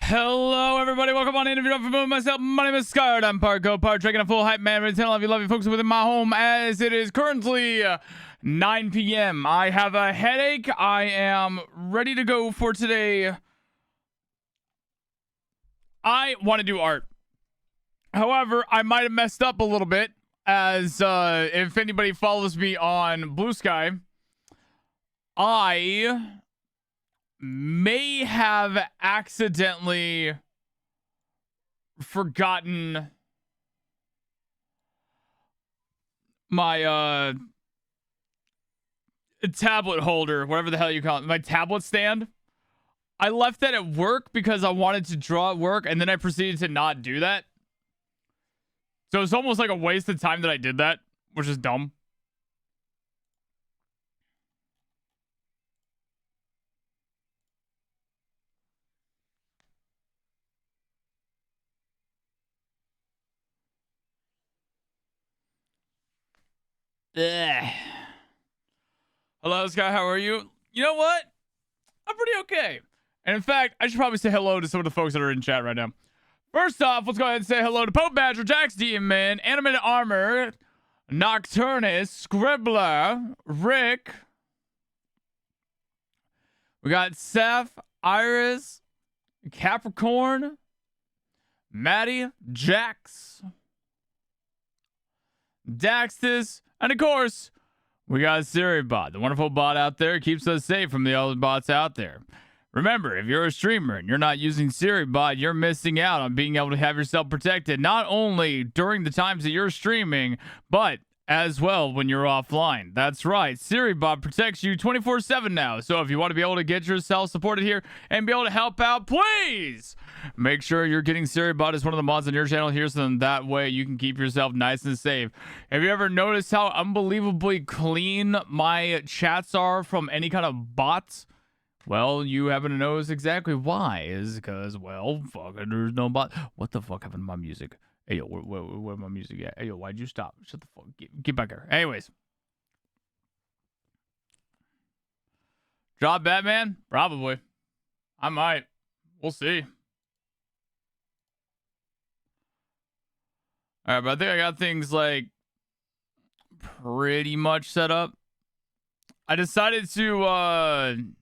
Hello, everybody. Welcome on in. If you're not familiar with myself, my name is Skyard. I'm part go, part drinking a full hype man. Ready to tell all of you lovely folks within my home as it is currently 9 p.m. I have a headache. I am ready to go for today. I want to do art. However, I might have messed up a little bit as if anybody follows me on Blue Sky, I may have accidentally forgotten my tablet holder, whatever the hell you call it, my tablet stand. I left that at work because I wanted to draw at work, and then I proceeded to not do that. So it's almost like a waste of time that I did that, which is dumb. Ugh. Hello, Sky. How are you? You know what? I'm pretty okay. And in fact, I should probably say hello to some of the folks that are in chat right now. First off, let's go ahead and say hello to Pope Badger, Jax Demon, Animated Armor, Nocturnus, Scribbler, Rick. We got Seth, Iris, Capricorn, Maddie, Jax, Daxtus, and of course, we got SiriBot, the wonderful bot out there. Keeps us safe from the other bots out there. Remember, if you're a streamer and you're not using SiriBot, you're missing out on being able to have yourself protected, not only during the times that you're streaming, but as well when you're offline. That's right. SiriBot protects you 24/7 now. So if you want to be able to get yourself supported here and be able to help out, please make sure you're getting SiriBot as one of the mods on your channel here, so that way you can keep yourself nice and safe. Have you ever noticed how unbelievably clean my chats are from any kind of bots? Well, you happen to know exactly why. Is because, well, fucking there's no bot. What the fuck happened to my music? Hey, yo, where my music at? Hey, yo, why'd you stop? Shut the fuck. Get back here. Anyways. Drop Batman? Probably. I might. We'll see. All right, but I think I got things, like, pretty much set up. I decided to,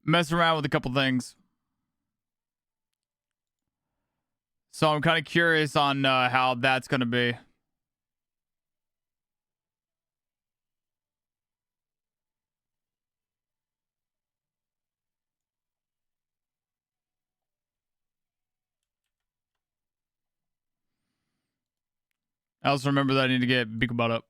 mess around with a couple things. So I'm kind of curious on how that's going to be. I also remember that I need to get Beakabot up.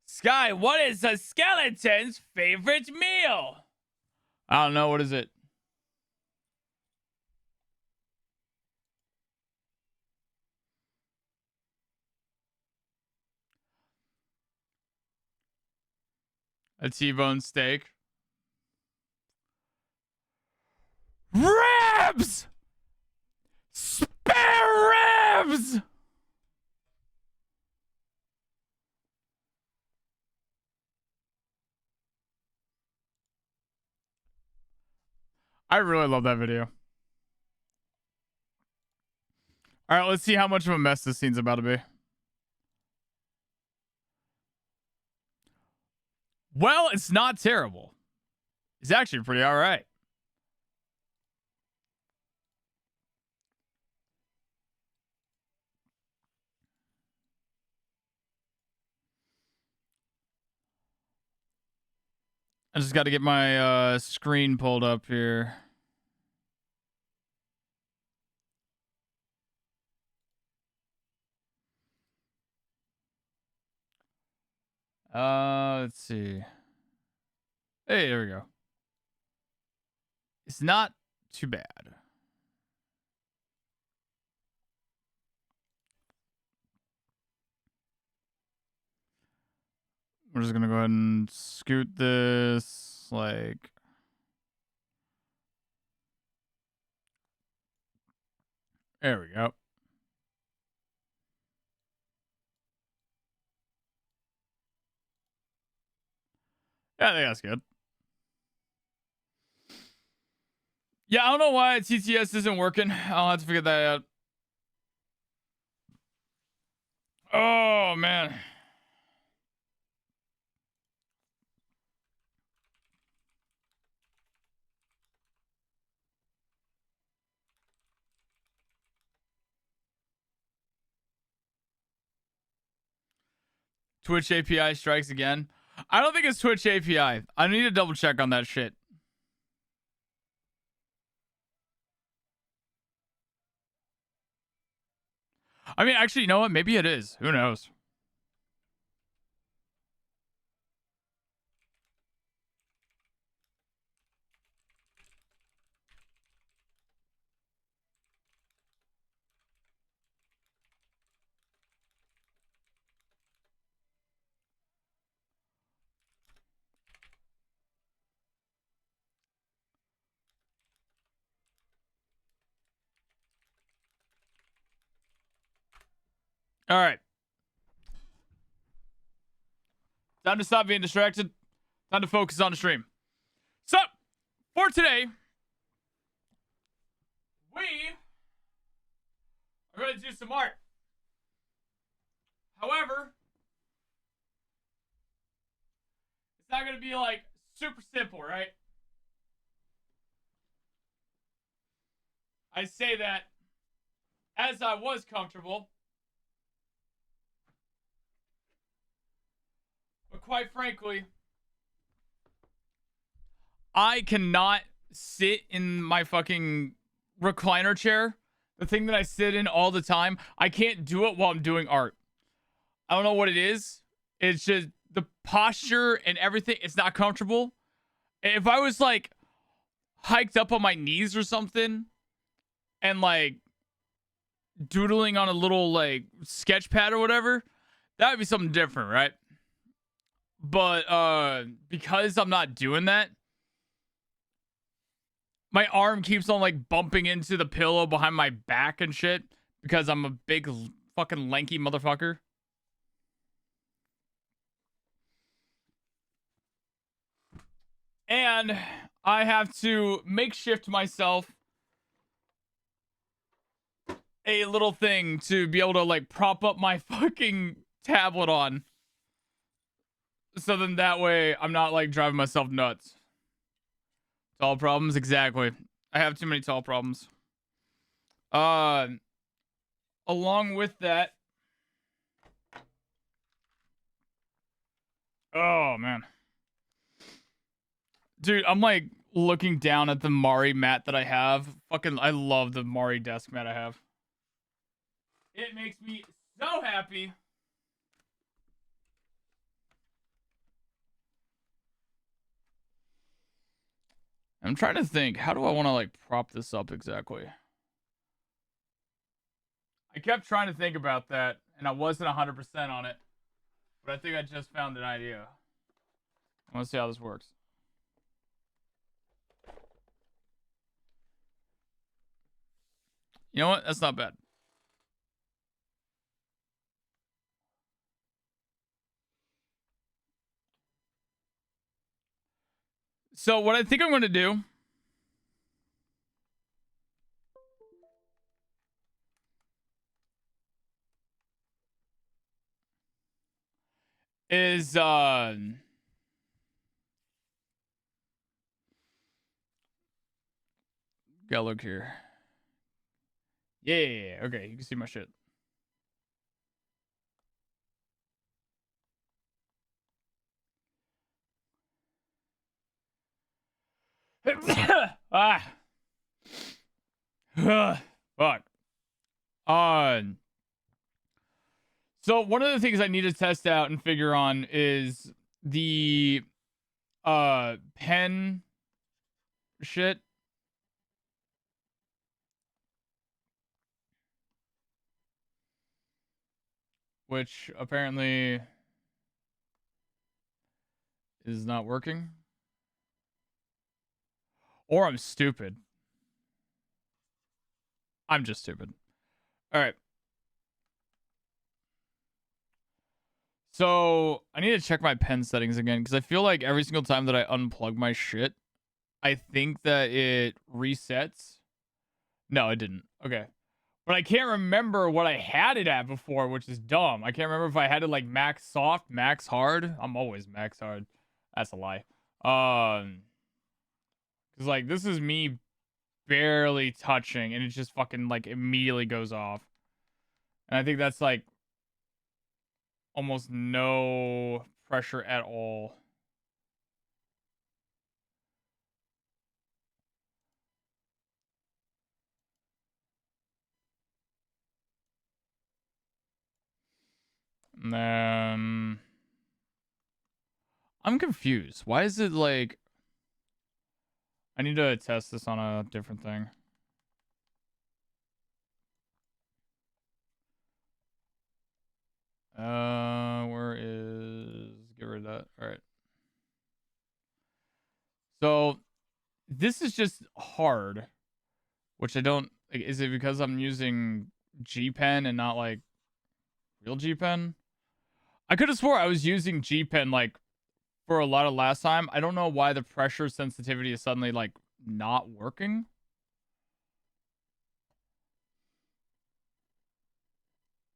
Sky, what is a skeleton's favorite meal? I don't know. What is it? A T-bone steak. Ribs! Spare ribs! I really love that video. All right, let's see how much of a mess this scene's about to be. Well, it's not terrible. It's actually pretty all right. I just got to get my screen pulled up here. Let's see. Hey, there we go. It's not too bad. We're just gonna go ahead and scoot this, like, there we go. Yeah, I think that's good. Yeah, I don't know why TTS isn't working. I'll have to figure that out. Oh, man. Twitch API strikes again. I don't think it's Twitch API. I need to double check on that shit. I mean, actually, you know what? Maybe it is. Who knows? All right. Time to stop being distracted. Time to focus on the stream. So, for today, we are going to do some art. However, it's not going to be like super simple, right? I say that as I was comfortable. But quite frankly, I cannot sit in my fucking recliner chair, the thing that I sit in all the time. I can't do it while I'm doing art. I don't know what it is. It's just the posture and everything. It's not comfortable. If I was like hiked up on my knees or something and like doodling on a little like sketch pad or whatever, that would be something different, right? But because I'm not doing that, my arm keeps on like bumping into the pillow behind my back and shit because I'm a big fucking lanky motherfucker. And I have to makeshift myself a little thing to be able to like prop up my fucking tablet on. So then that way I'm not like driving myself nuts. Tall problems, exactly. I have too many tall problems. Along with that. Oh man. Dude, I'm like looking down at the Mari mat that I have. Fucking I love the Mari desk mat I have. It makes me so happy. I'm trying to think, how do I want to like prop this up exactly? I kept trying to think about that and I wasn't 100% on it. But I think I just found an idea. I want to see how this works. You know what? That's not bad. So what I think I'm going to do is gotta look here. Yeah, okay, you can see my shit. Ah. Fuck. So one of the things I need to test out and figure on is the pen shit. Which apparently is not working. Or I'm stupid. I'm just stupid. All right. So I need to check my pen settings again because I feel like every single time that I unplug my shit, I think that it resets. No, it didn't. Okay. But I can't remember what I had it at before, which is dumb. I can't remember if I had it like max soft, max hard. I'm always max hard. That's a lie. Cause like this is me barely touching and it just fucking like immediately goes off. And I think that's like almost no pressure at all. And then I'm confused. Why is it like I need to test this on a different thing. Where is get rid of that. All right. So this is just hard, which I don't like, is it because I'm using G Pen and not like real G Pen? I could have swore I was using G Pen like for a lot of last time. I don't know why the pressure sensitivity is suddenly like not working.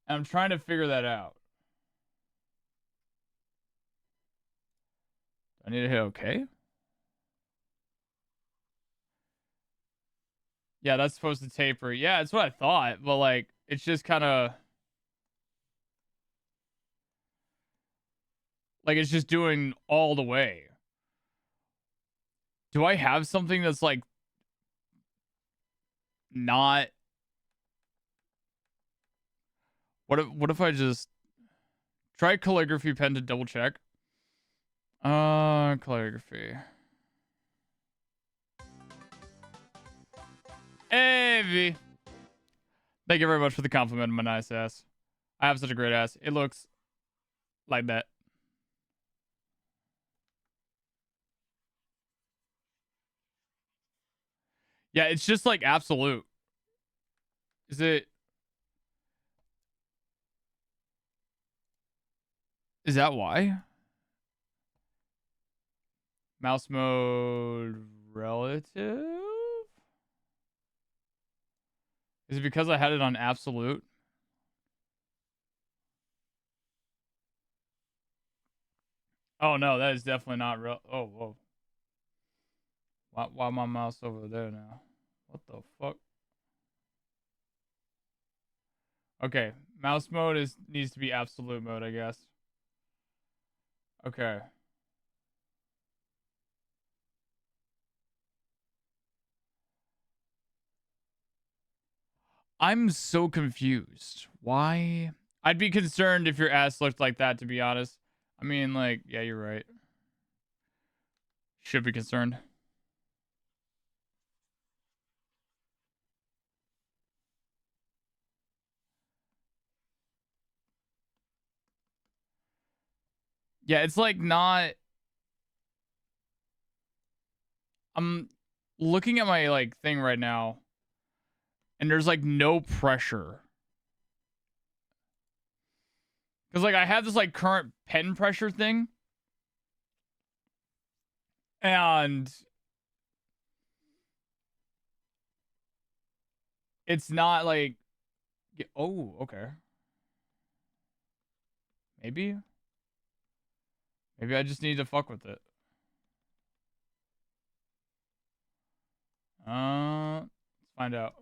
And I'm trying to figure that out. I need to hit OK. Yeah, that's supposed to taper. Yeah, that's what I thought, but like it's just kind of like it's just doing all the way. Do I have something that's like not what if I just try calligraphy pen to double check? Calligraphy. Hey, V. Thank you very much for the compliment on my nice ass. I have such a great ass. It looks like that. Yeah, it's just like absolute. Is it? Is that why? Mouse mode relative? Is it because I had it on absolute? Oh no, that is definitely not real. Oh, whoa. Why my mouse over there now? What the fuck? Okay, mouse mode needs to be absolute mode, I guess. Okay. I'm so confused. Why? I'd be concerned if your ass looked like that, to be honest. I mean, like, yeah, you're right. Should be concerned. Yeah, it's like not. I'm looking at my like thing right now, and there's like no pressure. Because like I have this like current pen pressure thing. And it's not like oh, okay. Maybe. Maybe I just need to fuck with it. Let's find out.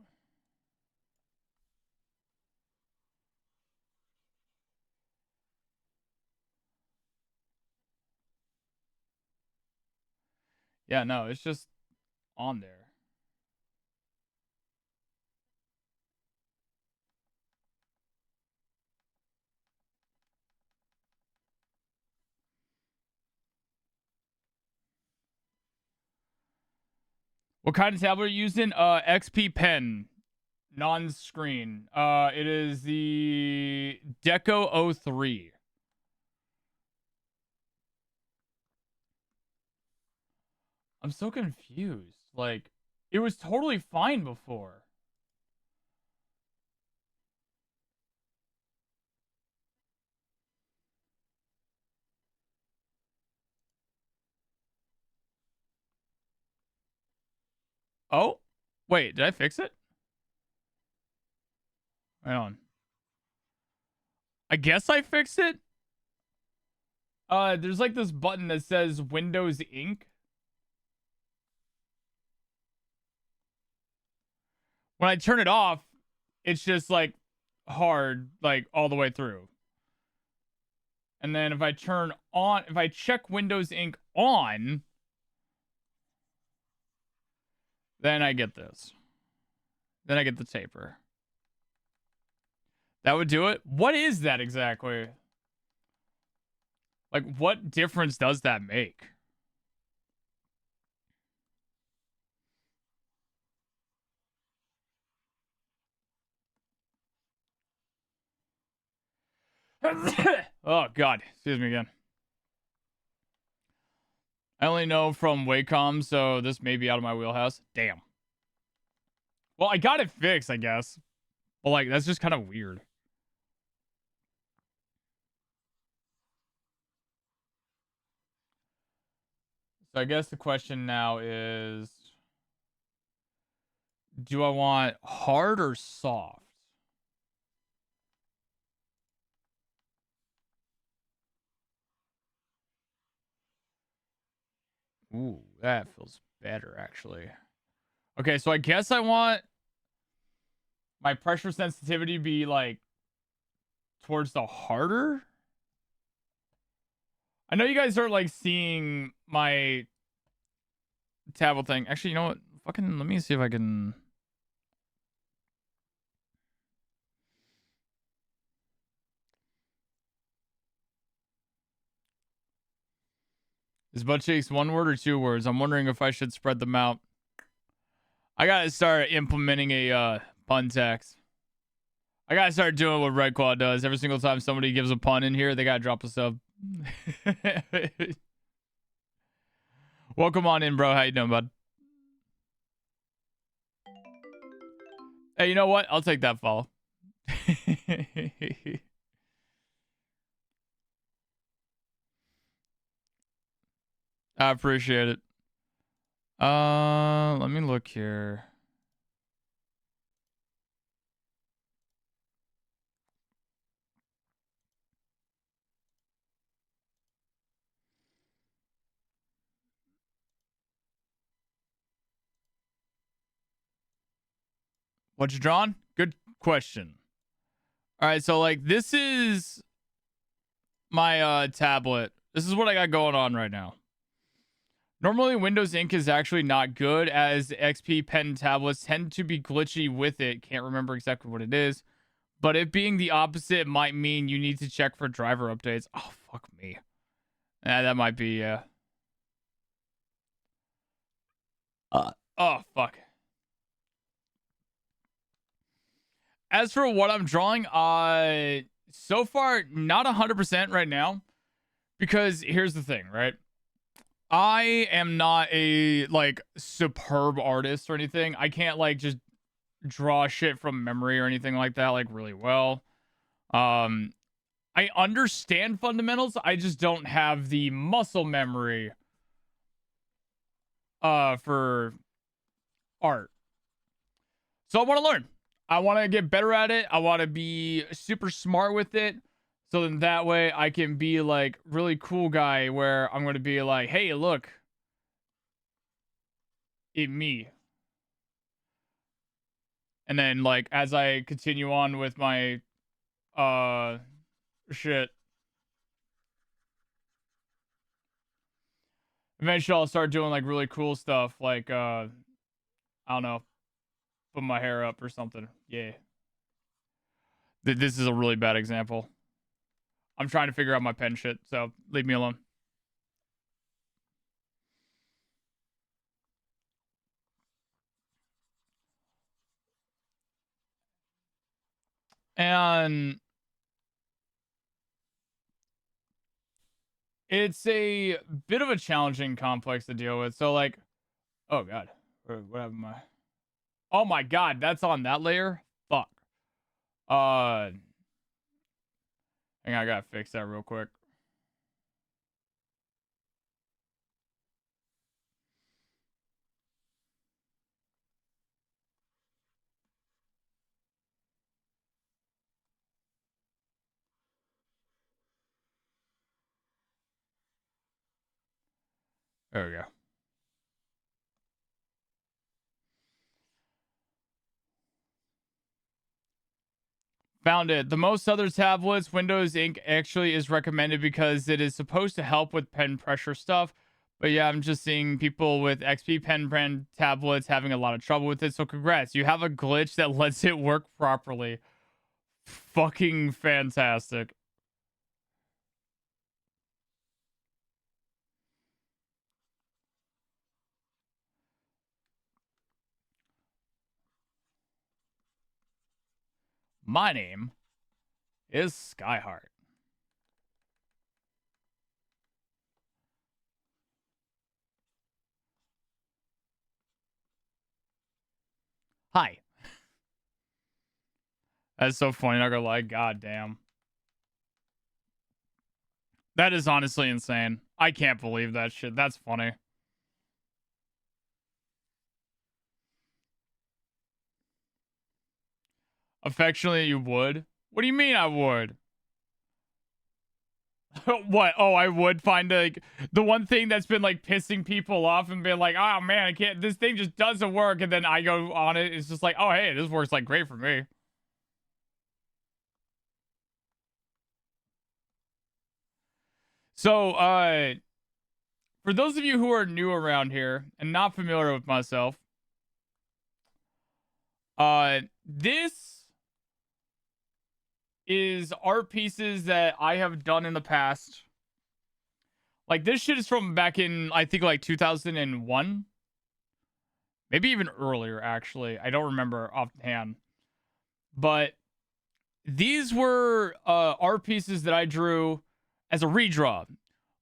Yeah, no, it's just on there. What kind of tablet are you using? XP Pen, non-screen. It is the Deco 03. I'm so confused. Like, it was totally fine before. Oh, wait, did I fix it? Hang on. I guess I fixed it. There's like this button that says Windows Ink. When I turn it off, it's just like hard, like all the way through. And then if I check Windows Ink on, then I get this. Then I get the taper. That would do it? What is that exactly? Like, what difference does that make? Oh, God. Excuse me again. I only know from Wacom, so this may be out of my wheelhouse. Damn. Well, I got it fixed, I guess. But, like, that's just kind of weird. So I guess the question now is, do I want hard or soft? Ooh, that feels better, actually. Okay, so I guess I want my pressure sensitivity to be, like, towards the harder. I know you guys are, like, seeing my tablet thing. Actually, you know what? Fucking, let me see if I can... Is butt cheeks one word or two words? I'm wondering if I should spread them out. I gotta start implementing a pun tax. I gotta start doing what Red Claw does. Every single time somebody gives a pun in here, they gotta drop a sub. Welcome on in, bro. How you doing, bud? Hey, you know what? I'll take that follow. I appreciate it. Let me look here. What you drawn? Good question. All right, so like this is my tablet. This is what I got going on right now. Normally, Windows Ink is actually not good, as XP Pen tablets tend to be glitchy with it. Can't remember exactly what it is. But it being the opposite might mean you need to check for driver updates. Oh, fuck me. That might be, yeah. Oh, fuck. As for what I'm drawing, so far, not 100% right now. Because here's the thing, right? I am not a, like, superb artist or anything. I can't, like, just draw shit from memory or anything like that, like, really well. I understand fundamentals. I just don't have the muscle memory for art. So I want to learn. I want to get better at it. I want to be super smart with it. So then that way I can be like really cool guy where I'm going to be like, hey, look, it me. And then like as I continue on with my shit, eventually I'll start doing like really cool stuff like I don't know, put my hair up or something. Yeah. This is a really bad example. I'm trying to figure out my pen shit, so leave me alone. And it's a bit of a challenging complex to deal with. So like, oh god, what happened? Oh my god, that's on that layer. Fuck. Hang on, I gotta fix that real quick. There we go. Found it. The most other tablets, Windows Ink actually is recommended because it is supposed to help with pen pressure stuff. But yeah, I'm just seeing people with XP pen brand tablets having a lot of trouble with it. So congrats. You have a glitch that lets it work properly. Fucking fantastic. My name is Skyheart. Hi. That's so funny, not gonna lie. God damn. That is honestly insane. I can't believe that shit. That's funny. Affectionately, you would? What do you mean I would? What? Oh, I would find like the one thing that's been like pissing people off and being like, oh man, I can't, this thing just doesn't work. And then I go on it. It's just like, oh, hey, this works like great for me. So, for those of you who are new around here and not familiar with myself, this is art pieces that I have done in the past. Like this shit is from back in, I think like 2001. Maybe even earlier, actually. I don't remember offhand. But these were art pieces that I drew as a redraw.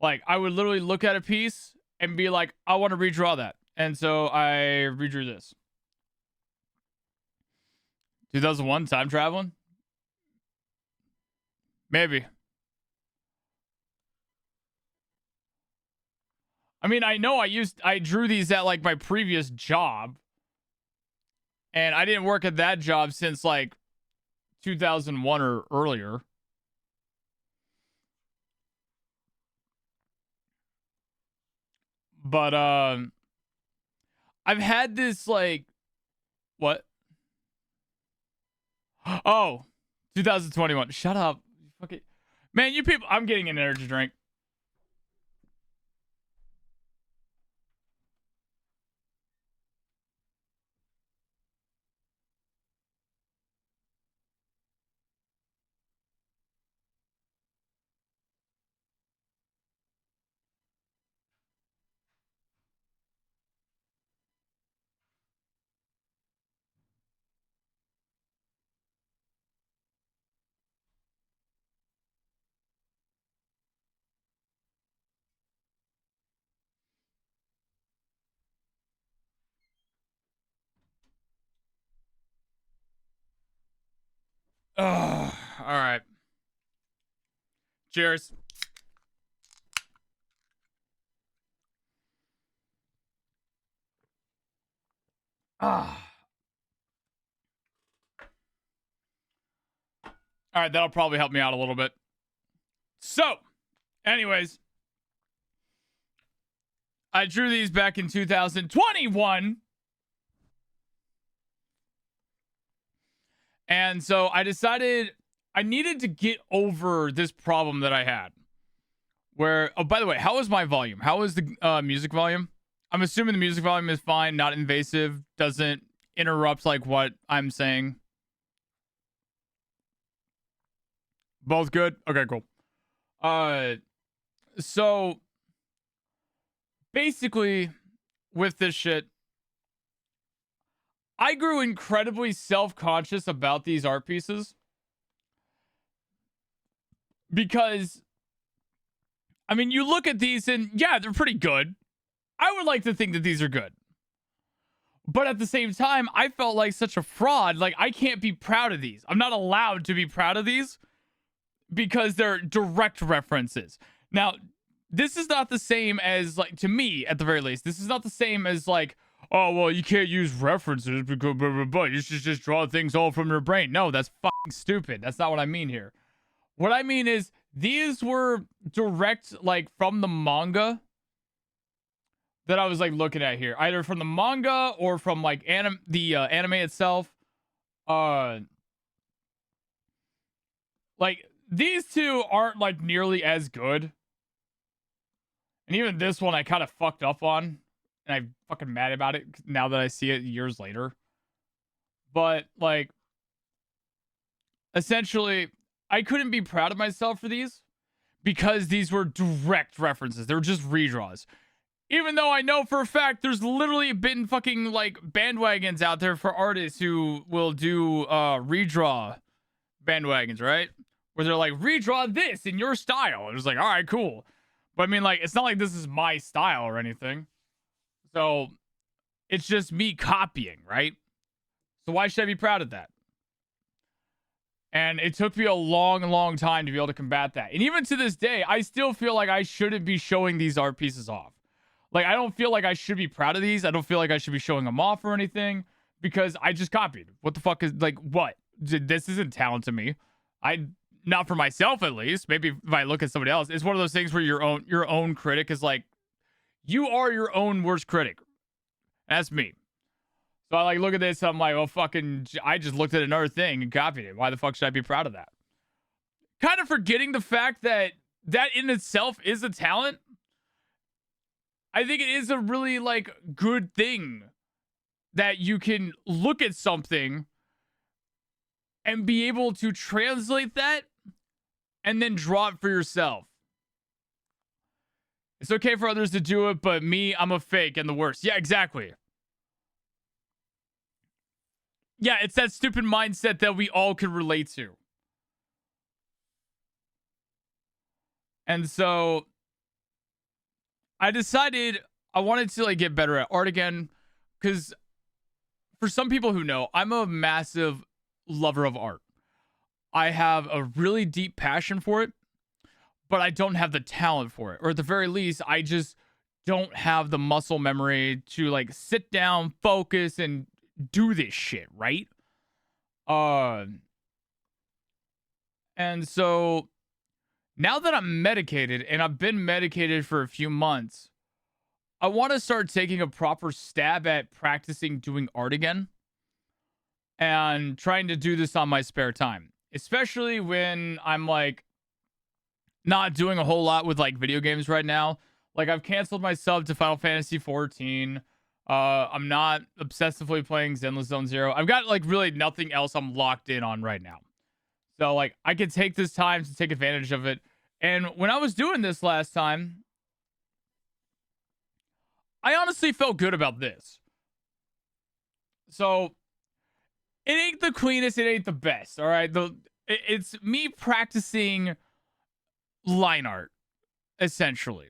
Like I would literally look at a piece and be like, I want to redraw that. And so I redrew this. 2001, time traveling? Maybe. I mean, I know I drew these at like my previous job. And I didn't work at that job since like 2001 or earlier. But I've had this like what? Oh, 2021. Shut up. Okay. Man, you people, I'm getting an energy drink. All right. Cheers. All right, that'll probably help me out a little bit. So, anyways, I drew these back in 2021. And so I decided I needed to get over this problem that I had. Where, oh, by the way, how is my volume? How is the music volume? I'm assuming the music volume is fine, not invasive, doesn't interrupt like what I'm saying. Both good? Okay, cool. So basically with this shit, I grew incredibly self-conscious about these art pieces because, I mean, you look at these and yeah, they're pretty good. I would like to think that these are good. But at the same time, I felt like such a fraud. Like, I can't be proud of these. I'm not allowed to be proud of these because they're direct references. Now, this is not the same as, like, to me, at the very least, this is not the same as, like, oh, well, you can't use references because blah, blah, blah. You should just draw things all from your brain. No, that's fucking stupid. That's not what I mean here. What I mean is these were direct, like, from the manga. that I was like looking at here, either from the manga or from like anime itself. Like these two aren't like nearly as good. And even this one I kind of fucked up on. And I'm fucking mad about it now that I see it years later. But like essentially I couldn't be proud of myself for these because these were direct references. They were just redraws. Even though I know for a fact there's literally been fucking like bandwagons out there for artists who will do redraw bandwagons, right? Where they're like, redraw this in your style. And it's like, all right, cool. But I mean, like, it's not like this is my style or anything. So it's just me copying, right? So why should I be proud of that? And it took me a long, long time to be able to combat that. And even to this day, I still feel like I shouldn't be showing these art pieces off. Like, I don't feel like I should be proud of these. I don't feel like I should be showing them off or anything because I just copied. What the fuck is, like, what? This isn't talent to me. Not for myself, at least. Maybe if I look at somebody else, it's one of those things where your own critic is like, you are your own worst critic. That's me. So I like look at this. I'm like, well, fucking, I just looked at another thing and copied it. Why the fuck should I be proud of that? Kind of forgetting the fact that that in itself is a talent. I think it is a really like good thing that you can look at something and be able to translate that and then draw it for yourself. It's okay for others to do it, but me, I'm a fake and the worst. Yeah, exactly. Yeah, it's that stupid mindset that we all can relate to. And so I decided I wanted to like get better at art again because for some people who know, I'm a massive lover of art. I have a really deep passion for it, but I don't have the talent for it. Or at the very least, I just don't have the muscle memory to like sit down, focus, and do this shit, right? And so now that I'm medicated and I've been medicated for a few months, I want to start taking a proper stab at practicing doing art again and trying to do this on my spare time, especially when I'm like not doing a whole lot with like video games right now. Like I've canceled my sub to Final Fantasy 14. I'm not obsessively playing Zenless Zone Zero. I've got like really nothing else I'm locked in on right now. So like I could take this time to take advantage of it. And when I was doing this last time, I honestly felt good about this. So it ain't the cleanest, it ain't the best, all right? It's me practicing line art, essentially.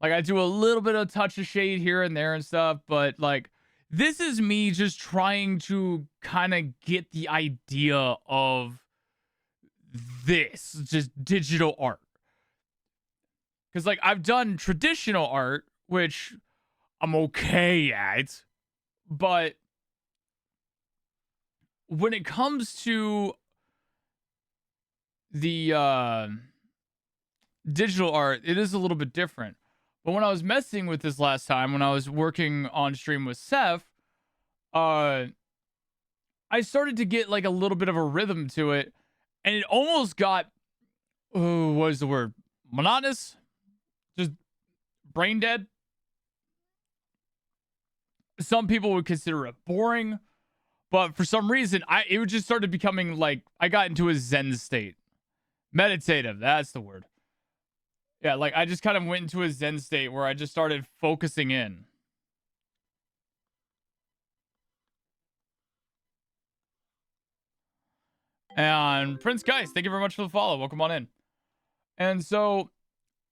Like I do a little bit of touch of shade here and there and stuff, but like this is me just trying to kind of get the idea of this, just digital art. Because like I've done traditional art, which I'm okay at, but when it comes to the digital art, it is a little bit different. But when I was messing with this last time, when I was working on stream with Seth, I started to get like a little bit of a rhythm to it, and it almost got, what is the word? Monotonous? Just brain dead? Some people would consider it boring, but for some reason, it just started becoming like, I got into a Zen state. Meditative, that's the word. Yeah, like I just kind of went into a Zen state where I just started focusing in. And Prince Geist, thank you very much for the follow. Welcome on in. And so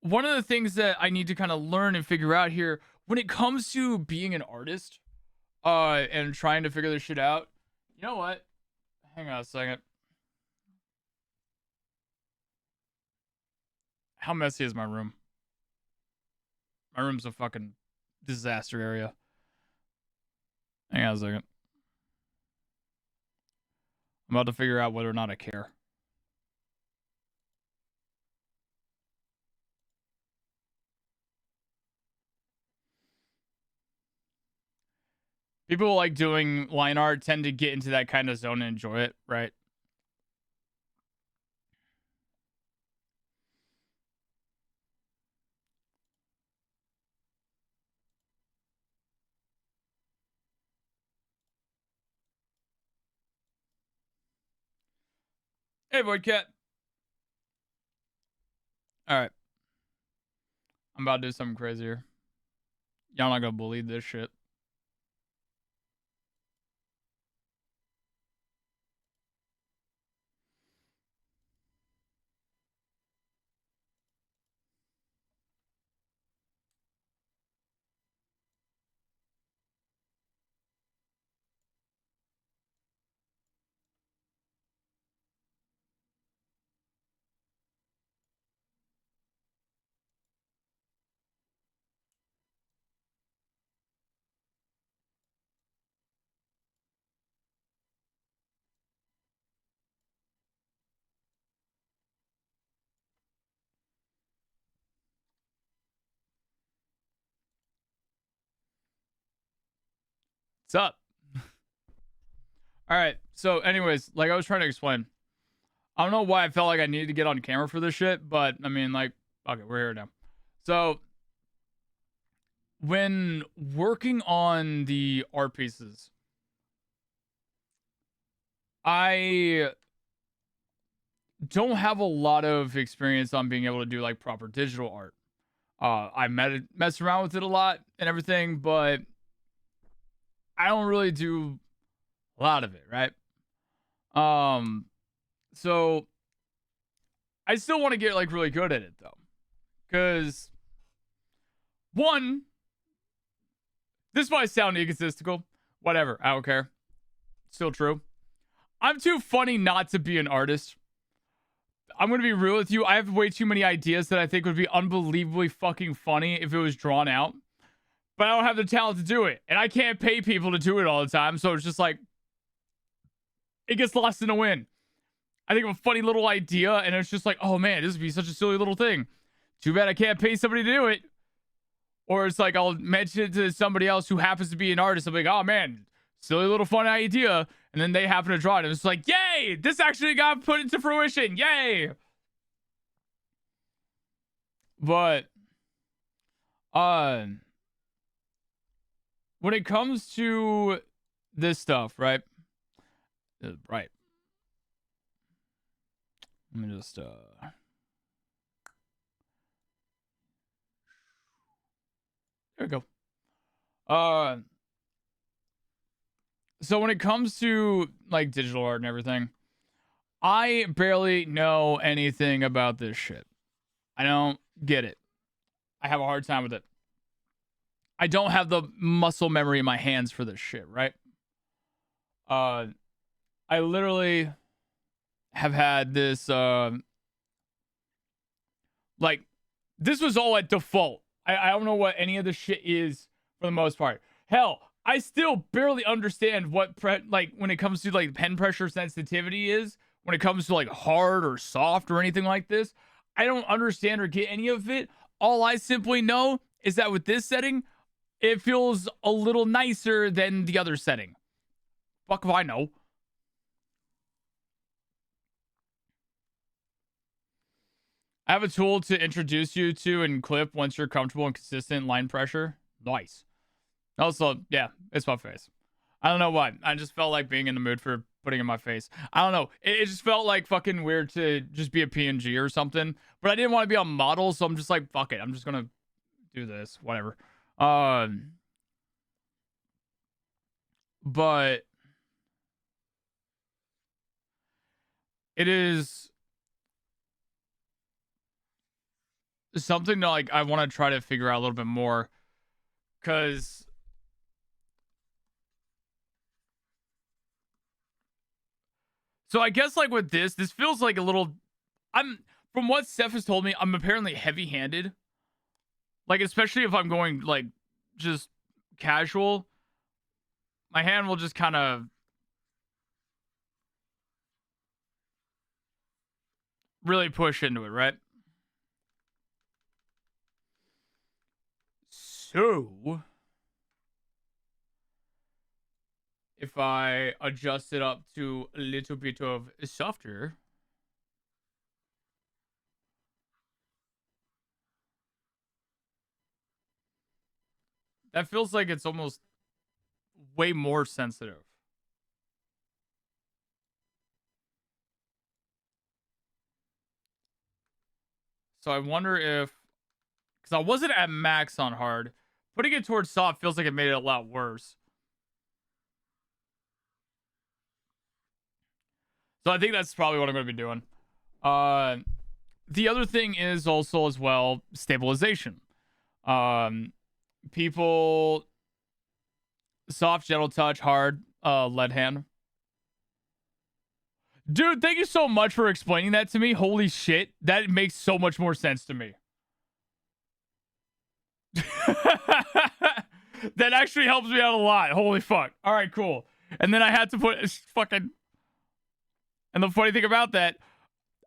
one of the things that I need to kind of learn and figure out here when it comes to being an artist, and trying to figure this shit out. You know what? Hang on a second. How messy is my room? My room's a fucking disaster area. Hang on a second. I'm about to figure out whether or not I care. people like doing line art tend to get into that kind of zone and enjoy it, right? Hey, Void Cat. All right. I'm about to do something crazier. Y'all not gonna believe this shit. What's up? All right. So, anyways, like I was trying to explain, I don't know why I felt like I needed to get on camera for this shit, but I mean, like, okay, we're here now. So, when working on the art pieces, I don't have a lot of experience on being able to do like proper digital art. I mess around with it a lot and everything, but I don't really do a lot of it, right? So I still want to get like really good at it though, because one, this might sound egotistical. Whatever, I don't care. Still true. I'm too funny not to be an artist. I'm gonna be real with you. I have way too many ideas that I think would be unbelievably fucking funny if it was drawn out, but I don't have the talent to do it, and I can't pay people to do it all the time. So it's just like it gets lost in the wind. I think of a funny little idea, and it's just like, oh man, this would be such a silly little thing. Too bad I can't pay somebody to do it. Or it's like I'll mention it to somebody else who happens to be an artist. I'm like, oh man, silly little fun idea. And then they happen to draw it. And it's like, yay, this actually got put into fruition. Yay. But when it comes to this stuff, right? Right. Let me just there we go. So when it comes to like digital art and everything, I barely know anything about this shit. I don't get it. I have a hard time with it. I don't have the muscle memory in my hands for this shit, right? I literally have had this like this was all at default. I don't know what any of this shit is for the most part. Hell, I still barely understand what like when it comes to like pen pressure sensitivity is when it comes to like hard or soft or anything like this. I don't understand or get any of it. All I simply know is that with this setting, it feels a little nicer than the other setting. Fuck if I know. I have a tool to introduce you to and clip once you're comfortable and consistent line pressure. Nice. Also, yeah, it's my face. I don't know why. I just felt like being in the mood for putting in my face. I don't know. It just felt like fucking weird to just be a PNG or something. But I didn't want to be a model, so I'm just like, fuck it. I'm just gonna do this. Whatever. But it is something that like I want to try to figure out a little bit more, because so I guess like with this feels like a little. I'm from what Steph has told me, I'm apparently heavy-handed. Like especially if I'm going like just casual, my hand will just kind of really push into it, right? So if I adjust it up to a little bit of softer. That feels like it's almost way more sensitive. So I wonder if, because I wasn't at max on hard, putting it towards soft feels like it made it a lot worse. So I think that's probably what I'm going to be doing. The other thing is also as well stabilization. People soft, gentle touch, hard, lead hand. Dude, thank you so much for explaining that to me. Holy shit, that makes so much more sense to me. That actually helps me out a lot. Holy fuck. All right, cool. And then I had to put fucking. And the funny thing about that,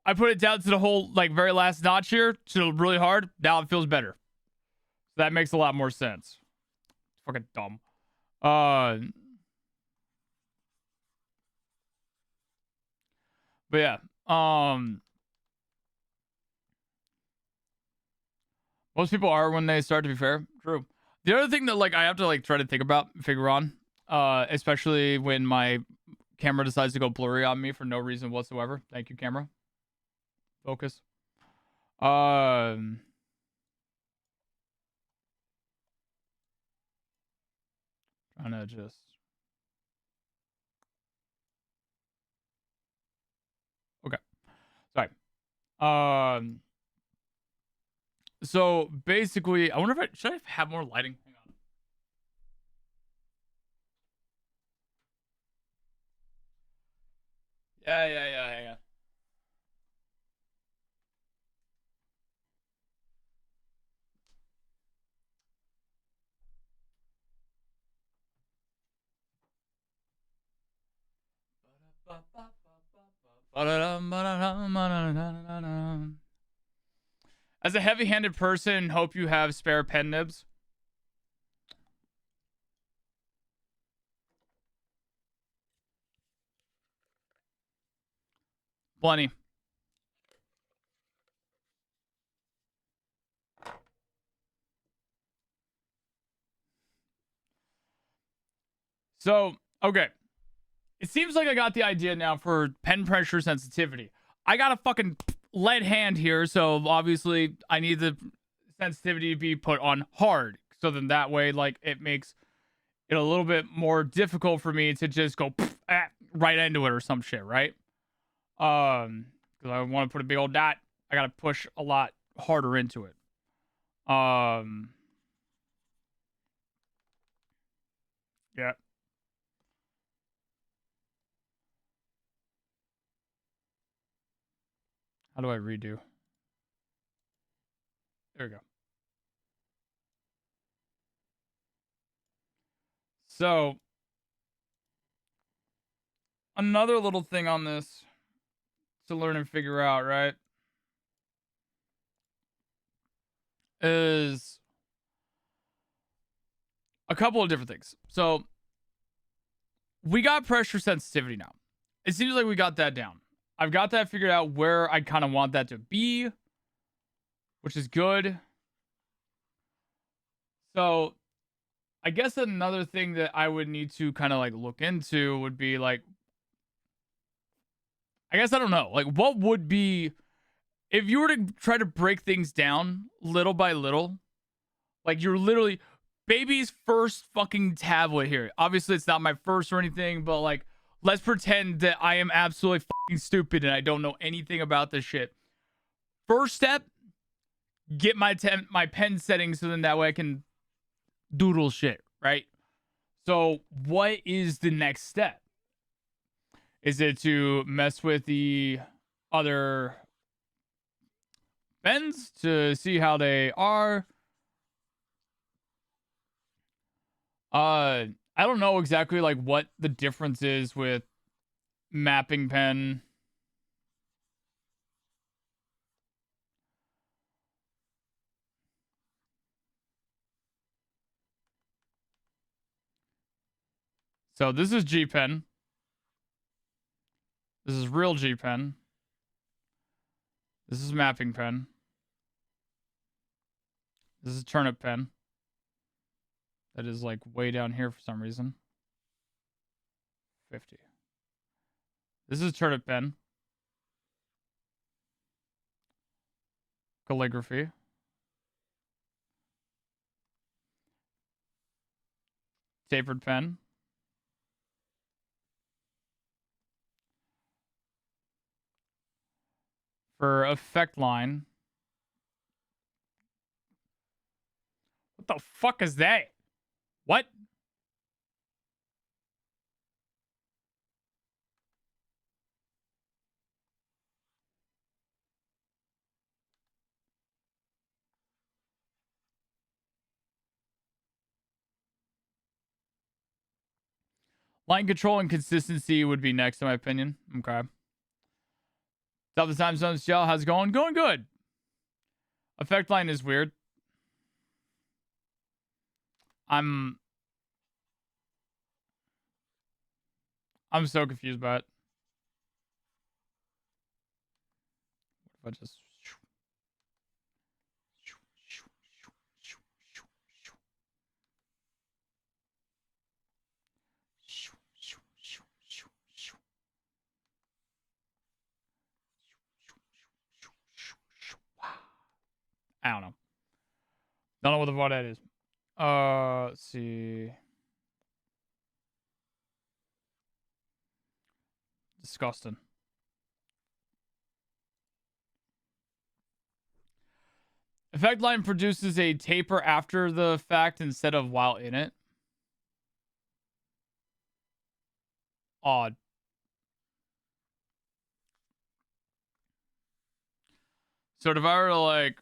I put it down to the whole like very last notch here, to really hard. Now it feels better. So that makes a lot more sense. Fucking dumb. But yeah. Most people are when they start, to be fair. True. The other thing that like I have to like try to think about, figure on, especially when my camera decides to go blurry on me for no reason whatsoever. Thank you, camera. Focus. Trying to just. Okay. Sorry. So basically, I wonder if should I have more lighting? Hang on. Yeah. As a heavy-handed person, hope you have spare pen nibs. Plenty. So, okay. It seems like I got the idea now for pen pressure sensitivity. I got a fucking lead hand here, so obviously I need the sensitivity to be put on hard. So then that way, like, it makes it a little bit more difficult for me to just go right into it or some shit, right? Because I want to put a big old dot. I gotta push a lot harder into it. Yeah. How do I redo? There we go. So, another little thing on this to learn and figure out, right? Is a couple of different things. So, we got pressure sensitivity now. It seems like we got that down. I've got that figured out where I kind of want that to be, which is good. So, I guess another thing that I would need to kind of like look into would be like, I guess I don't know, like what would be if you were to try to break things down little by little, like you're literally baby's first fucking tablet here. Obviously, it's not my first or anything, but like, let's pretend that I am absolutely fucking stupid and I don't know anything about this shit. First step, get my pen settings so then that way I can doodle shit, right? So, what is the next step? Is it to mess with the other pens to see how they are? I don't know exactly like what the difference is with mapping pen. So this is G pen. This is real G pen. This is mapping pen. This is turnip pen. That is like way down here for some reason. 50. This is turnip pen. Calligraphy. Tapered pen. For effect line. What the fuck is that? What? Line control and consistency would be next, in my opinion. Okay. Top of the time zone, Shell. How's it going? Going good. Effect line is weird. I'm so confused by it. What if I just... I don't know. Don't know what the fuck that is. Let's see. Disgusting. Effect line produces a taper after the fact instead of while in it. Odd. So if I were to like...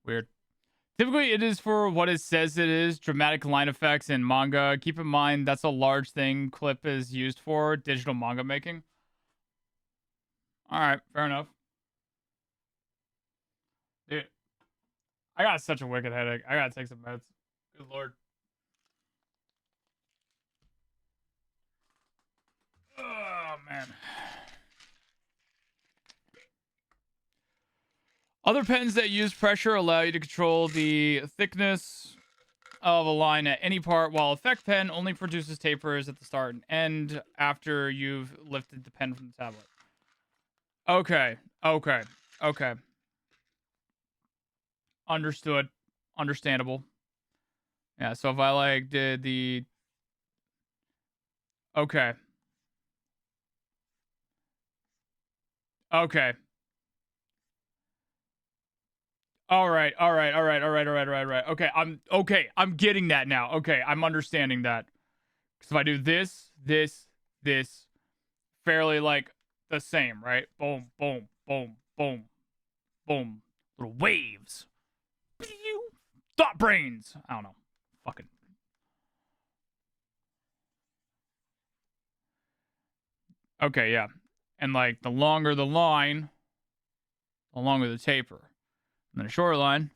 Weird. Typically, it is for what it says it is. Dramatic line effects in manga. Keep in mind, that's a large thing Clip is used for. Digital manga making. All right. Fair enough. Dude, I got such a wicked headache. I gotta take some meds. Good lord. Oh, man. Other pens that use pressure allow you to control the thickness of a line at any part, while effect pen only produces tapers at the start and end after you've lifted the pen from the tablet. Okay. Okay. Okay. Understood. Understandable. Yeah, so if I like did the... Okay. Okay. All right. All right. All right. All right. All right. All right. All right. Okay. I'm getting that now. Okay. I'm understanding that. Because if I do this, fairly like the same, right? Boom, boom, boom, boom, boom. Little waves. Thought brains. I don't know. Fucking. Okay, yeah. And like the longer the line, the longer the taper. And then a shorter line,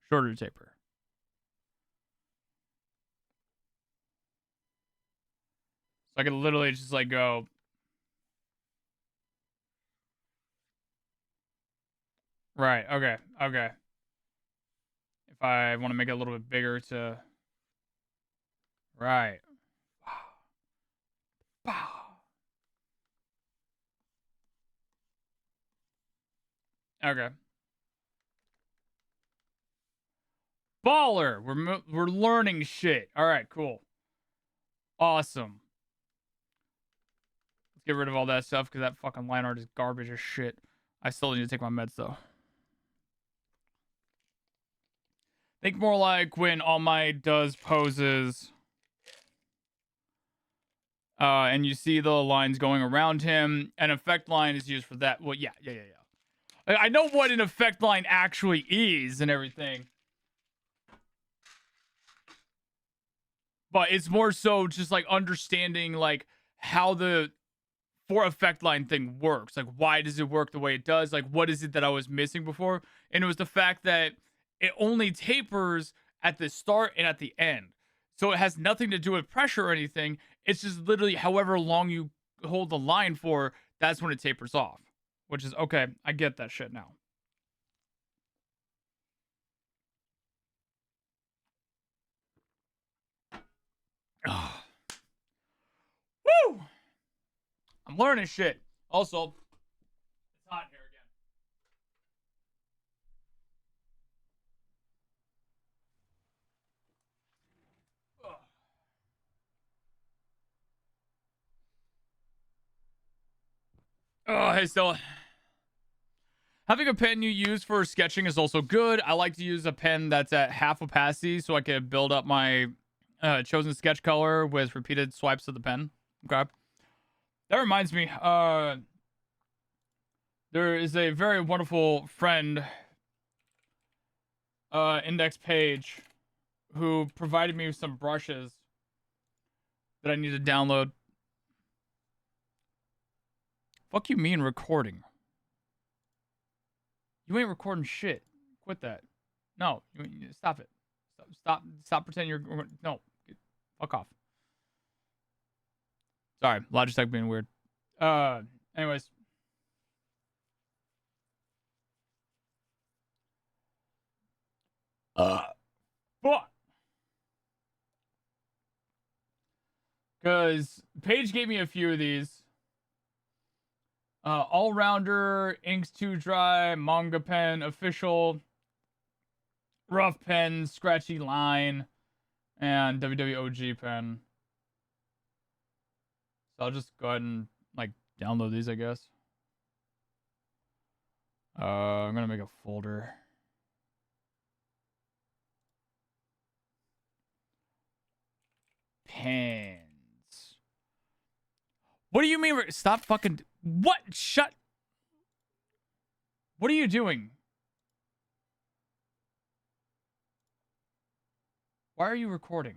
shorter taper. So I could literally just like go. Right, okay, okay. If I want to make it a little bit bigger to. Right. Wow. Okay. Baller. We're learning shit. All right, cool. Awesome. Let's get rid of all that stuff because that fucking line art is garbage as shit. I still need to take my meds though. Think more like when All Might does poses, and you see the lines going around him. An effect line is used for that. Well, yeah. I know what an effect line actually is and everything. But it's more so just like understanding like how the for effect line thing works. Like why does it work the way it does? Like what is it that I was missing before? And it was the fact that it only tapers at the start and at the end. So it has nothing to do with pressure or anything. It's just literally however long you hold the line for, that's when it tapers off. Which is okay. I get that shit now. Woo! I'm learning shit. Also, it's hot here again. Oh, hey, Stella. Having a pen you use for sketching is also good. I like to use a pen that's at half opacity so I can build up my chosen sketch color with repeated swipes of the pen. Okay. That reminds me, there is a very wonderful friend, Index Page, who provided me with some brushes that I need to download. Fuck you mean recording? You ain't recording shit. Quit that. No, stop it. Stop pretending you're. No, fuck off. Sorry, Logitech being weird. Anyways. Fuck. Because Paige gave me a few of these. All Rounder, Inks Too Dry, Manga Pen, Official, Rough Pen, Scratchy Line, and WWOG Pen. So I'll just go ahead and like download these, I guess. I'm gonna make a folder. Pens. What do you mean? Stop fucking. What? Shut. What are you doing? Why are you recording?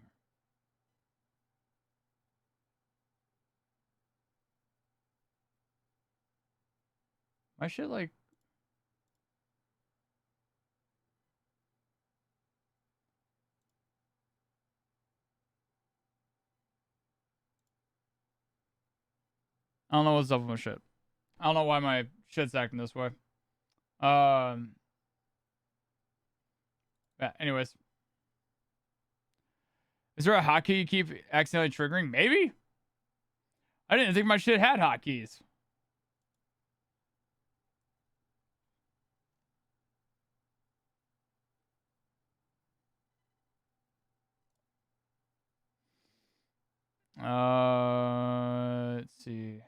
My shit like. I don't know what's up with my shit. I don't know why my shit's acting this way. Yeah, anyways. Is there a hotkey you keep accidentally triggering? Maybe? I didn't think my shit had hotkeys. Let's see.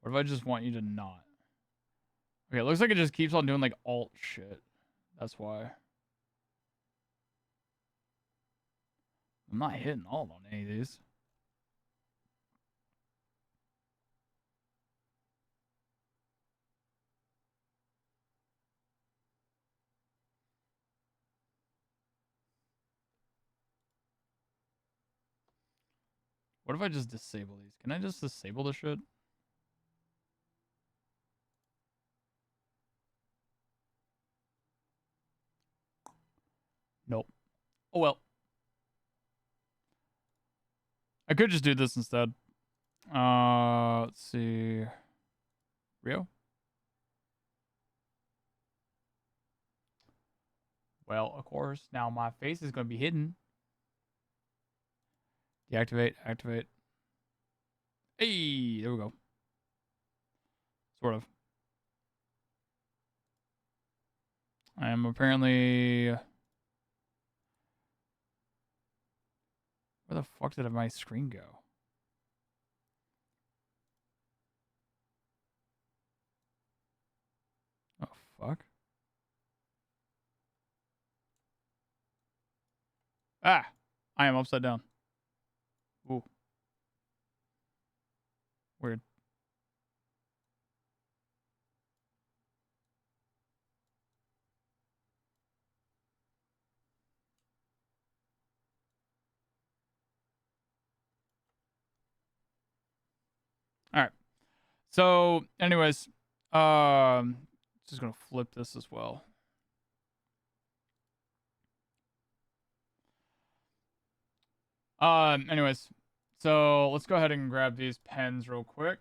What if I just want you to not? Okay, it looks like it just keeps on doing like alt shit. That's why. I'm not hitting alt on any of these. What if I just disable these? Can I just disable this shit? Nope. Oh well. I could just do this instead. Let's see. Rio? Well, of course. Now my face is going to be hidden. Deactivate, activate. Hey, there we go. Sort of. I am apparently... Where the fuck did my screen go? Oh, fuck. Ah! I am upside down. Ooh. Weird. All right. So, anyways, just gonna flip this as well. Anyways, so let's go ahead and grab these pens real quick.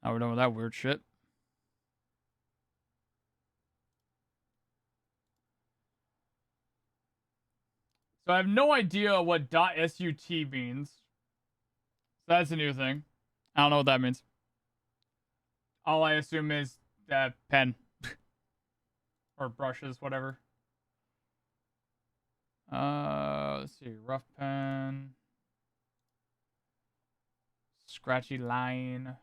Now we're done with that weird shit. So I have no idea what .sut means. So that's a new thing. I don't know what that means. All I assume is that pen or brushes, whatever. Let's see, rough pen, scratchy line.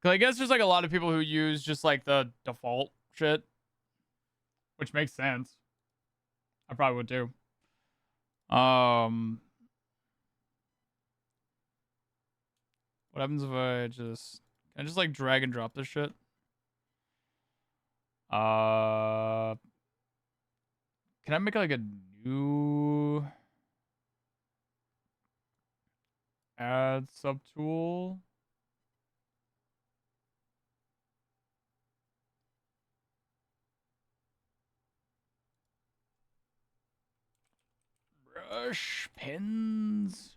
Cause I guess there's like a lot of people who use just like the default shit, which makes sense. I probably would too. What happens if I just can I just like drag and drop this shit? Can I make like a new add subtool? Brush pens.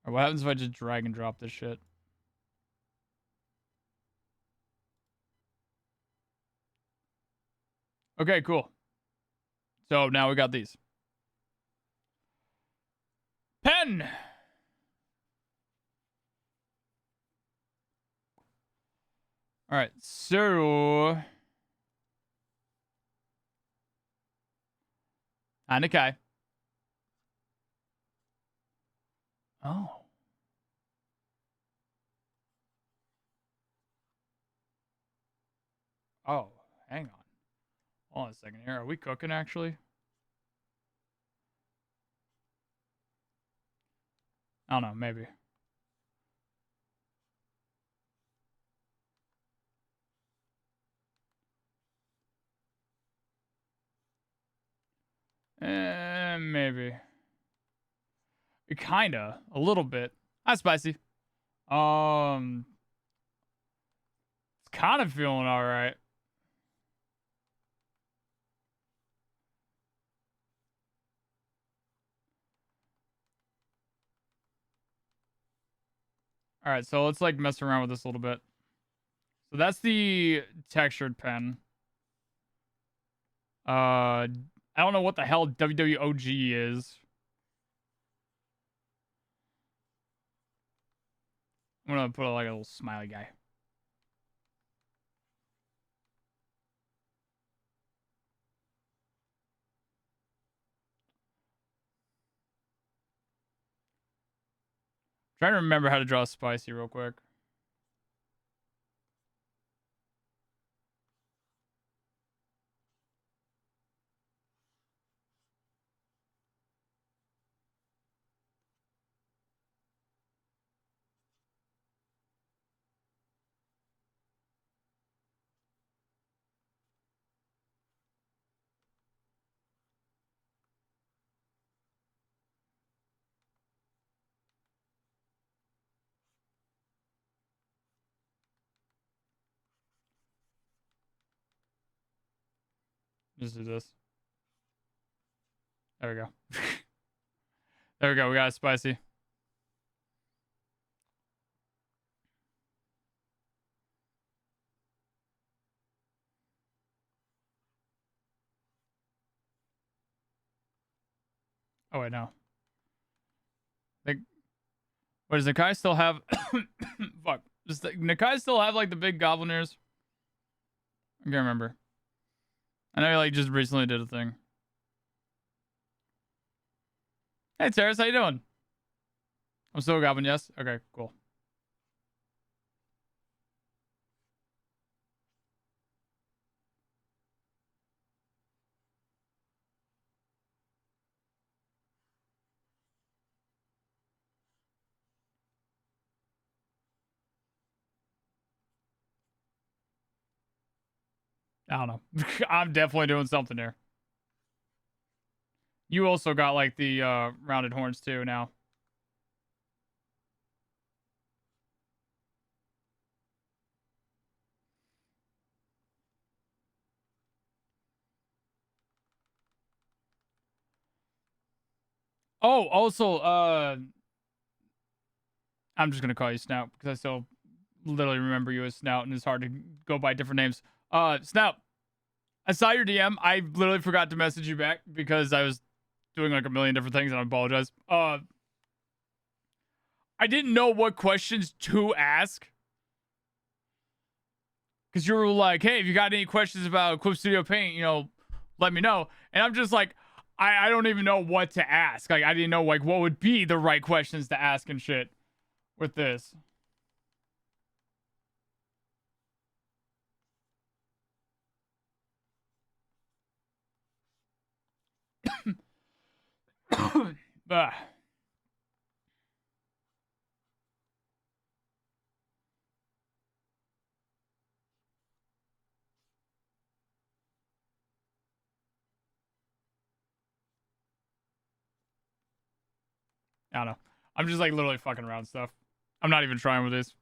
Or what happens if I just drag and drop this shit? Okay, cool. So now we got these. Pen! Alright, so... Anakai. Oh. Oh, hang on. Hold on a second here. Are we cooking, actually? I don't know, maybe. Maybe. Kinda. A little bit. Not spicy. It's kind of feeling alright. Alright, so let's like mess around with this a little bit. So that's the textured pen. I don't know what the hell WWOG is. I'm gonna put like a little smiley guy. Trying to remember how to draw spicy real quick. Just do this. There we go. There we go. We got it spicy. Oh wait, no. Like, what does Nakai still have? Fuck. Does Nakai still have like the big goblin ears? I can't remember. I know he like just recently did a thing. Hey Terrace, how you doing? I'm still a goblin, yes? Okay, cool. I don't know. I'm definitely doing something here. You also got like the rounded horns too now. Oh, also, I'm just gonna call you Snout because I still literally remember you as Snout, and it's hard to go by different names. Snout, I saw your DM. I literally forgot to message you back because I was doing like a million different things, and I apologize. I didn't know what questions to ask because you were like, "Hey, if you got any questions about Clip Studio Paint, let me know." And I'm just like, I don't even know what to ask. Like, I didn't know like what would be the right questions to ask and shit with this. Ugh. I don't know. I'm just like literally fucking around stuff. I'm not even trying with this.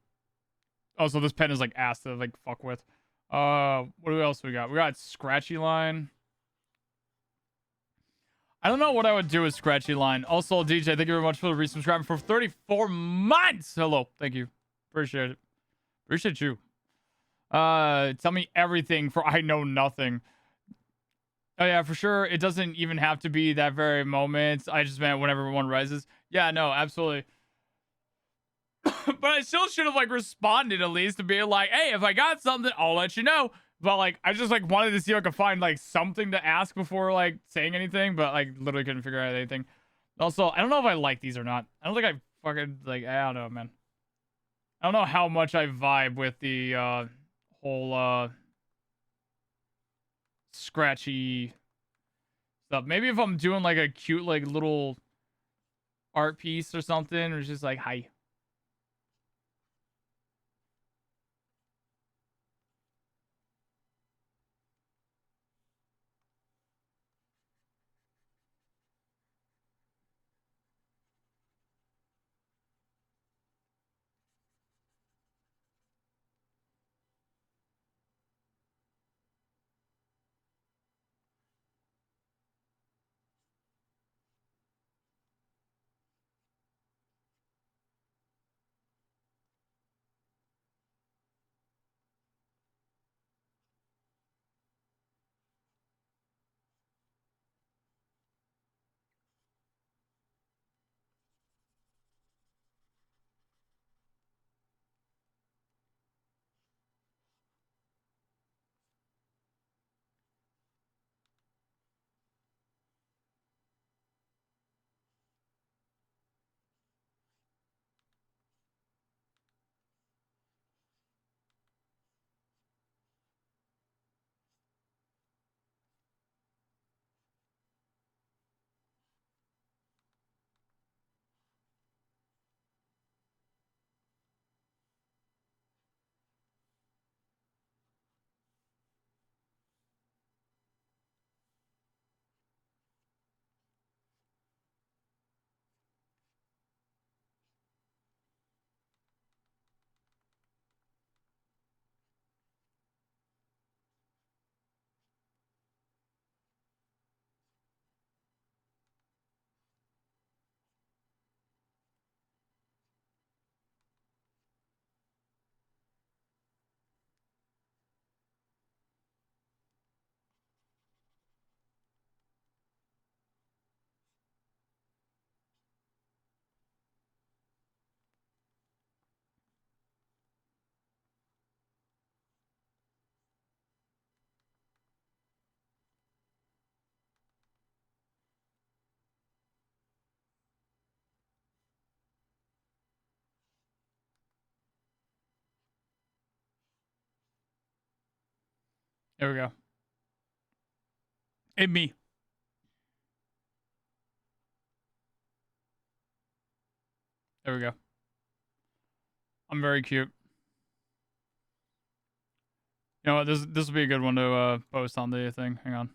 Also, this pen is like ass to like fuck with. What else we got? We got Scratchy Line. I don't know what I would do with Scratchy Line. Also, DJ, thank you very much for the resubscribing for 34 months. Hello, thank you. Appreciate it. Appreciate you. Tell me everything for I know nothing. Oh yeah, for sure. It doesn't even have to be that very moment. I just meant whenever one rises. Yeah, no, absolutely. But I still should have like responded at least to be like, hey, if I got something, I'll let you know. But like, I just like wanted to see if I could find like something to ask before like saying anything, but like literally couldn't figure out anything. Also, I don't know if I like these or not. I don't think I fucking like. I don't know, man. I don't know how much I vibe with the whole scratchy stuff. Maybe if I'm doing like a cute like little art piece or something, or just like hi. There we go. It me. There we go. I'm very cute. You know what? This will be a good one to post on the thing. Hang on.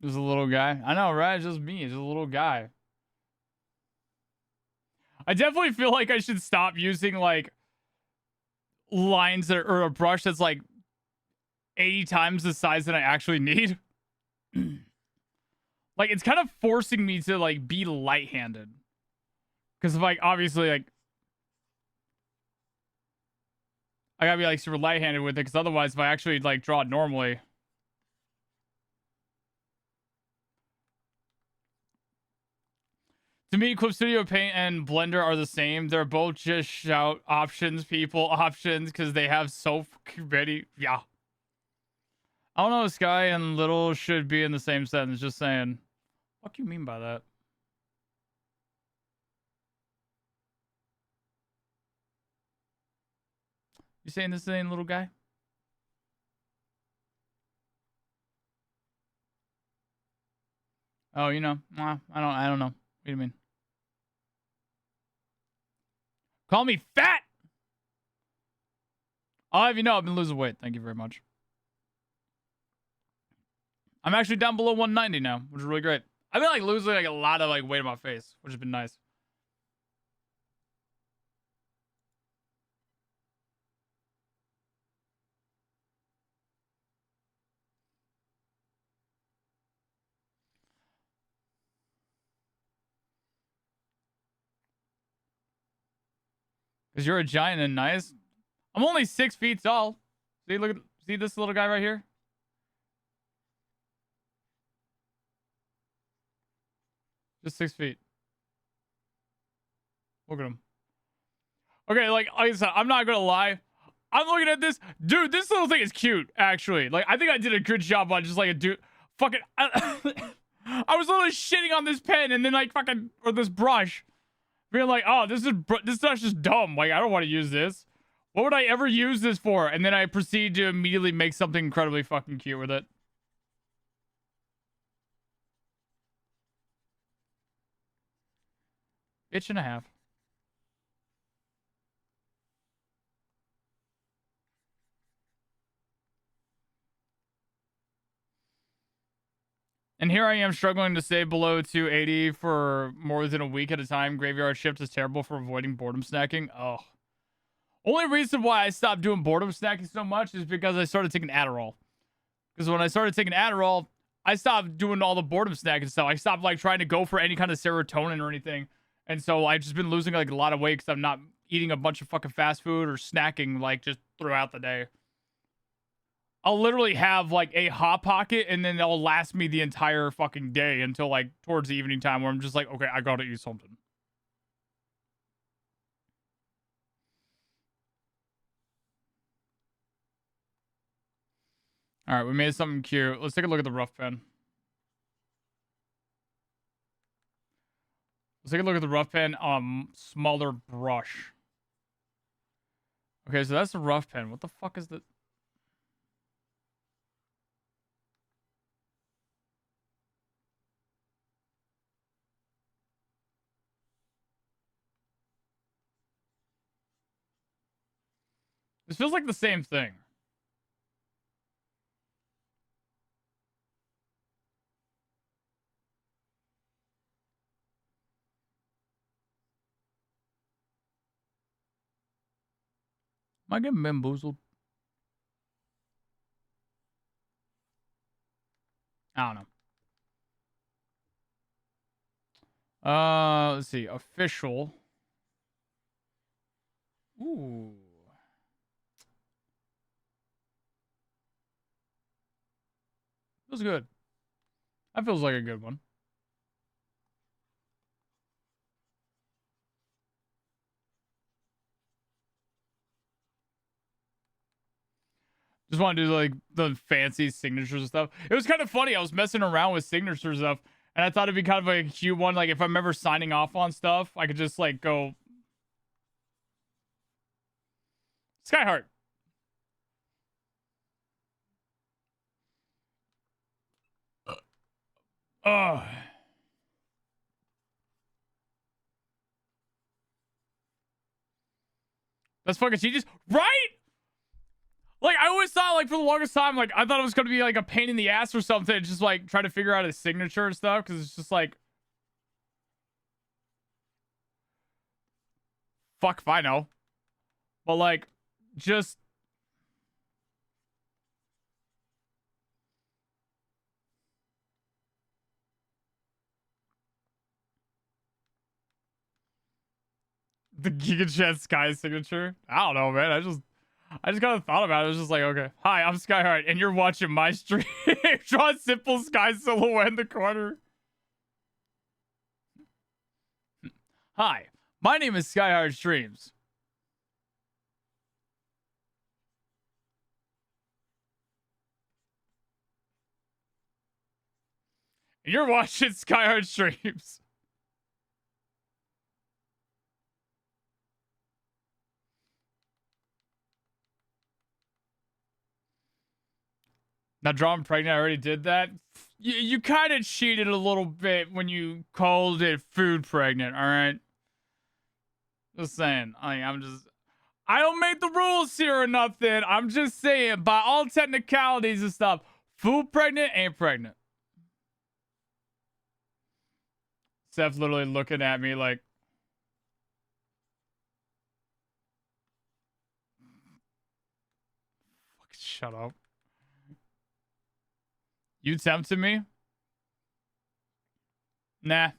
There's a little guy. I know, right? It's just me. It's just a little guy. I definitely feel like I should stop using like lines that or a brush that's like 80 times the size that I actually need. Like it's kind of forcing me to like be light-handed. Because like obviously like I gotta be like super light-handed with it because otherwise if I actually like draw it normally. To me, Clip Studio Paint and Blender are the same. They're both just shout options, people, options, because they have so many. Yeah. I don't know, Sky and Little should be in the same sentence, just saying. What do you mean by that? You saying this ain't little guy? Oh, you know, I don't know. What do you mean? Call me fat. I'll have you know I've been losing weight. Thank you very much. I'm actually down below 190 now, which is really great. I've been like losing like a lot of like weight on my face, which has been nice. Because you're a giant and nice. I'm only 6 feet tall. See, look at see this little guy right here? Just 6 feet. Look at him. Okay, like I said, I'm not gonna lie. I'm looking at this. Dude, this little thing is cute, actually. Like, I think I did a good job on just like a dude. Fucking. I was literally shitting on this pen and then like fucking. Or this brush. Being like, oh, this stuff's just dumb. Like, I don't want to use this. What would I ever use this for? And then I proceed to immediately make something incredibly fucking cute with it. Itch and a half. And here I am struggling to stay below 280 for more than a week at a time. Graveyard shift is terrible for avoiding boredom snacking. Oh. Only reason why I stopped doing boredom snacking so much is because I started taking Adderall. Because when I started taking Adderall, I stopped doing all the boredom snacking stuff. I stopped like trying to go for any kind of serotonin or anything. And so I've just been losing like a lot of weight because I'm not eating a bunch of fucking fast food or snacking like just throughout the day. I'll literally have like a Hot Pocket and then it'll last me the entire fucking day until like towards the evening time where I'm just like, okay, I gotta eat something. All right, we made something cute. Let's take a look at the rough pen. Let's take a look at the rough pen, smaller brush. Okay, so that's the rough pen. What the fuck is the... This feels like the same thing. Am I getting bamboozled? I don't know. Let's see. Official. Ooh. Feels good. That feels like a good one. Just want to do like the fancy signatures and stuff. It was kind of funny. I was messing around with signatures stuff, and I thought it'd be kind of like a cute one. Like if I'm ever signing off on stuff, I could just like go Skyheart. Oh. That's fucking genius. Right? Like, I always thought, like, for the longest time, like, I thought it was going to be, like, a pain in the ass or something. Just, like, try to figure out his signature and stuff. Because it's just, like... Fuck if I know. But, like, just... The Giga Chat Sky signature? I don't know, man. I just kind of thought about it. It was just like, okay. Hi, I'm Skyheart, and you're watching my stream. Draw a simple sky silhouette in the corner. Hi, my name is Skyheart Streams. And you're watching Skyheart Streams. Now, Drawn Pregnant, I already did that. You kind of cheated a little bit when you called it Food Pregnant, all right? Just saying. I don't make the rules here or nothing. I'm just saying, by all technicalities and stuff, Food Pregnant ain't pregnant. Seth literally looking at me like... Fucking shut up. You tempted me? Nah.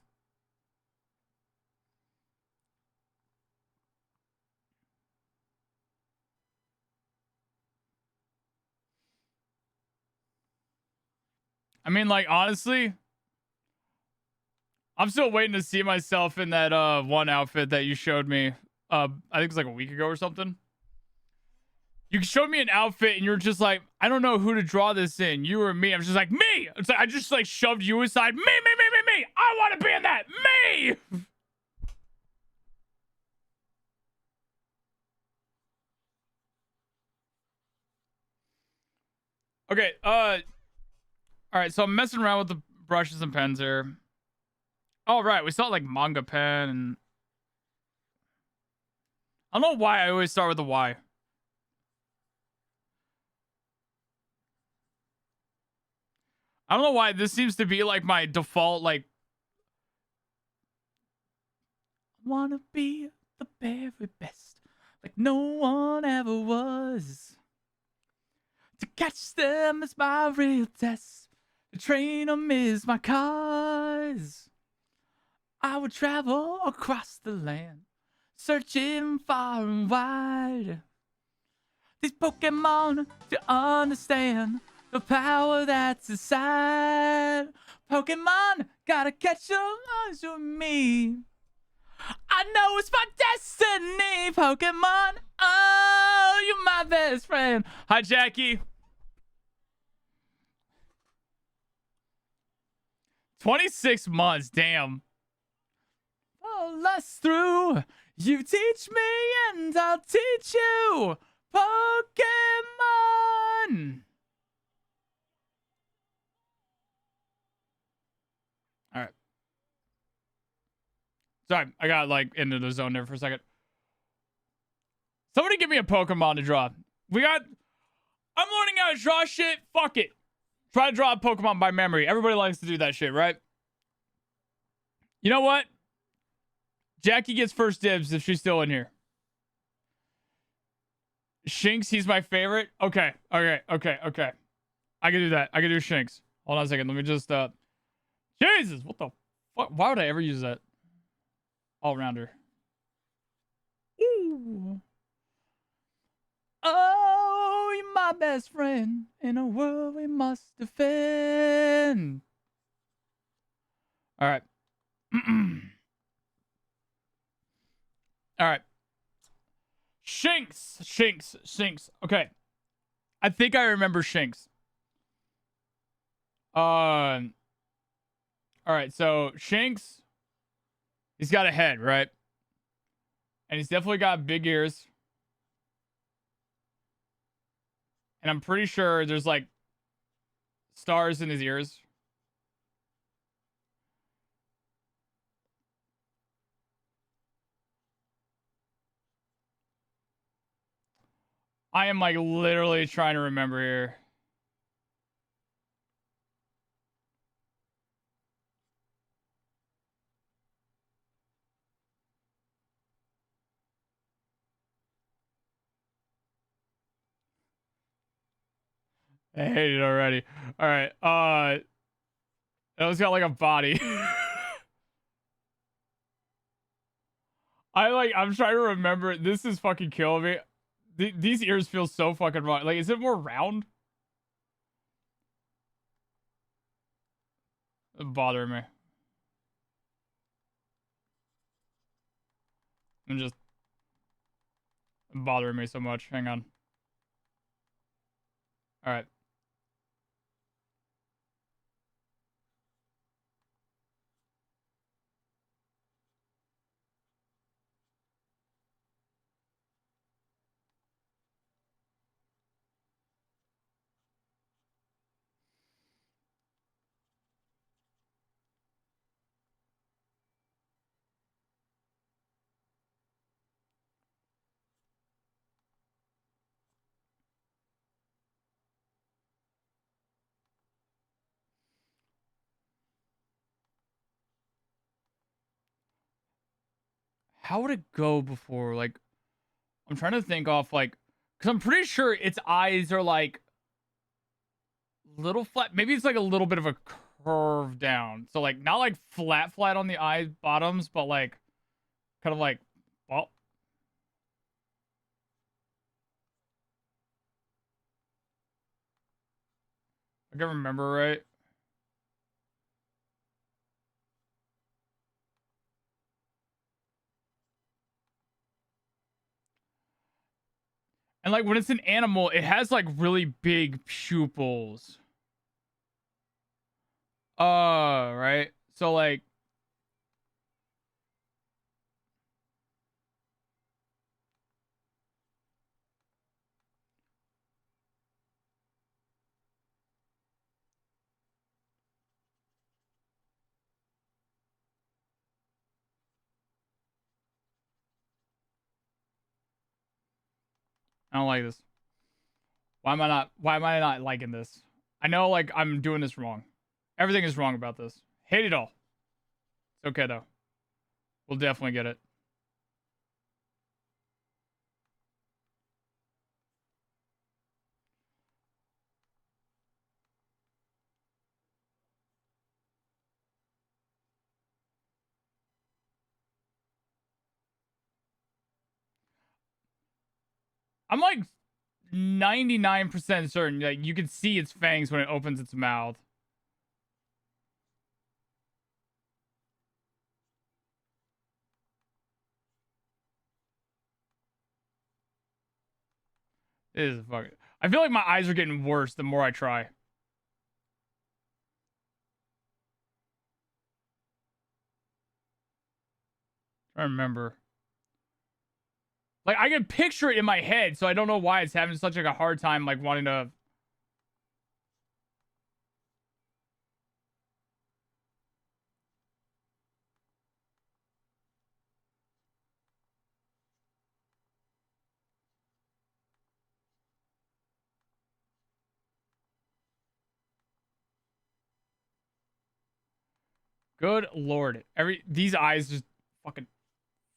I mean, like, honestly, I'm still waiting to see myself in that one outfit that you showed me. I think it was like a week ago or something. You showed me an outfit and you're just like, I don't know who to draw this in, you or me. I'm just like, me. It's like I just like shoved you aside. Me. I want to be in that. Me. Okay. All right. So I'm messing around with the brushes and pens here. All right. We saw like manga pen and I don't know why I always start with the Y. I don't know why this seems to be like my default, like, wanna be the very best, like no one ever was. To catch them is my real test. To train them is my cause. I would travel across the land, searching far and wide. These Pokemon to understand the power that's inside. Pokemon, gotta catch them on with me. I know it's my destiny, Pokemon. Oh, you're my best friend. Hi, Jackie. 26 months, damn. Pull us through. You teach me and I'll teach you. Pokemon. All right. Sorry, I got like into the zone there for a second. Somebody give me a Pokemon to draw. I'm learning how to draw shit. Fuck it. Try to draw a Pokemon by memory. Everybody likes to do that shit, right? You know what? Jackie gets first dibs if she's still in here. Shinx, he's my favorite. Okay. I can do that. I can do Shinx. Hold on a second. Let me just Jesus, what the fuck? Why would I ever use that? All rounder. Ooh. Oh, you're my best friend in a world we must defend. All right. All right. Shinx. Okay. I think I remember Shinx. All right. So Shinx, he's got a head, right? And he's definitely got big ears. And I'm pretty sure there's like stars in his ears. I am like literally trying to remember here. I hate it already. All right. It's got like a body. I'm trying to remember. This is fucking killing me. These ears feel so fucking wrong. Like, is it more round? It's bothering me. I'm just bothering me so much. Hang on. All right. How would it go before? Like, I'm trying to think off like, because I'm pretty sure its eyes are like little flat. Maybe it's like a little bit of a curve down. So like not like flat on the eye bottoms, but like kind of like, well, I can remember right. And like when it's an animal, it has like really big pupils. Right. So like, I don't like this. Why am I not liking this? I know like I'm doing this wrong. Everything is wrong about this. Hate it all. It's okay though. We'll definitely get it. I'm like 99% certain that you can see its fangs when it opens its mouth. It is fucking. I feel like my eyes are getting worse the more I try. I remember. Like I can picture it in my head, so I don't know why it's having such like a hard time like wanting to. Good lord. These eyes just fucking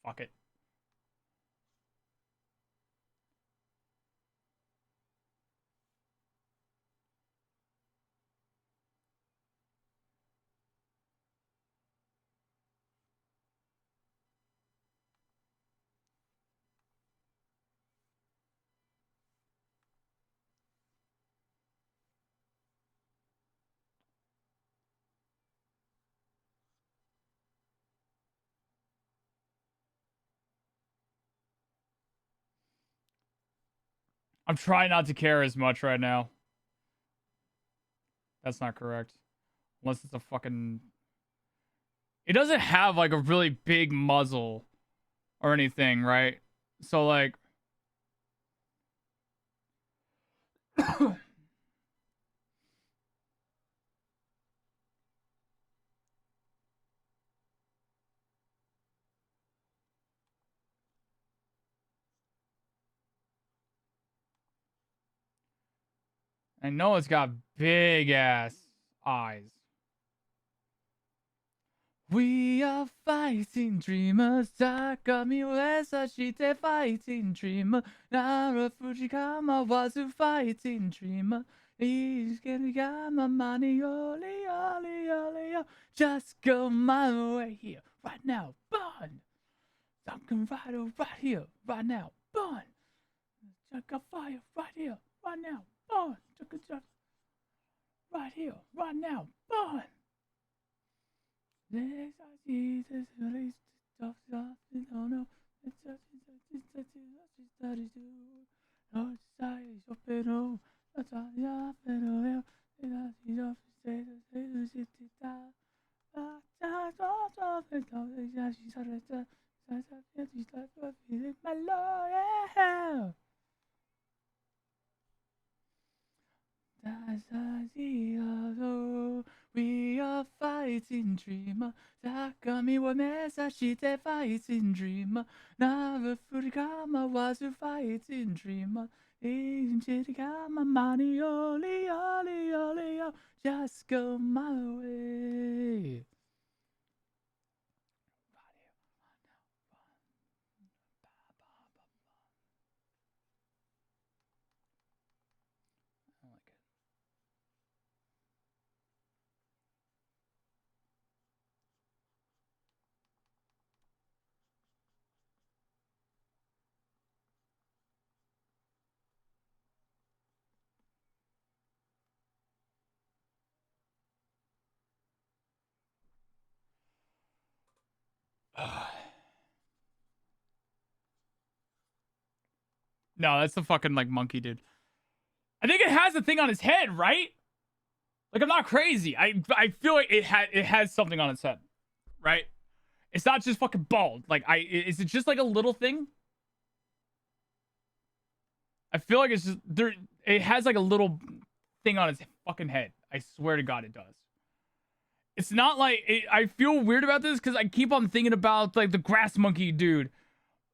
fuck it. I'm trying not to care as much right now. That's not correct. Unless it's a fucking... It doesn't have like a really big muzzle or anything, right? So like... I know it's got big ass eyes. We are fighting dreamers. Takami Uesashite fighting dreamer. Nara Fujikama was a fighting dreamer. He's getting my money, oli, oli, oli, just go my way here, right now, burn. I'm right here, right now, burn. Check a fire, right here, right now, burn. Right here, right now, burn. We are fighting dreamer. Takami wa mesashite fighting dreamer. Nara Furikama was a fighting dreamer. Chirikama money oli oli oli oli. Just go my way. No, that's the fucking like monkey dude. I think it has a thing on his head, right? Like I'm not crazy. I feel like it has something on its head, right? It's not just fucking bald. Like is it just like a little thing? I feel like it's just there. It has like a little thing on its fucking head. I swear to God, it does. It's not like I feel weird about this because I keep on thinking about like the grass monkey dude,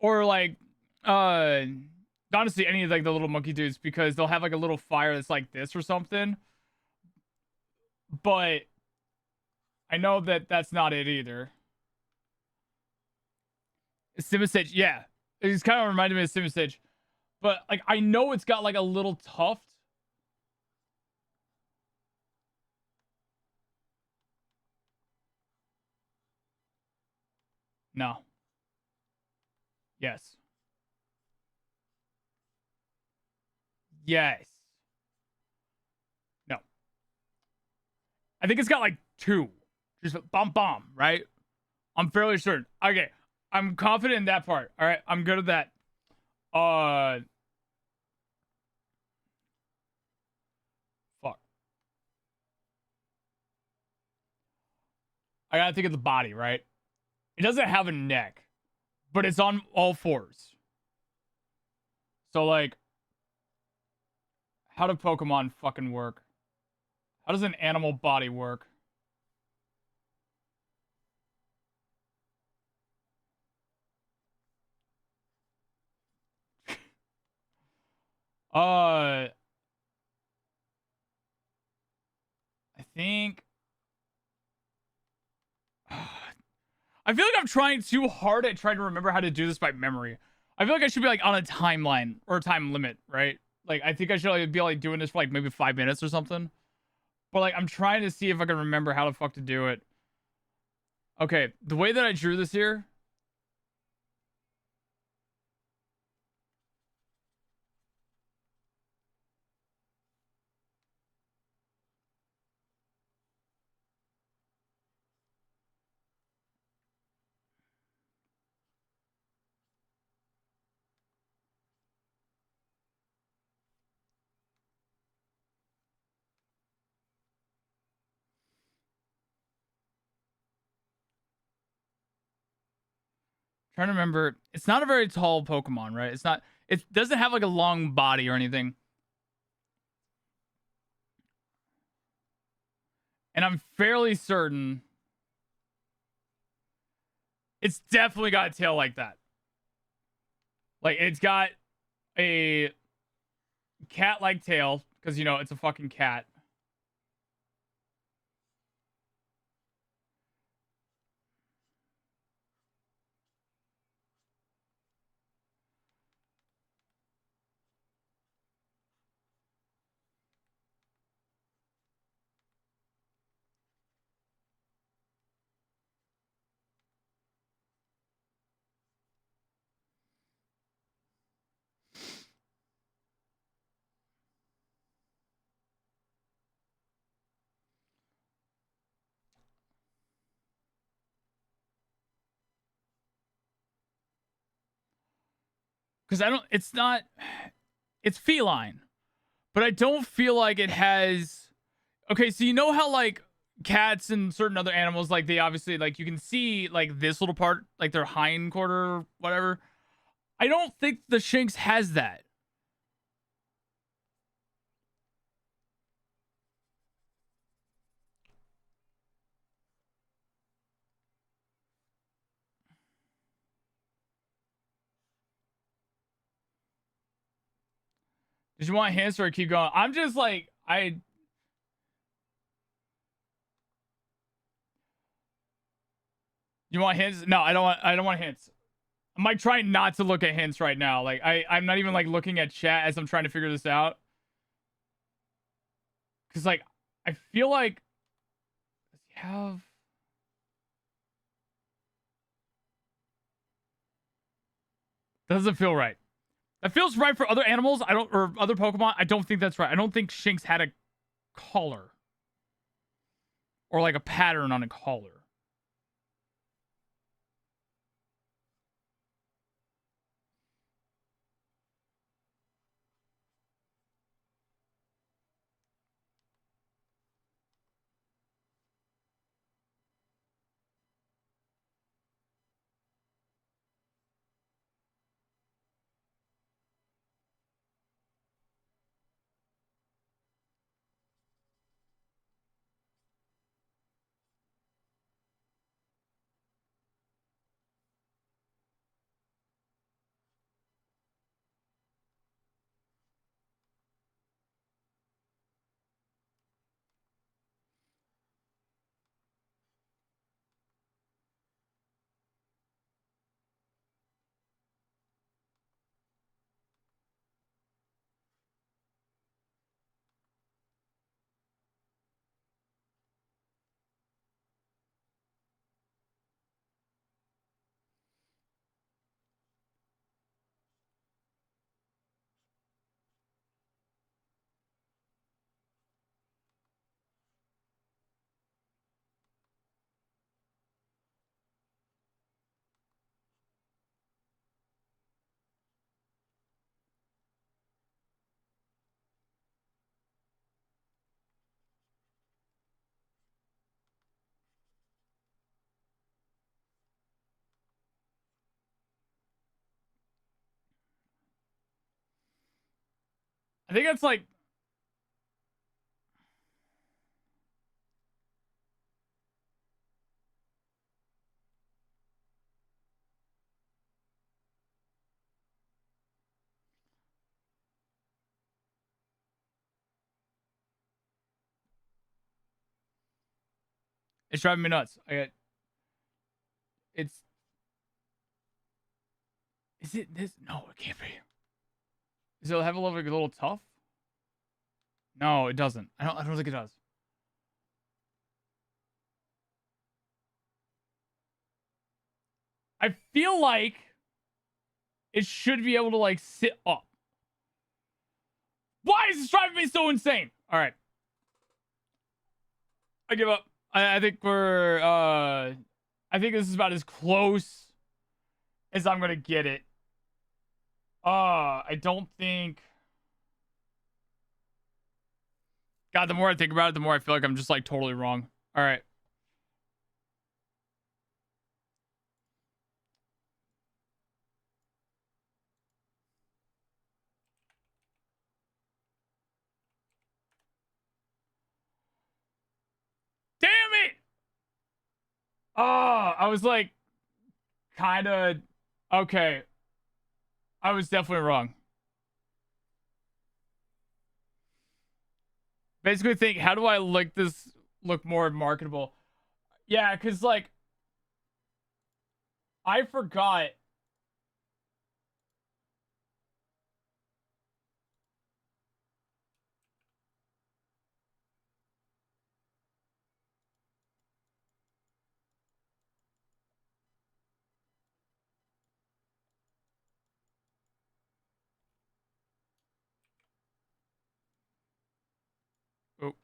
or like honestly any of like the little monkey dudes because they'll have like a little fire that's like this or something. But I know that that's not it either. Simisage, yeah, it's kind of reminded me of Simisage, but like I know it's got like a little tuft. No. Yes. Yes. No. I think it's got like two. Just bomb, right? I'm fairly certain. Okay. I'm confident in that part. All right. I'm good at that. Fuck. I gotta think of the body, right? It doesn't have a neck, but it's on all fours. So, like, how do Pokemon fucking work? How does an animal body work? I think. I feel like I'm trying too hard at trying to remember how to do this by memory. I feel like I should be like on a timeline or a time limit, right? Like I think I should like, be like doing this for like maybe 5 minutes or something. But like I'm trying to see if I can remember how the fuck to do it. Okay, the way that I drew this here. Trying to remember. It's not a very tall Pokemon, right? It's not. It doesn't have like a long body or anything. And I'm fairly certain it's definitely got a tail like that. Like it's got a cat-like tail because you know it's a fucking cat. Because I don't. It's not. It's feline, but I don't feel like it has. Okay, so you know how like cats and certain other animals, like they obviously like you can see like this little part, like their hind quarter or whatever. I don't think the Shinx has that. Did you want hints or keep going? I'm just like I. You want hints? No, I don't want. I don't want hints. I'm like trying not to look at hints right now. Like I'm not even like looking at chat as I'm trying to figure this out. Cause like I feel like does he have doesn't feel right. That feels right for other animals. I don't or other Pokemon. I don't think that's right. I don't think Shinx had a collar or like a pattern on a collar. I think that's like it's driving me nuts. I got it's is it this? No, it can't be. Does it have a little tough? No, it doesn't. I don't think it does. I feel like it should be able to like sit up. Why is this driving me so insane? All right. I give up. I think we're I think this is about as close as I'm gonna get it. I don't think God, the more I think about it, the more I feel like I'm just like totally wrong. All right. Oh, I was like, kind of. Okay. I was definitely wrong. Basically, think, how do I like this look more marketable? Yeah, because, like, I forgot. Oh.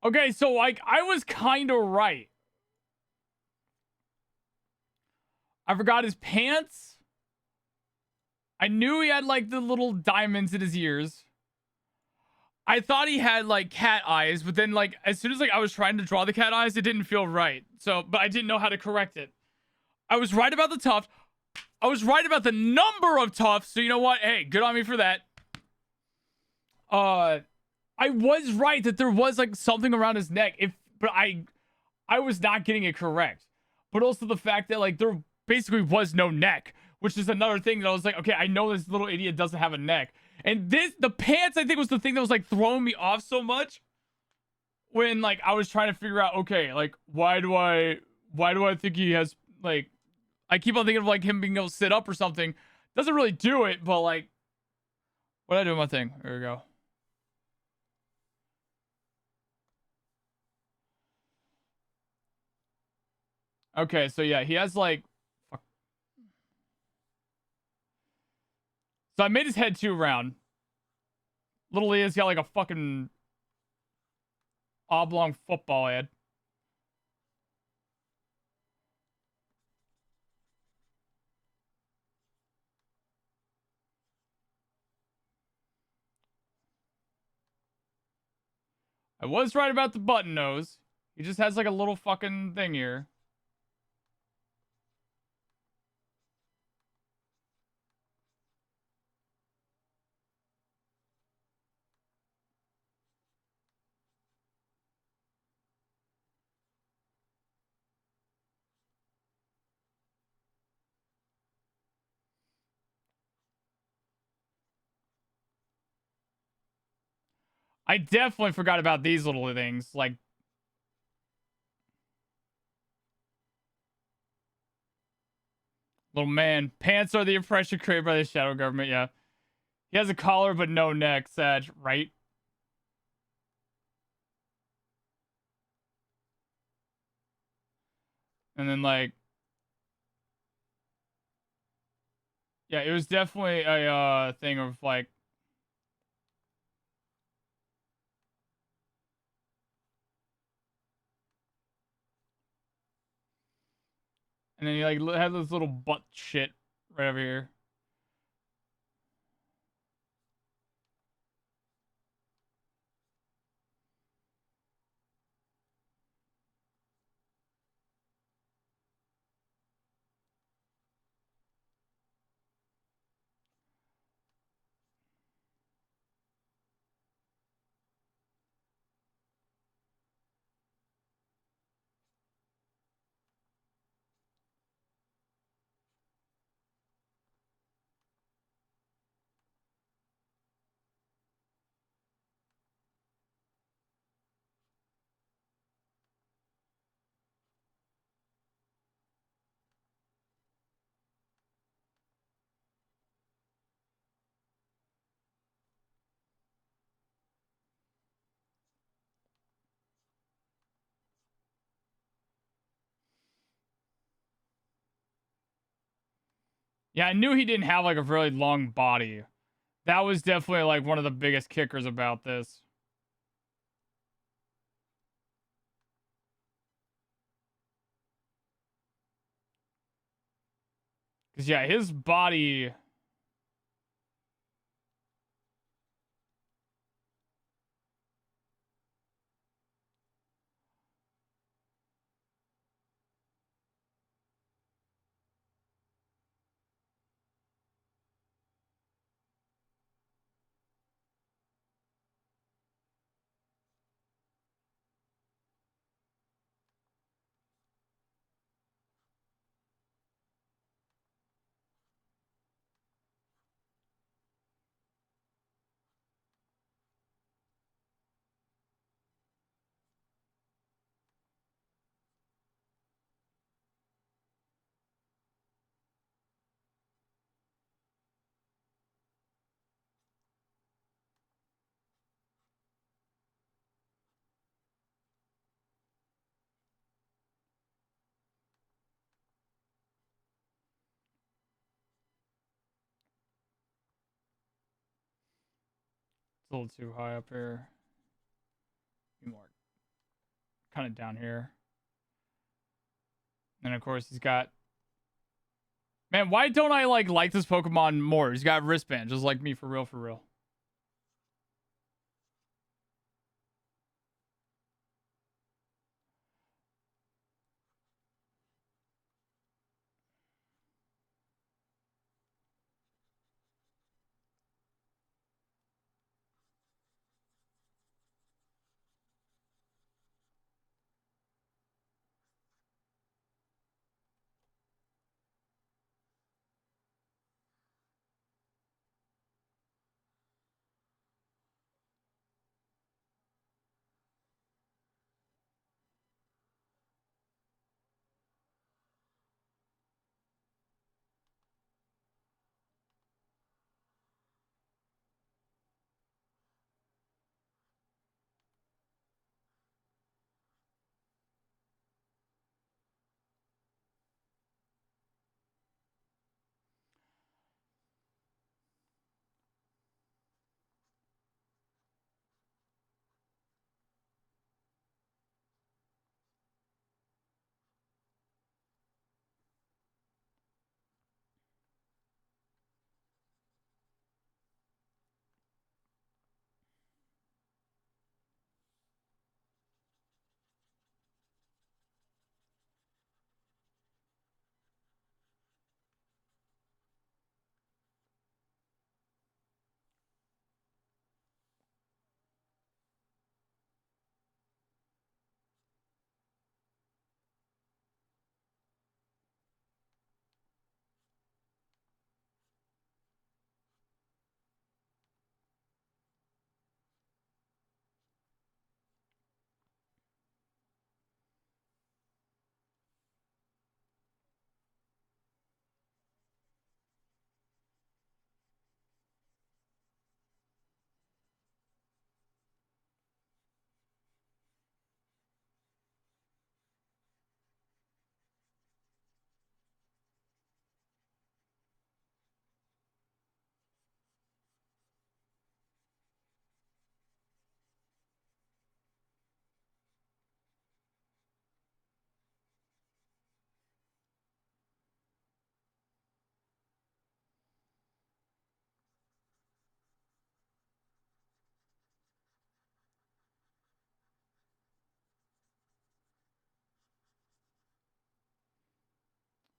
Okay, so, like, I was kind of right. I forgot his pants. I knew he had, like, the little diamonds in his ears. I thought he had like cat eyes, but then like as soon as like I was trying to draw the cat eyes, it didn't feel right. So, but I didn't know how to correct it. I was right about the tuft. I was right about the number of tufts. So you know what? Hey, good on me for that. I was right that there was like something around his neck. But I was not getting it correct. But also the fact that like there basically was no neck, which is another thing that I was like, okay, I know this little idiot doesn't have a neck. And the pants, I think, was the thing that was like throwing me off so much when like I was trying to figure out, okay, like why do I think he has like I keep on thinking of like him being able to sit up or something. Doesn't really do it, but like what did I do with my thing? There we go. Okay, so yeah, he has like so I made his head too round. Little Leah's got like a fucking oblong football head. I was right about the button nose. He just has like a little fucking thing here. I definitely forgot about these little things. Like little man. Pants are the impression created by the shadow government, yeah. He has a collar but no neck, Sag, right? And then like yeah, it was definitely a thing of like and then he like had this little butt shit right over here. Yeah, I knew he didn't have like a really long body. That was definitely like one of the biggest kickers about this. Cause yeah, his body a little too high up here. Be more kind of down here. And of course he's got. Man, why don't I like this Pokemon more? He's got wristband, just like me, for real, for real.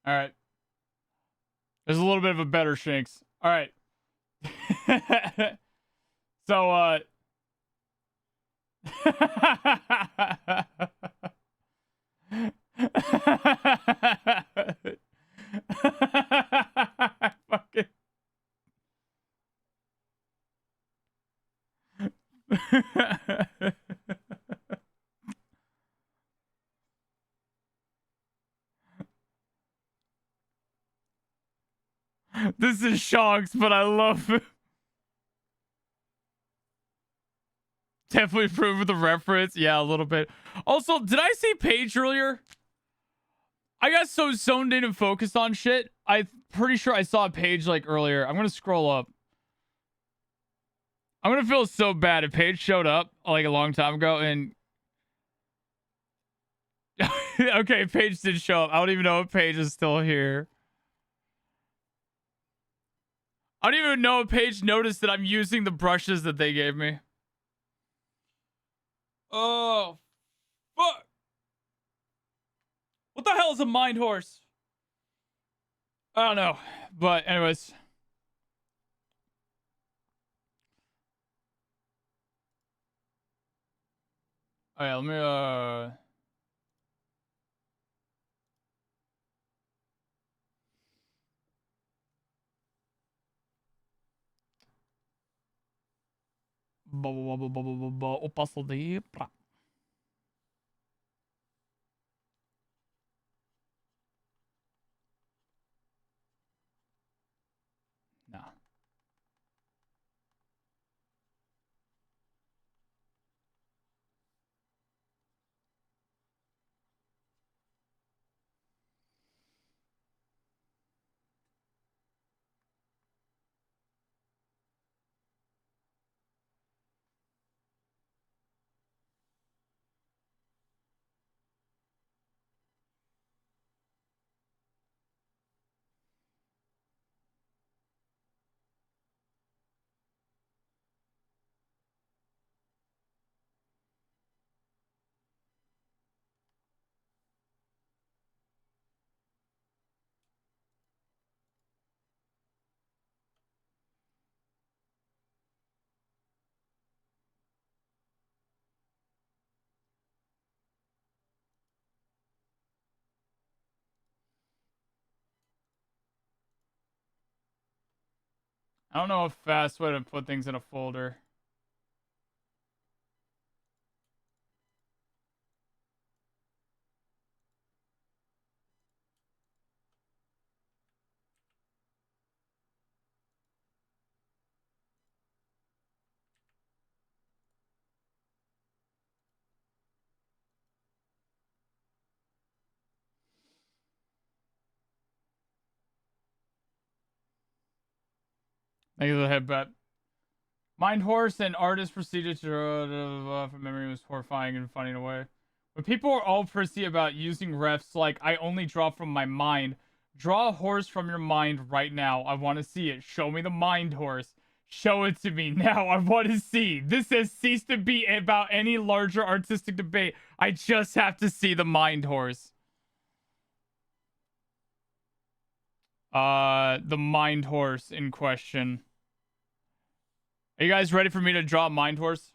All right. There's a little bit of a better Shanks. All right. So, fucking. This is Shanks, but I love it. Definitely prove with the reference. Yeah, a little bit. Also, did I see Paige earlier? I got so zoned in and focused on shit. I'm pretty sure I saw a Paige like earlier. I'm gonna scroll up. I'm gonna feel so bad if Paige showed up like a long time ago and okay, Paige did show up. I don't even know if Paige is still here. I don't even know if Paige noticed that I'm using the brushes that they gave me. Oh, fuck. What the hell is a mind horse? I don't know. But anyways. Okay, let me o passo de pra. No. I don't know a fast way to put things in a folder. Thank you for the headbutt. Mind Horse and artist proceeded to from memory was horrifying and funny in a way. When people are all prissy about using refs like I only draw from my mind, draw a horse from your mind right now. I want to see it. Show me the mind horse. Show it to me now. I want to see. This has ceased to be about any larger artistic debate. I just have to see the mind horse. The mind horse in question. Are you guys ready for me to draw a mind horse?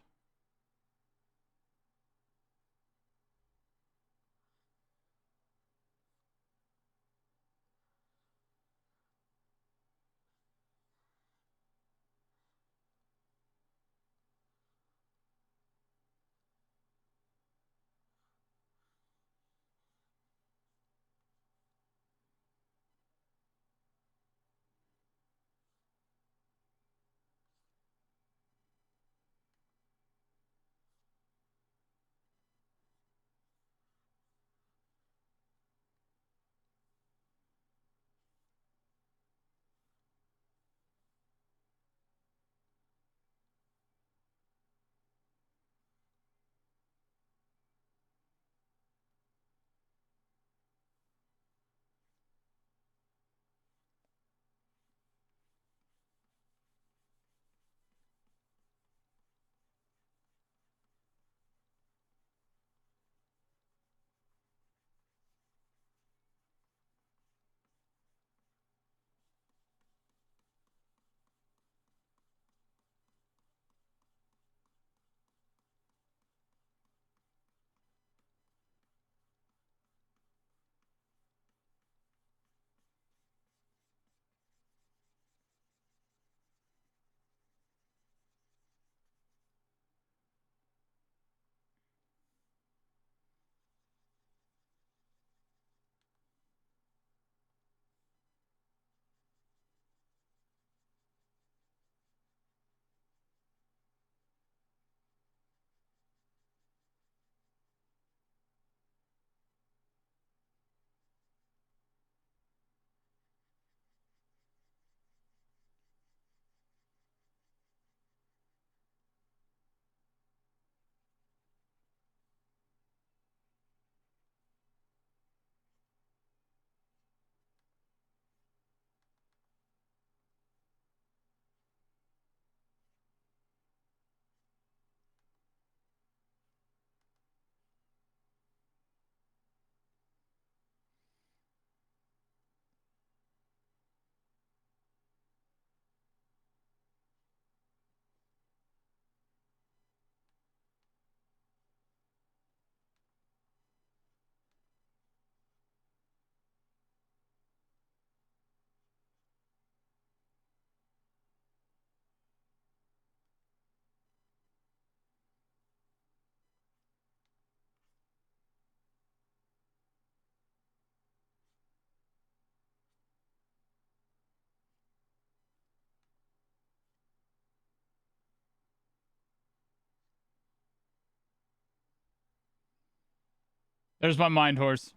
There's my mind horse.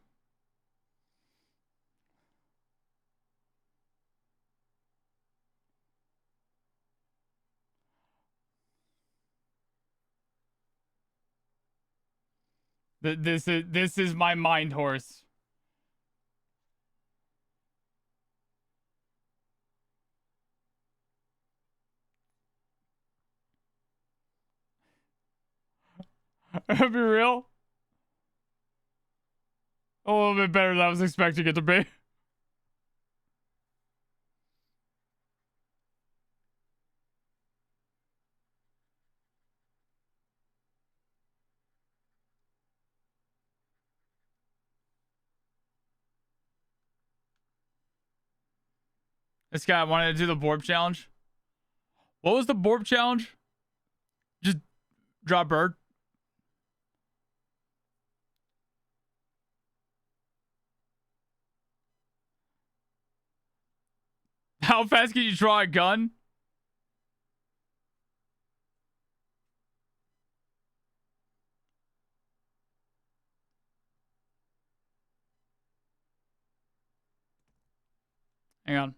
This is my mind horse. Be real. A little bit better than I was expecting it to be. This guy wanted to do the Borb challenge. What was the Borb challenge? Just drop bird. How fast can you draw a gun? Hang on.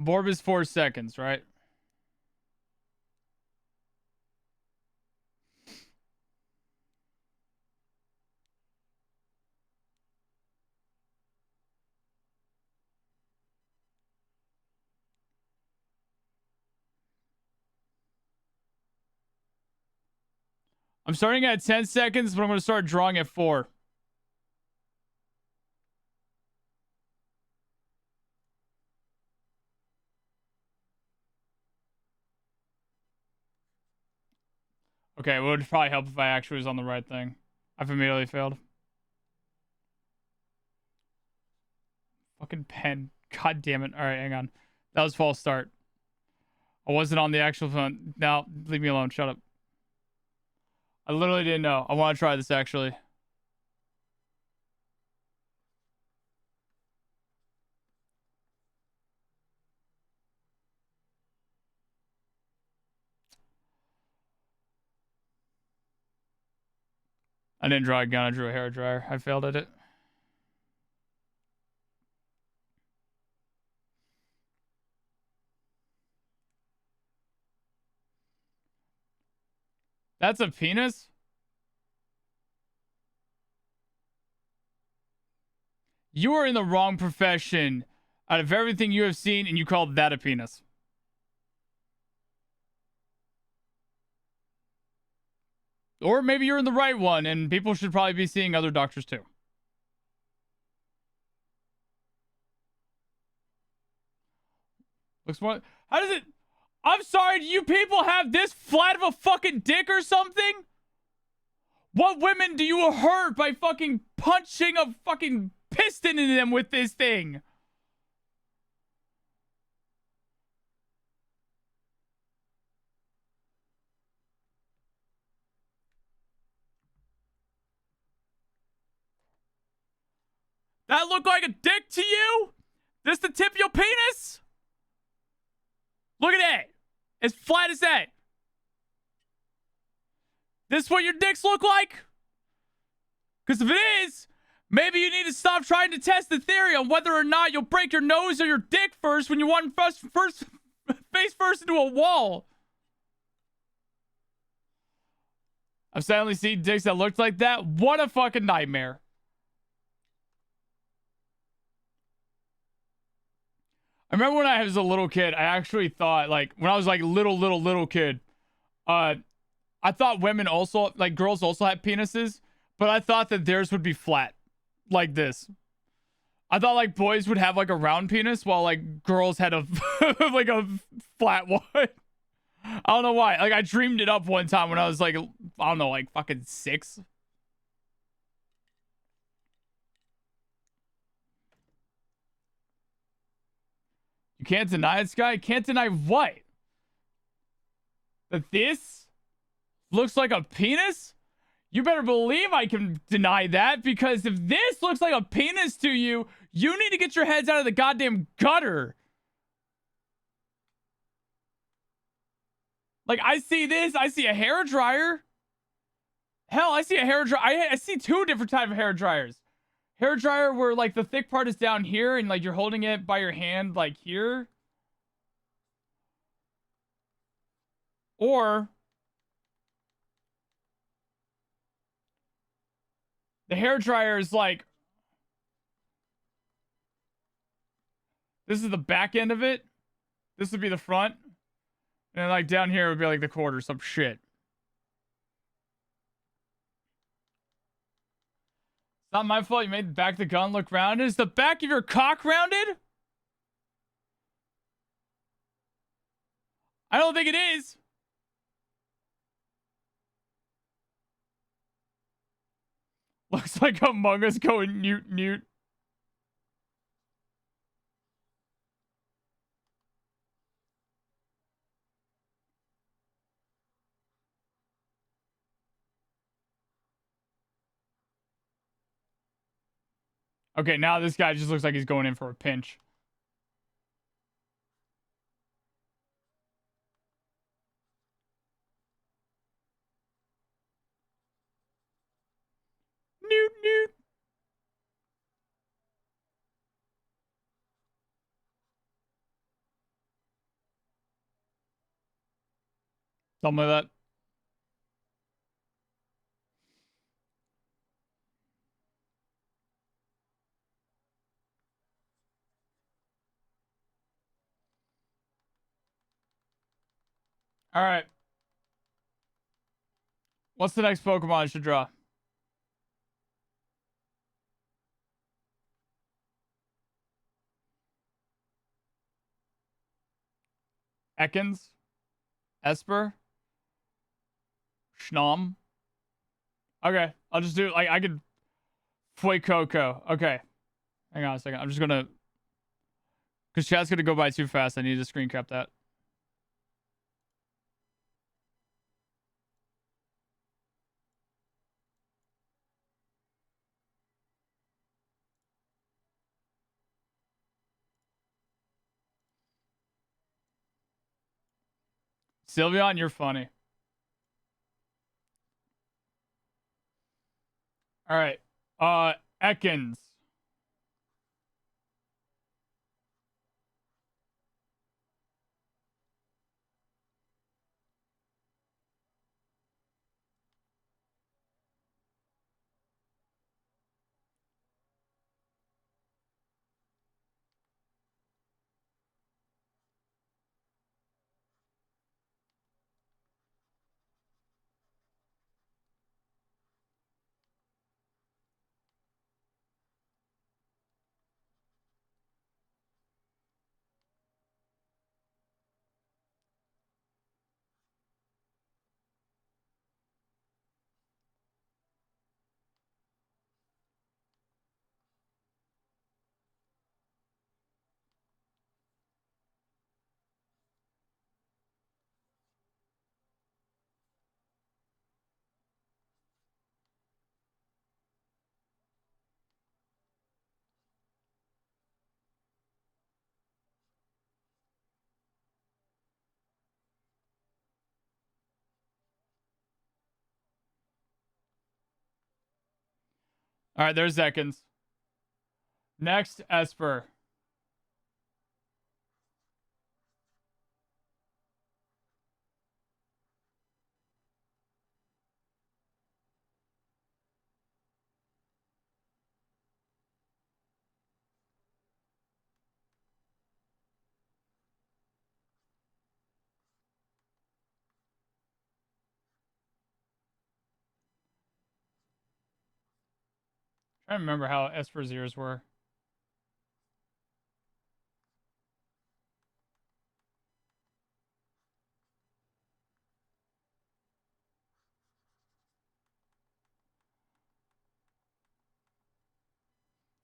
Borb is 4 seconds, right? I'm starting at 10 seconds, but I'm going to start drawing at 4. Okay, it would probably help if I actually was on the right thing. I've immediately failed. Fucking pen. God damn it. All right, hang on. That was false start. I wasn't on the actual phone. Now, leave me alone. Shut up. I literally didn't know. I want to try this, actually. I didn't draw a gun. I drew a hairdryer. I failed at it. That's a penis? You are in the wrong profession out of everything you have seen, and you called that a penis. Or maybe you're in the right one, and people should probably be seeing other doctors too. Looks more. How does it? I'm sorry, do you people have this flat of a fucking dick or something? What women do you hurt by fucking punching a fucking piston in them with this thing? That look like a dick to you? This the tip of your penis? Look at that. As flat as that. This what your dicks look like? Because if it is, maybe you need to stop trying to test the theory on whether or not you'll break your nose or your dick first when you want face first into a wall. I've sadly seen dicks that looked like that. What a fucking nightmare. I remember when I was a little kid, I actually thought, like, when I was like little kid, I thought women also, like, girls also had penises, but I thought that theirs would be flat, like this. I thought, like, boys would have, like, a round penis, while, like, girls had a, like, a flat one. I don't know why. Like, I dreamed it up one time when I was, like, I don't know, like, fucking 6. You can't deny it, Sky? Can't deny what? That this looks like a penis? You better believe I can deny that, because if this looks like a penis to you, you need to get your heads out of the goddamn gutter. Like, I see this. I see a hair dryer. Hell, I see a hair dryer. I see 2 different types of hair dryers. Hair dryer where, like, the thick part is down here and, like, you're holding it by your hand, like, here. Or the hair dryer is like, this is the back end of it. This would be the front. And like down here would be like the quarter, some shit. It's not my fault you made the back of the gun look rounded. Is the back of your cock rounded? I don't think it is. Looks like Among Us going newt. Okay, now this guy just looks like he's going in for a pinch. Newt. Something like that. All right. What's the next Pokemon I should draw? Ekans? Esper? Schnom? Okay, I'll just do like I could Fuecoco. Okay. Hang on a second. I'm just gonna because chat's gonna go by too fast. I need to screen cap that. Sylveon, you're funny. All right. Ekans. All right, there's Ekans. Next, Esper. Trying to remember how Esper's ears were.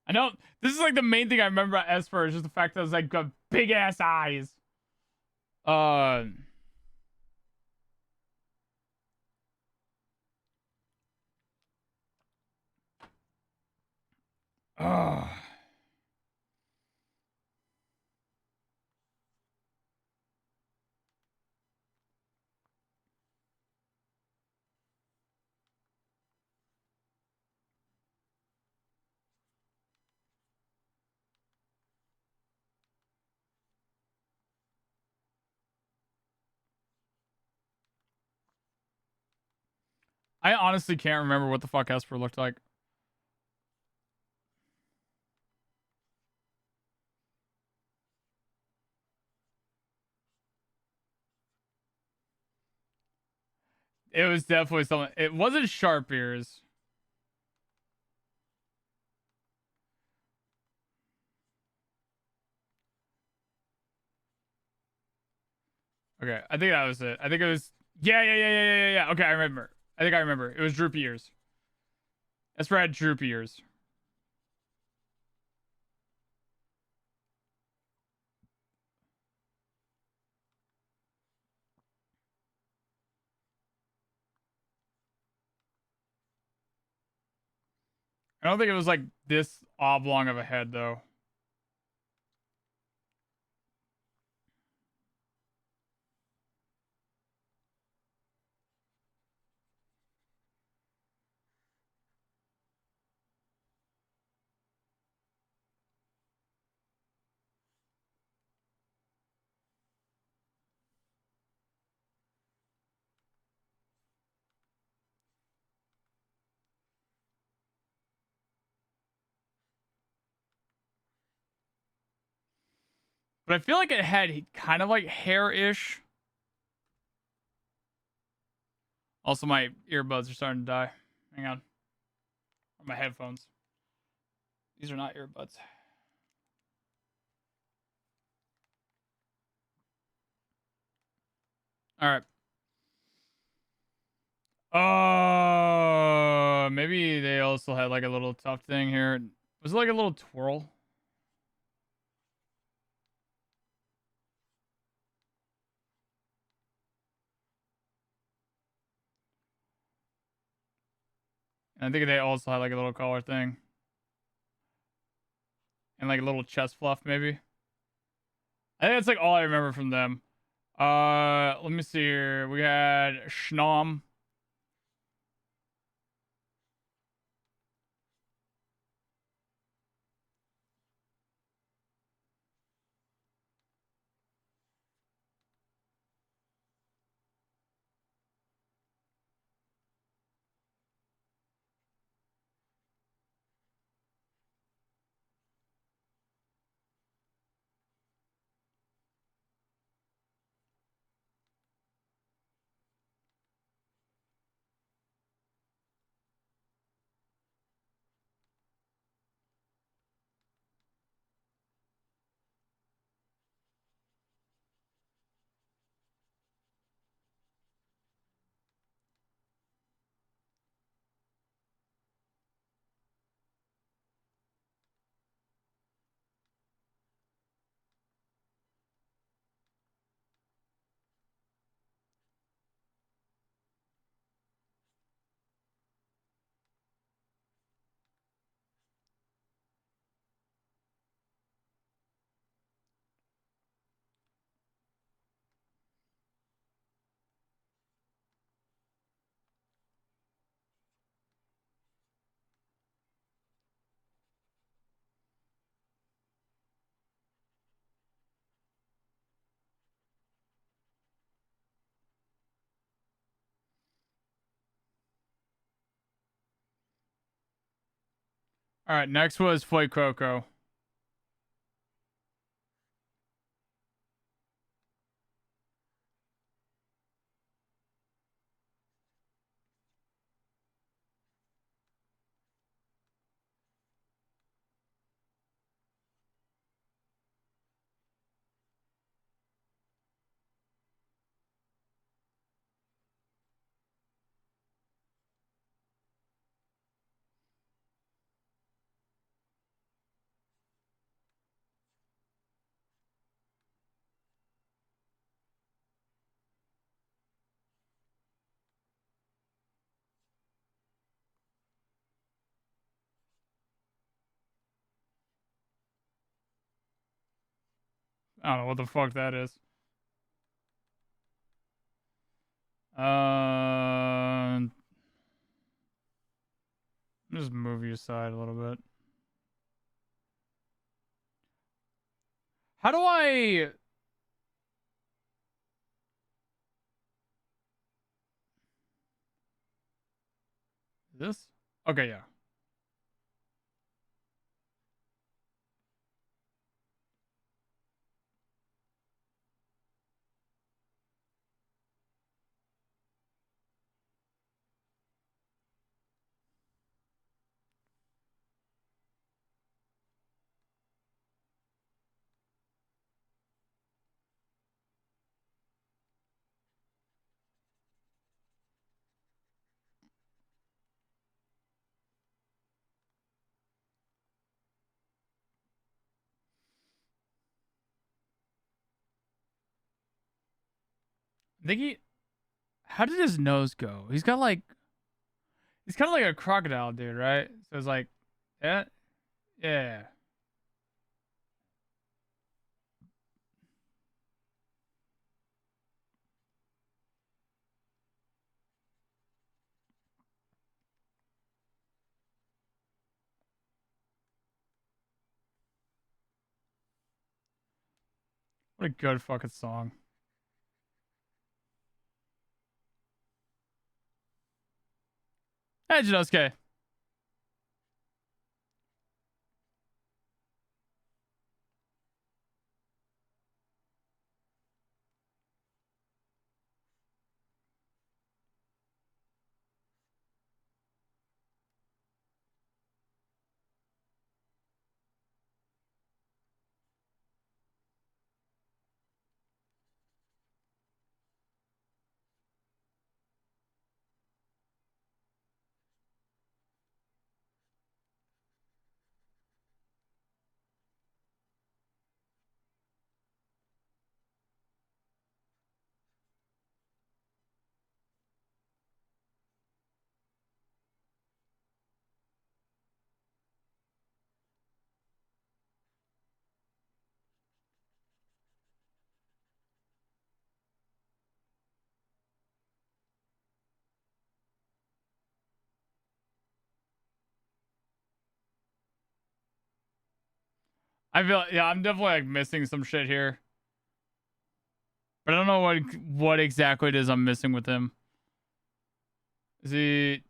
I know this is like the main thing I remember about Esper is just the fact that it was like got big ass eyes. Uh. All I honestly can't remember what the fuck Esper looked like. It was definitely something. It wasn't sharp ears. Okay, I think that was it. I think it was. Yeah. Okay, I remember. I think I remember. It was droopy ears. Esper had droopy ears. I don't think it was like this oblong of a head though. But I feel like it had kind of like hair-ish. Also, my earbuds are starting to die. Hang on. Or my headphones. These are not earbuds. All right. Maybe they also had like a little tough thing here. Was it like a little twirl? And I think they also had like a little collar thing. And like a little chest fluff, maybe. I think that's like all I remember from them. Let me see here. We had Schnom. All right, next was Fuecoco. I don't know what the fuck that is. Just move you aside a little bit. How do I? This? Okay, yeah. I think he. How did his nose go? He's got like. He's kind of like a crocodile dude, right? So it's like, yeah, yeah. What a good fucking song. Hey, Janosuke. I feel yeah, I'm definitely like missing some shit here, but I don't know what exactly it is I'm missing with him. Is he?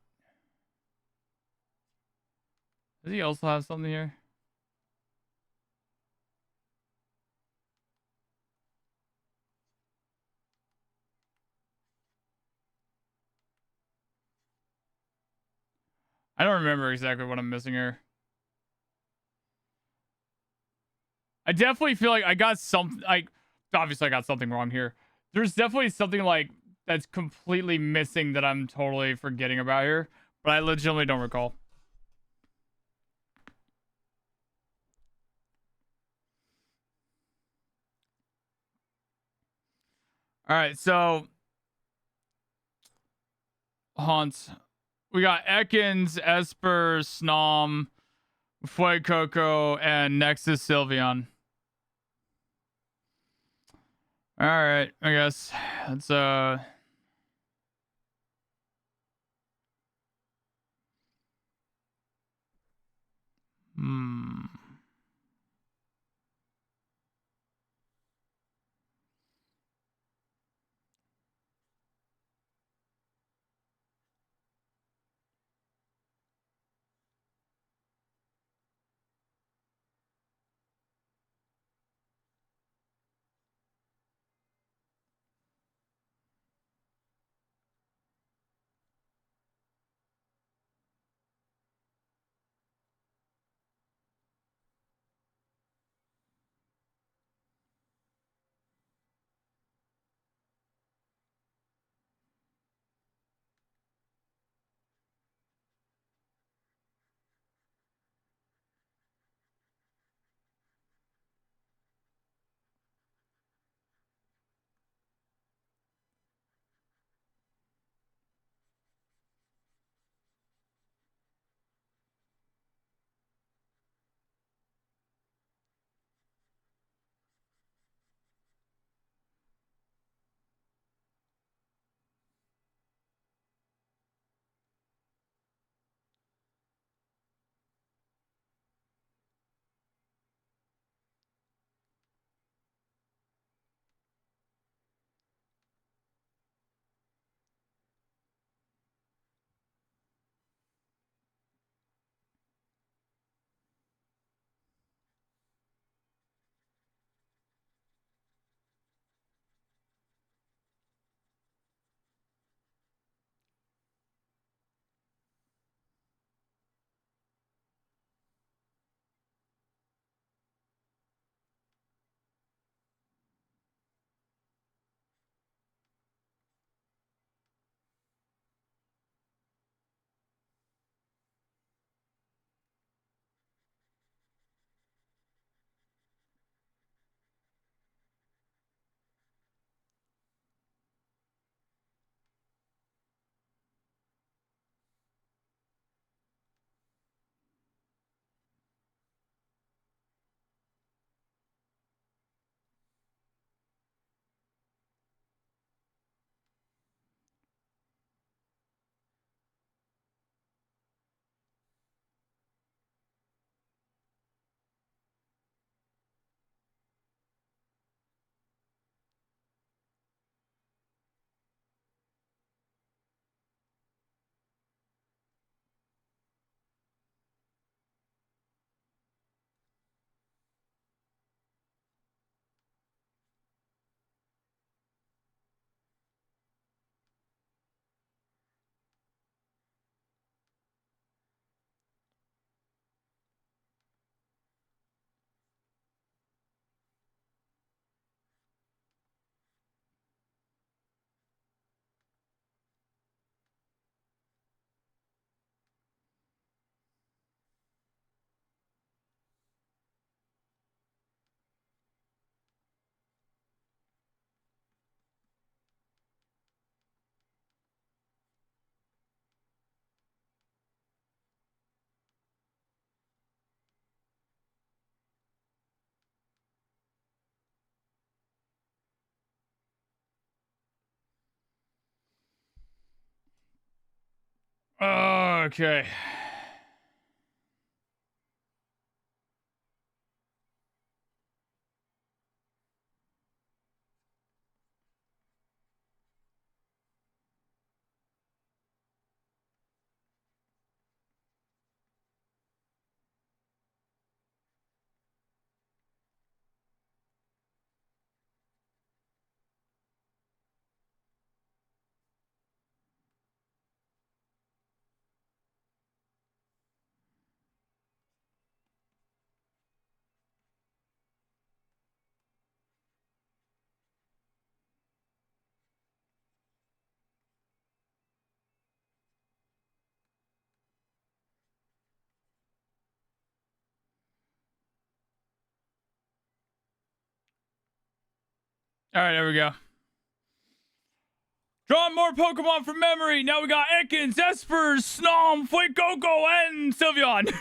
Does he also have something here? I don't remember exactly what I'm missing here. I definitely feel like I got something. Like, obviously, I got something wrong here. There's definitely something like that's completely missing that I'm totally forgetting about here, but I legitimately don't recall. All right, so Haunts. We got Ekans, Esper, Snom, Fuecoco, and Nexus Sylveon. All right, I guess that's hmm. Okay. All right, there we go. Drawing more Pokemon from memory. Now we got Ekans, Esper, Snom, Fuecoco, and Sylveon.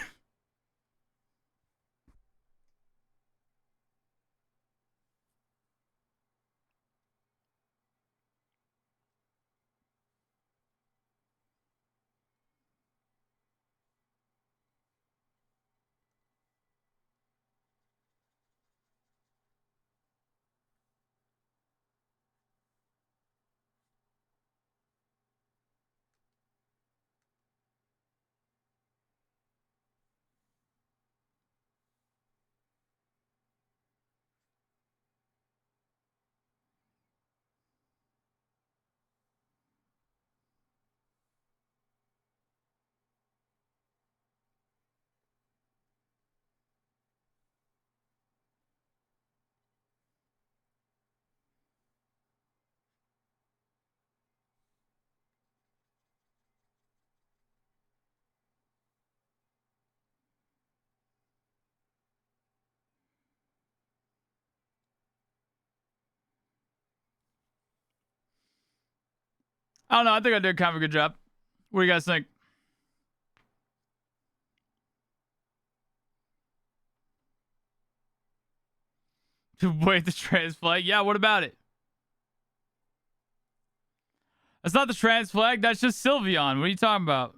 I don't know. I think I did kind of a good job. What do you guys think? Wait, the trans flag? Yeah, what about it? That's not the trans flag. That's just Sylveon. What are you talking about?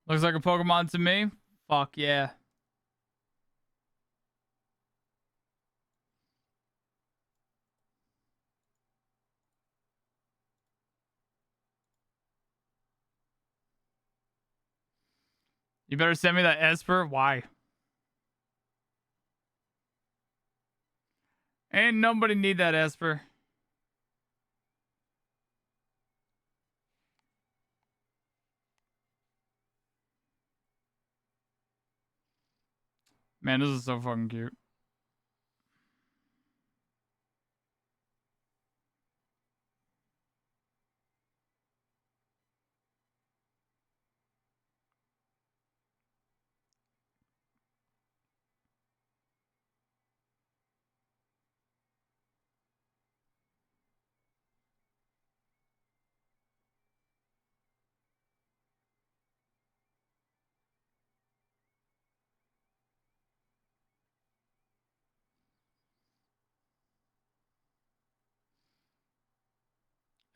Looks like a Pokemon to me. Fuck yeah. You better send me that Esper. Why? Ain't nobody need that Esper. Man, this is so fucking cute.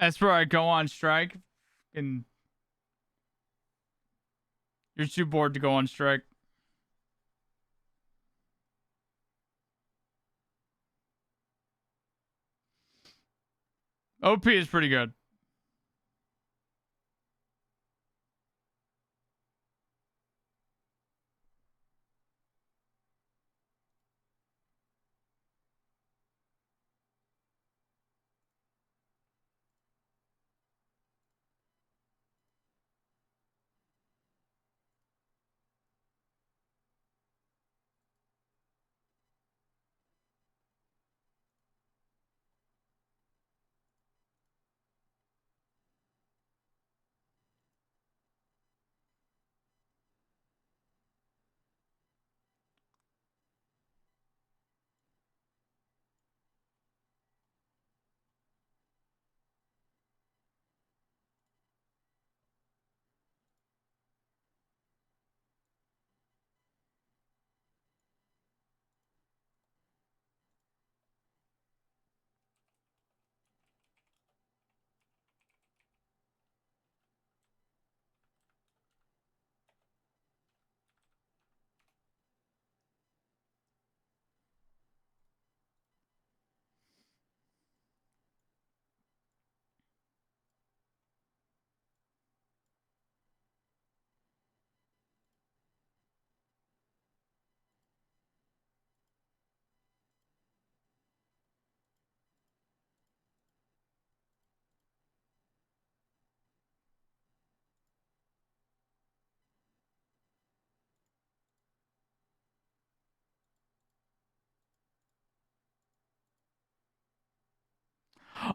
Esper, I go on strike. And you're too bored to go on strike. OP is pretty good.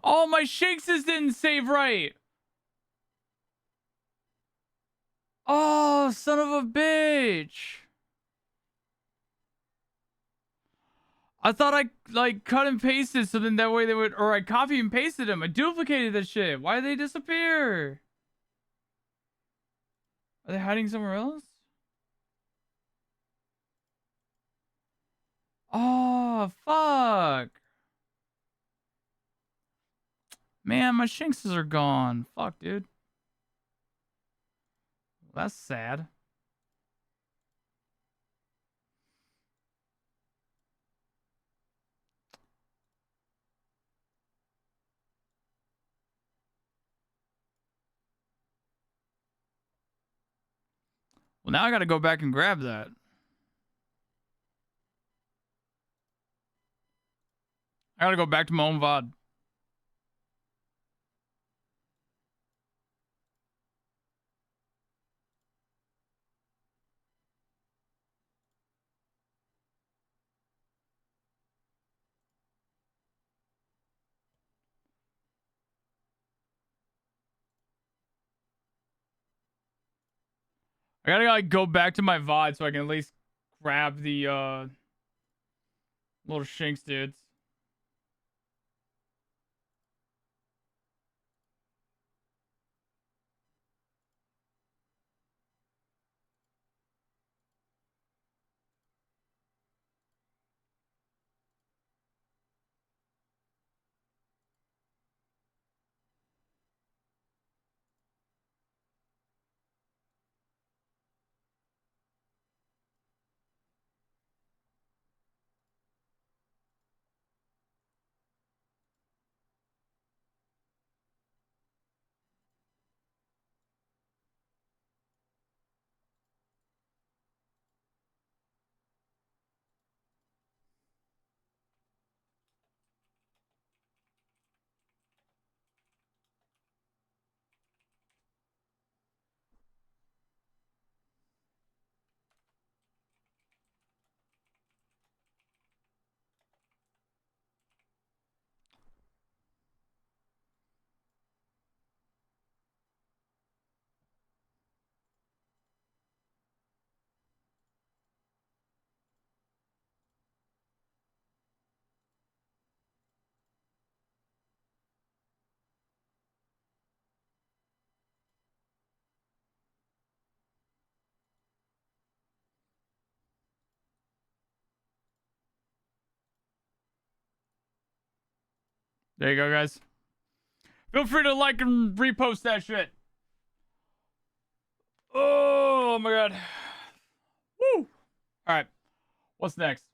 Oh, my Shinxes didn't save right. Oh, son of a bitch. I thought I like cut and pasted so then that way they would, or I copy and pasted them. I duplicated that shit. Why did they disappear? Are they hiding somewhere else? Oh, fuck. Man, my Shinxes are gone. Fuck, dude. That's sad. Well, now I gotta go back and grab that. I gotta go back to my own VOD. I gotta like go back to my VOD so I can at least grab the little Shinx dudes. There you go, guys. Feel free to like and repost that shit. Oh my god. Woo! Alright. What's next?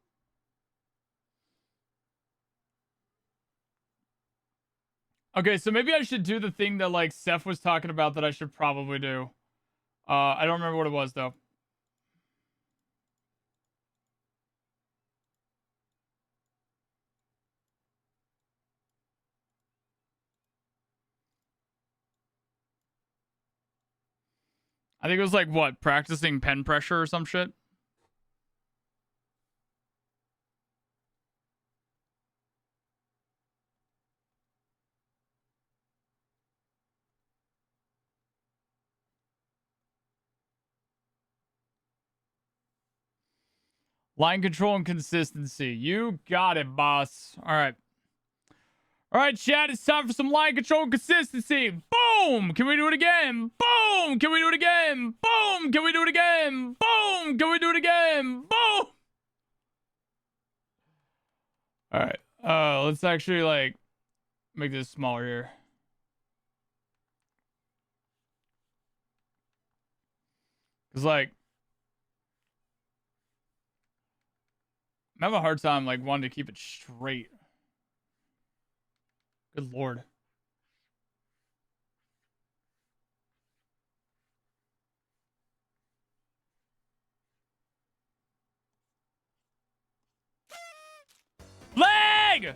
Okay, so maybe I should do the thing that like Seth was talking about that I should probably do. I don't remember what it was though. I think it was like what, practicing pen pressure or some shit. Line control and consistency. You got it, boss. All right. All right, chat. It's time for some line control and consistency. Boom! Can we do it again? Boom! Can we do it again? Boom! Can we do it again? Boom! Can we do it again? Boom! All right. Let's actually like make this smaller here. Cause like I'm having a hard time like wanting to keep it straight. Good lord. Leg!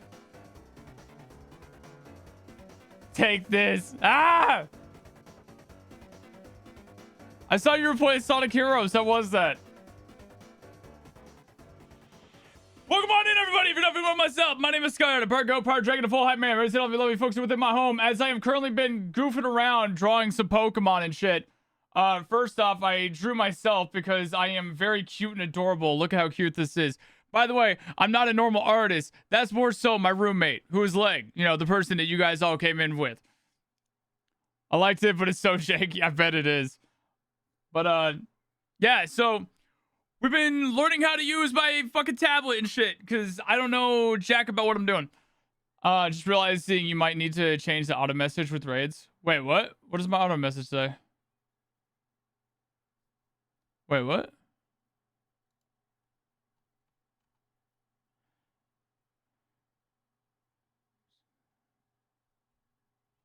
Take this. Ah! I saw you were playing Sonic Heroes. How was that? Welcome on in, everybody. If you're nothing for myself. My name is Skyler, a part goat, part dragon, a full hype man. Ready to all the lovely folks within my home, as I have currently been goofing around drawing some Pokemon and shit. First off, I drew myself because I am very cute and adorable. Look at how cute this is. By the way, I'm not a normal artist. That's more so my roommate, who is Leg. You know, the person that you guys all came in with. I liked it, but it's so shaky. I bet it is. But, yeah, so we've been learning how to use my fucking tablet and shit, because I don't know jack about what I'm doing. Just realizing you might need to change the auto message with raids. Wait, what? What does my auto message say? Wait, what?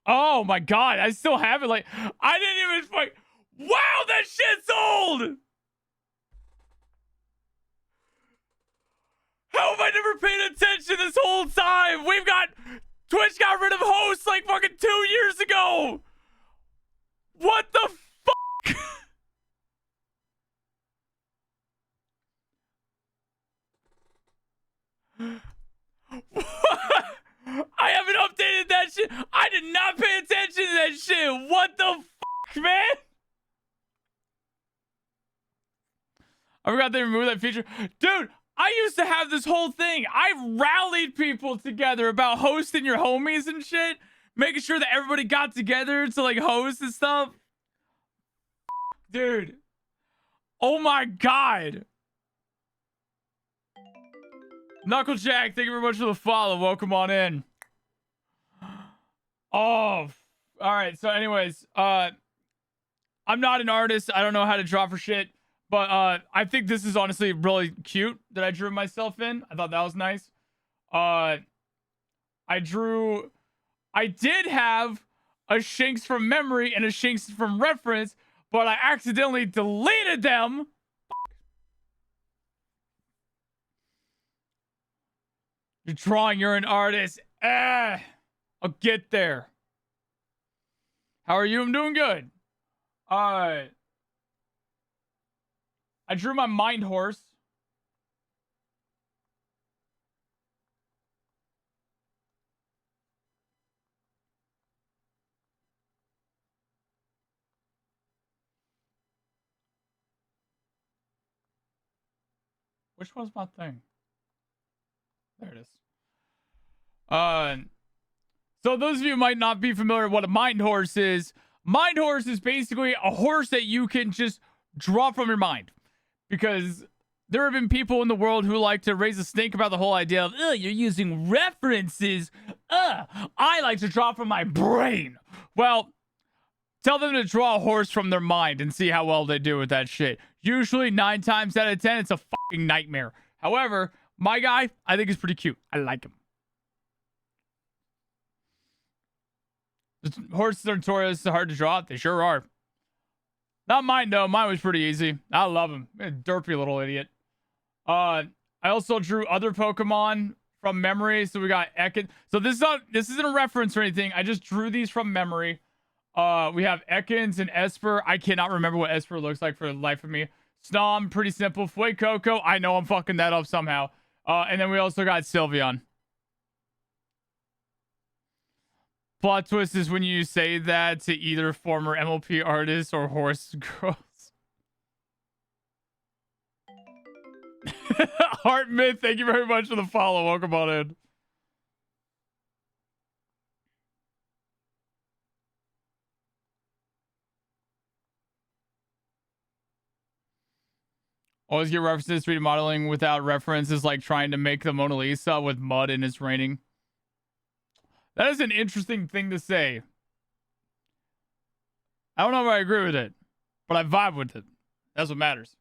Oh my god, I still have it. Like, I didn't even fuck. Wow, that shit's old! How have I never paid attention this whole time? Twitch got rid of hosts like fucking 2 years ago! What the fuck? I haven't updated that shit. I did not pay attention to that shit. What the fuck, man? I forgot they removed that feature. Dude, I used to have this whole thing. I rallied people together about hosting your homies and shit. Making sure that everybody got together to like host and stuff. Dude. Oh my god. Knucklejack, thank you very much for the follow. Welcome on in. Oh, all right. So anyways, I'm not an artist. I don't know how to draw for shit. But I think this is honestly really cute that I drew myself in. I thought that was nice. I did have a Shinx from memory and a Shinx from reference, but I accidentally deleted them. You're drawing, you're an artist. I'll get there. How are you? I'm doing good. I drew my mind horse. Which one's my thing? There it is. So those of you who might not be familiar with what a mind horse is basically a horse that you can just draw from your mind. Because there have been people in the world who like to raise a stink about the whole idea of, you're using references. I like to draw from my brain. Well, tell them to draw a horse from their mind and see how well they do with that shit. Usually 9 times out of 10, it's a fucking nightmare. However, my guy, I think is pretty cute. I like him. The horses are notorious hard to draw. They sure are. Not mine, though. Mine was pretty easy. I love him. A derpy little idiot. I also drew other Pokemon from memory. So we got Ekans. So this isn't a reference or anything. I just drew these from memory. We have Ekans and Esper. I cannot remember what Esper looks like for the life of me. Snom, pretty simple. Fuecoco, I know I'm fucking that up somehow. And then we also got Sylveon. Plot twist is when you say that to either former MLP artists or horse girls. Heart Myth, thank you very much for the follow. Welcome on in. Always get references. 3D modeling without reference is like trying to make the Mona Lisa with mud and it's raining. That is an interesting thing to say. I don't know if I agree with it, but I vibe with it. That's what matters.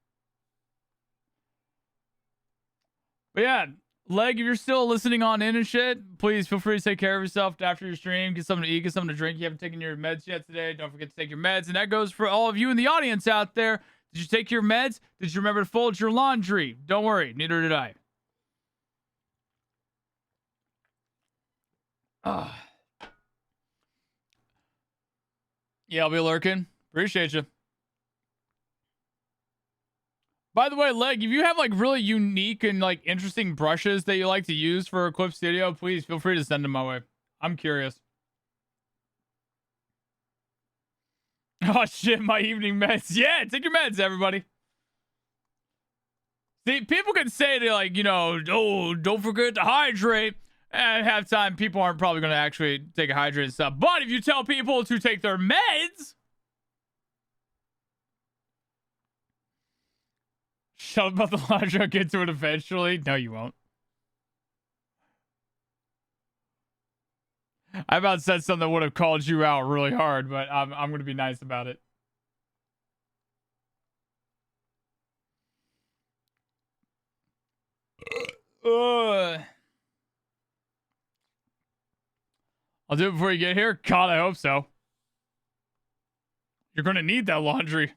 But yeah, Leg, if you're still listening on in and shit, please feel free to take care of yourself after your stream. Get something to eat, get something to drink. You haven't taken your meds yet today. Don't forget to take your meds. And that goes for all of you in the audience out there. Did you take your meds? Did you remember to fold your laundry? Don't worry, neither did I. Yeah, I'll be lurking. Appreciate you. By the way, Leg, if you have like really unique and like interesting brushes that you like to use for Clip Studio, please feel free to send them my way. I'm curious. Oh shit, my evening meds. Yeah, take your meds, everybody. See, people can say they like, oh, don't forget to hydrate. At halftime, people aren't probably going to actually take a hydrate and stuff. But if you tell people to take their meds, shut up about the laundry. I'll get to it eventually. No, you won't. I about said something that would have called you out really hard, but I'm going to be nice about it. I'll do it before you get here. God, I hope so. You're going to need that laundry.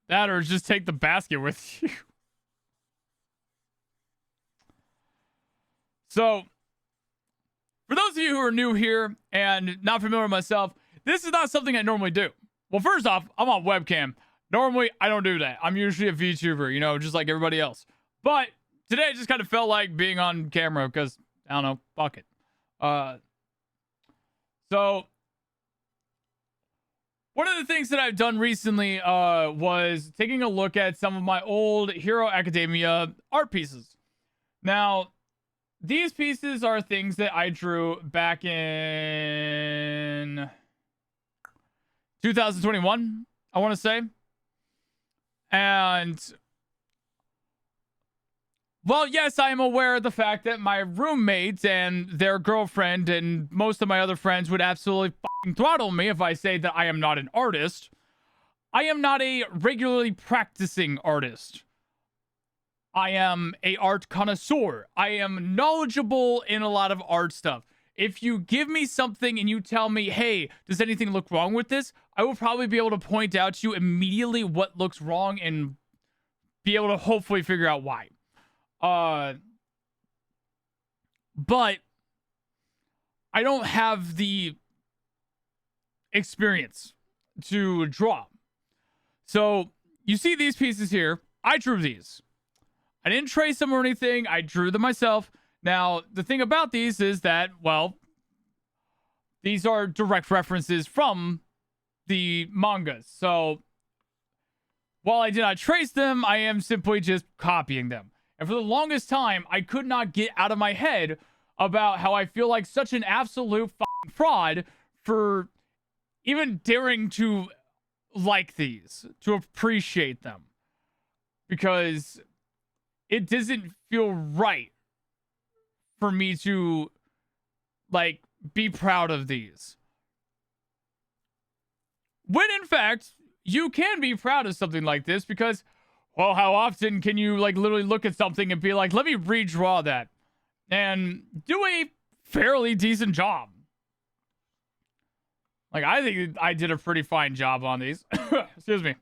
That or just take the basket with you. So, for those of you who are new here and not familiar with myself, this is not something I normally do. Well, first off, I'm on webcam. Normally, I don't do that. I'm usually a VTuber, just like everybody else. But today, it just kind of felt like being on camera because, I don't know, fuck it. So, one of the things that I've done recently was taking a look at some of my old Hero Academia art pieces. Now, these pieces are things that I drew back in 2021, I want to say. And, well, yes, I am aware of the fact that my roommates and their girlfriend and most of my other friends would absolutely fucking throttle me if I say that I am not an artist. I am not a regularly practicing artist. I am a art connoisseur. I am knowledgeable in a lot of art stuff. If you give me something and you tell me, hey, does anything look wrong with this? I will probably be able to point out to you immediately what looks wrong and be able to hopefully figure out why. But I don't have the experience to draw. So you see these pieces here. I drew these. I didn't trace them or anything. I drew them myself. Now, the thing about these is that, well, these are direct references from the mangas. So while I did not trace them, I am simply just copying them. And for the longest time, I could not get out of my head about how I feel like such an absolute fraud for even daring to like these, to appreciate them. Because it doesn't feel right for me to, like, be proud of these. When, in fact, you can be proud of something like this because, well, how often can you, like, literally look at something and be like, let me redraw that and do a fairly decent job? Like, I think I did a pretty fine job on these. Excuse me.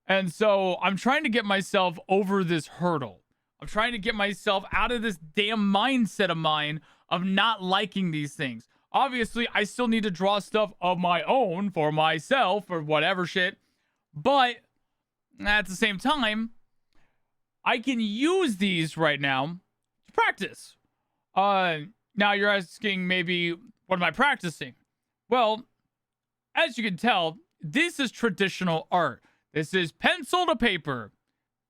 And so I'm trying to get myself over this hurdle. I'm trying to get myself out of this damn mindset of mine of not liking these things. Obviously, I still need to draw stuff of my own for myself or whatever shit. But at the same time, I can use these right now to practice. Now you're asking maybe, what am I practicing? Well, as you can tell, this is traditional art. This is pencil to paper.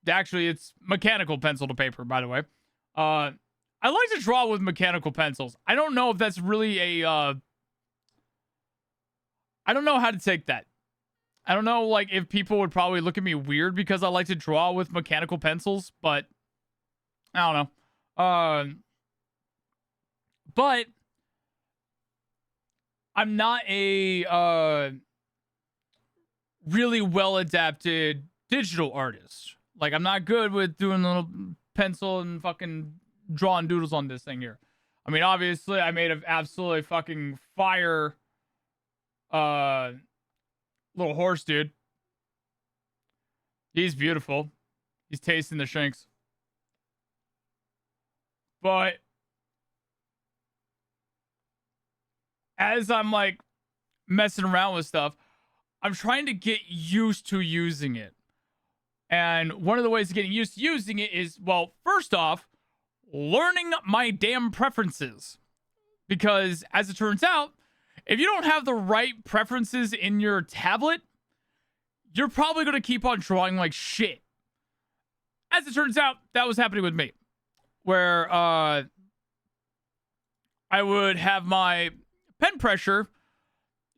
Actually, it's mechanical pencil to paper, by the way. I like to draw with mechanical pencils. I don't know if that's really a... I don't know how to take that. I don't know, like, if people would probably look at me weird because I like to draw with mechanical pencils, but... I don't know. But... I'm not a... really well-adapted digital artist. Like, I'm not good with doing little pencil and fucking drawing doodles on this thing here. I mean, obviously, I made an absolutely fucking fire little horse dude. He's beautiful. He's tasting the shanks. But as I'm, like, messing around with stuff, I'm trying to get used to using it. And one of the ways of getting used to using it is, well, first off, learning my damn preferences. Because as it turns out, if you don't have the right preferences in your tablet, you're probably going to keep on drawing like shit. As it turns out, that was happening with me. Where I would have my pen pressure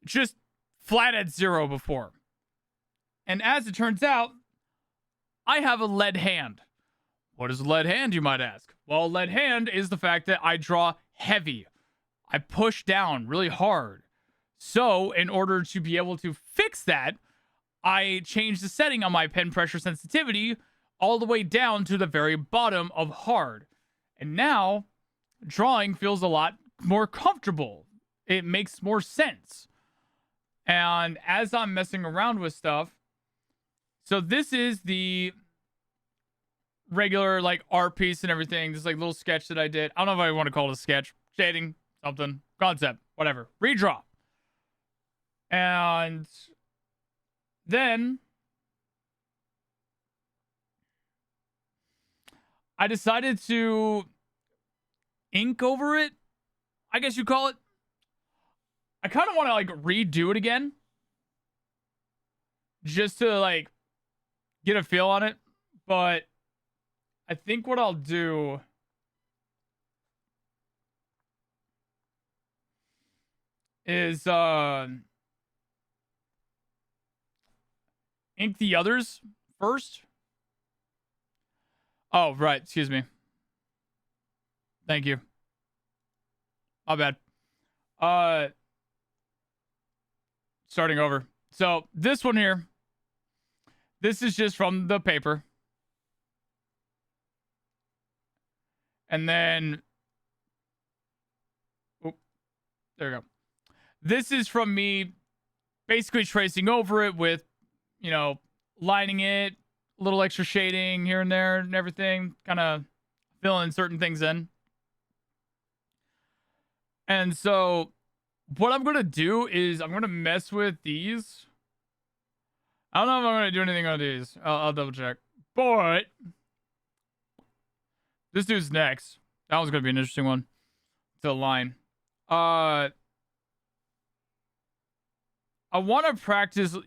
just flat at 0 before. And as it turns out, I have a lead hand. What is a lead hand, you might ask? Well, lead hand is the fact that I draw heavy. I push down really hard. So, in order to be able to fix that, I changed the setting on my pen pressure sensitivity all the way down to the very bottom of hard. And now, drawing feels a lot more comfortable. It makes more sense. And as I'm messing around with stuff, so this is the regular like art piece and everything. This like little sketch that I did. I don't know if I want to call it a sketch, shading, something, concept, whatever. Redraw. And then I decided to ink over it, I guess you call it. I kind of want to like redo it again, just to like get a feel on it. But I think what I'll do is ink the others first. Oh, right. Excuse me. Thank you. My bad. Starting over. So this one here, this is just from the paper. And then, oh, there we go. This is from me basically tracing over it with, you know, lining it, a little extra shading here and there and everything, kind of filling certain things in. And so what I'm going to do is I'm going to mess with these. I don't know if I'm going to do anything on these. I'll double check. But this dude's next. That one's going to be an interesting one to align. I want to practice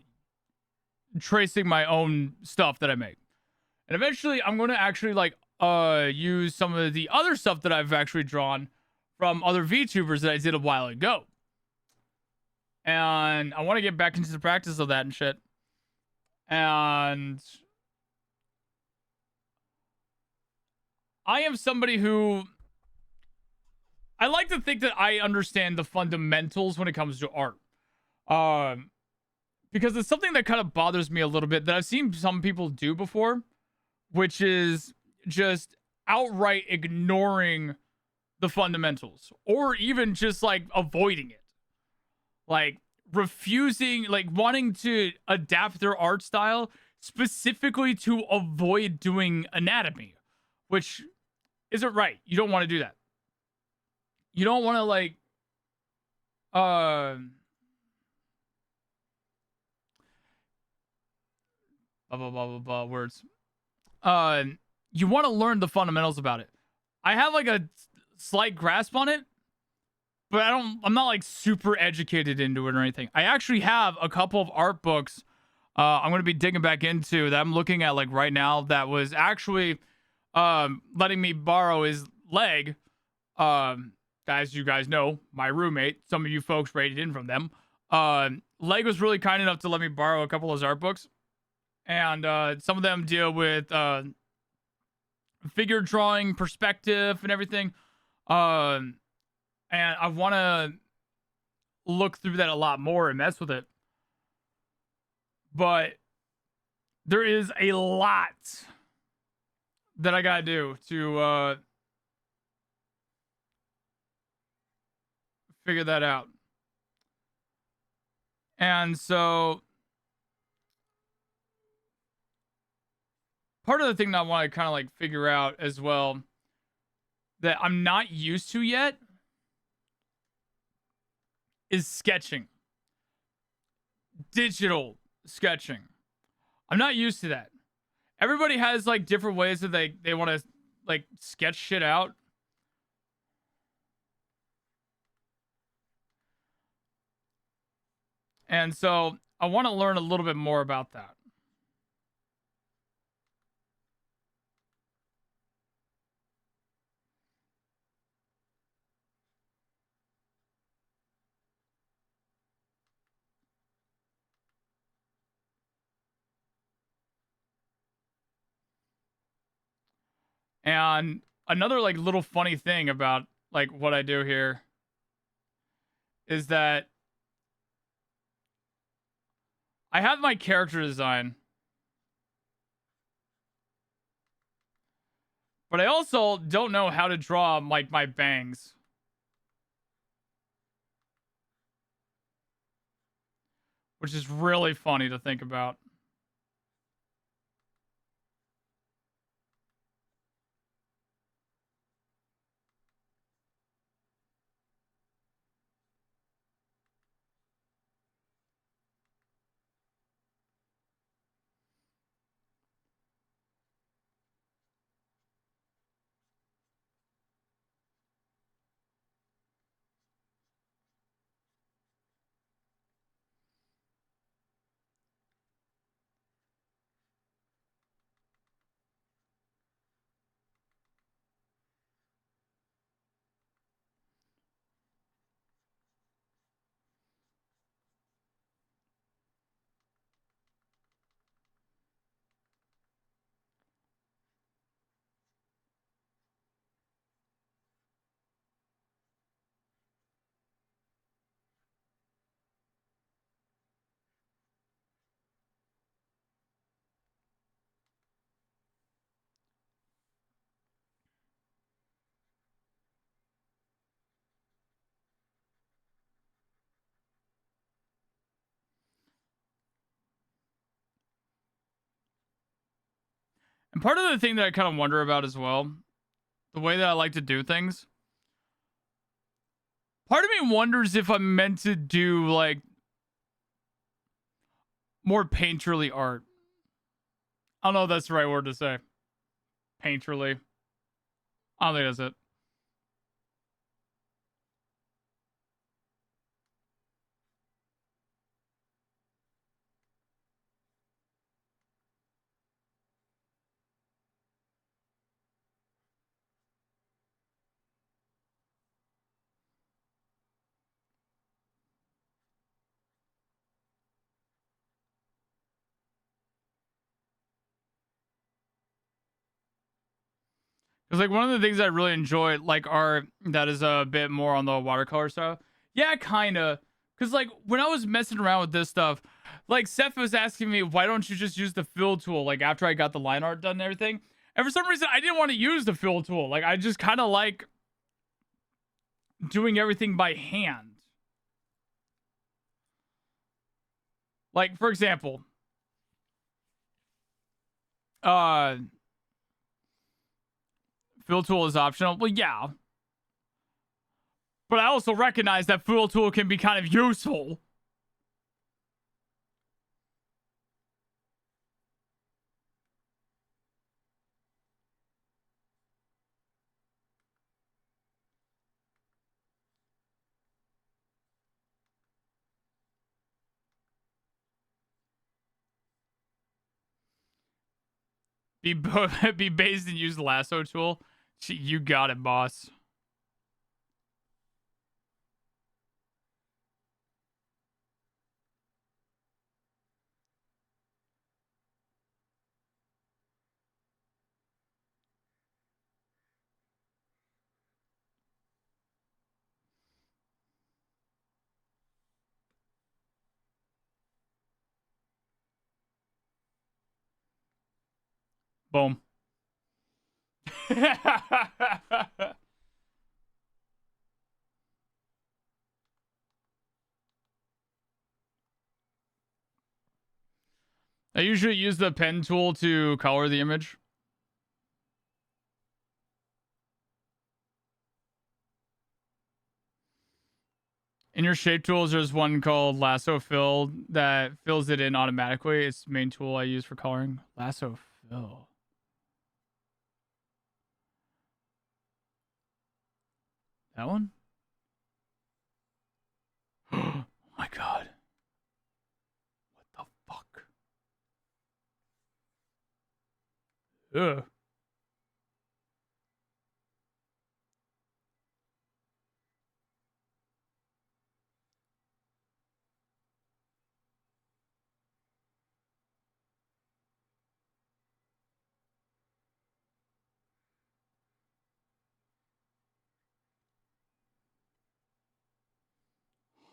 tracing my own stuff that I make. And eventually I'm going to actually like use some of the other stuff that I've actually drawn from other VTubers that I did a while ago. And I want to get back into the practice of that and shit. And I am somebody who I like to think that I understand the fundamentals when it comes to art. Because it's something that kind of bothers me a little bit that I've seen some people do before, which is just outright ignoring the fundamentals or even just like avoiding it. Like refusing, like wanting to adapt their art style specifically to avoid doing anatomy, which isn't right. You don't want to do that. You don't want to like, blah, blah, blah, blah, blah, words. You want to learn the fundamentals about it. I have like a slight grasp on it, but I'm not like super educated into it or anything. I actually have a couple of art books I'm going to be digging back into that I'm looking at like right now that was actually letting me borrow his leg. As you guys know, my roommate, some of you folks rated in from them. Leg was really kind enough to let me borrow a couple of his art books. And some of them deal with figure drawing, perspective, and everything. And I want to look through that a lot more and mess with it. But there is a lot that I got to do to figure that out. And so part of the thing that I want to kind of like figure out as well that I'm not used to yet is sketching. digital sketching. I'm not used to that. Everybody has like different ways that they want to like sketch shit out. And so I want to learn a little bit more about that. And another like little funny thing about like what I do here is that I have my character design, but I also don't know how to draw like my bangs. Which is really funny to think about. And part of the thing that I kind of wonder about as well, the way that I like to do things, part of me wonders if I'm meant to do like more painterly art. I don't know if that's the right word to say. Painterly. I don't think that's it. Because like one of the things I really enjoy, like art that is a bit more on the watercolor style. Yeah, kinda. Because like when I was messing around with this stuff, like Seth was asking me, why don't you just use the fill tool? Like after I got the line art done and everything. And for some reason, I didn't want to use the fill tool. Like I just kind of like doing everything by hand. Like for example, uh, fill tool is optional. Well, yeah. But I also recognize that fill tool can be kind of useful. Be be based and use the lasso tool. You got it, boss. Boom. I usually use the pen tool to color the image. In your shape tools, there's one called Lasso Fill that fills it in automatically. It's the main tool I use for coloring. Lasso Fill. That one? Oh my god. What the fuck? Ugh.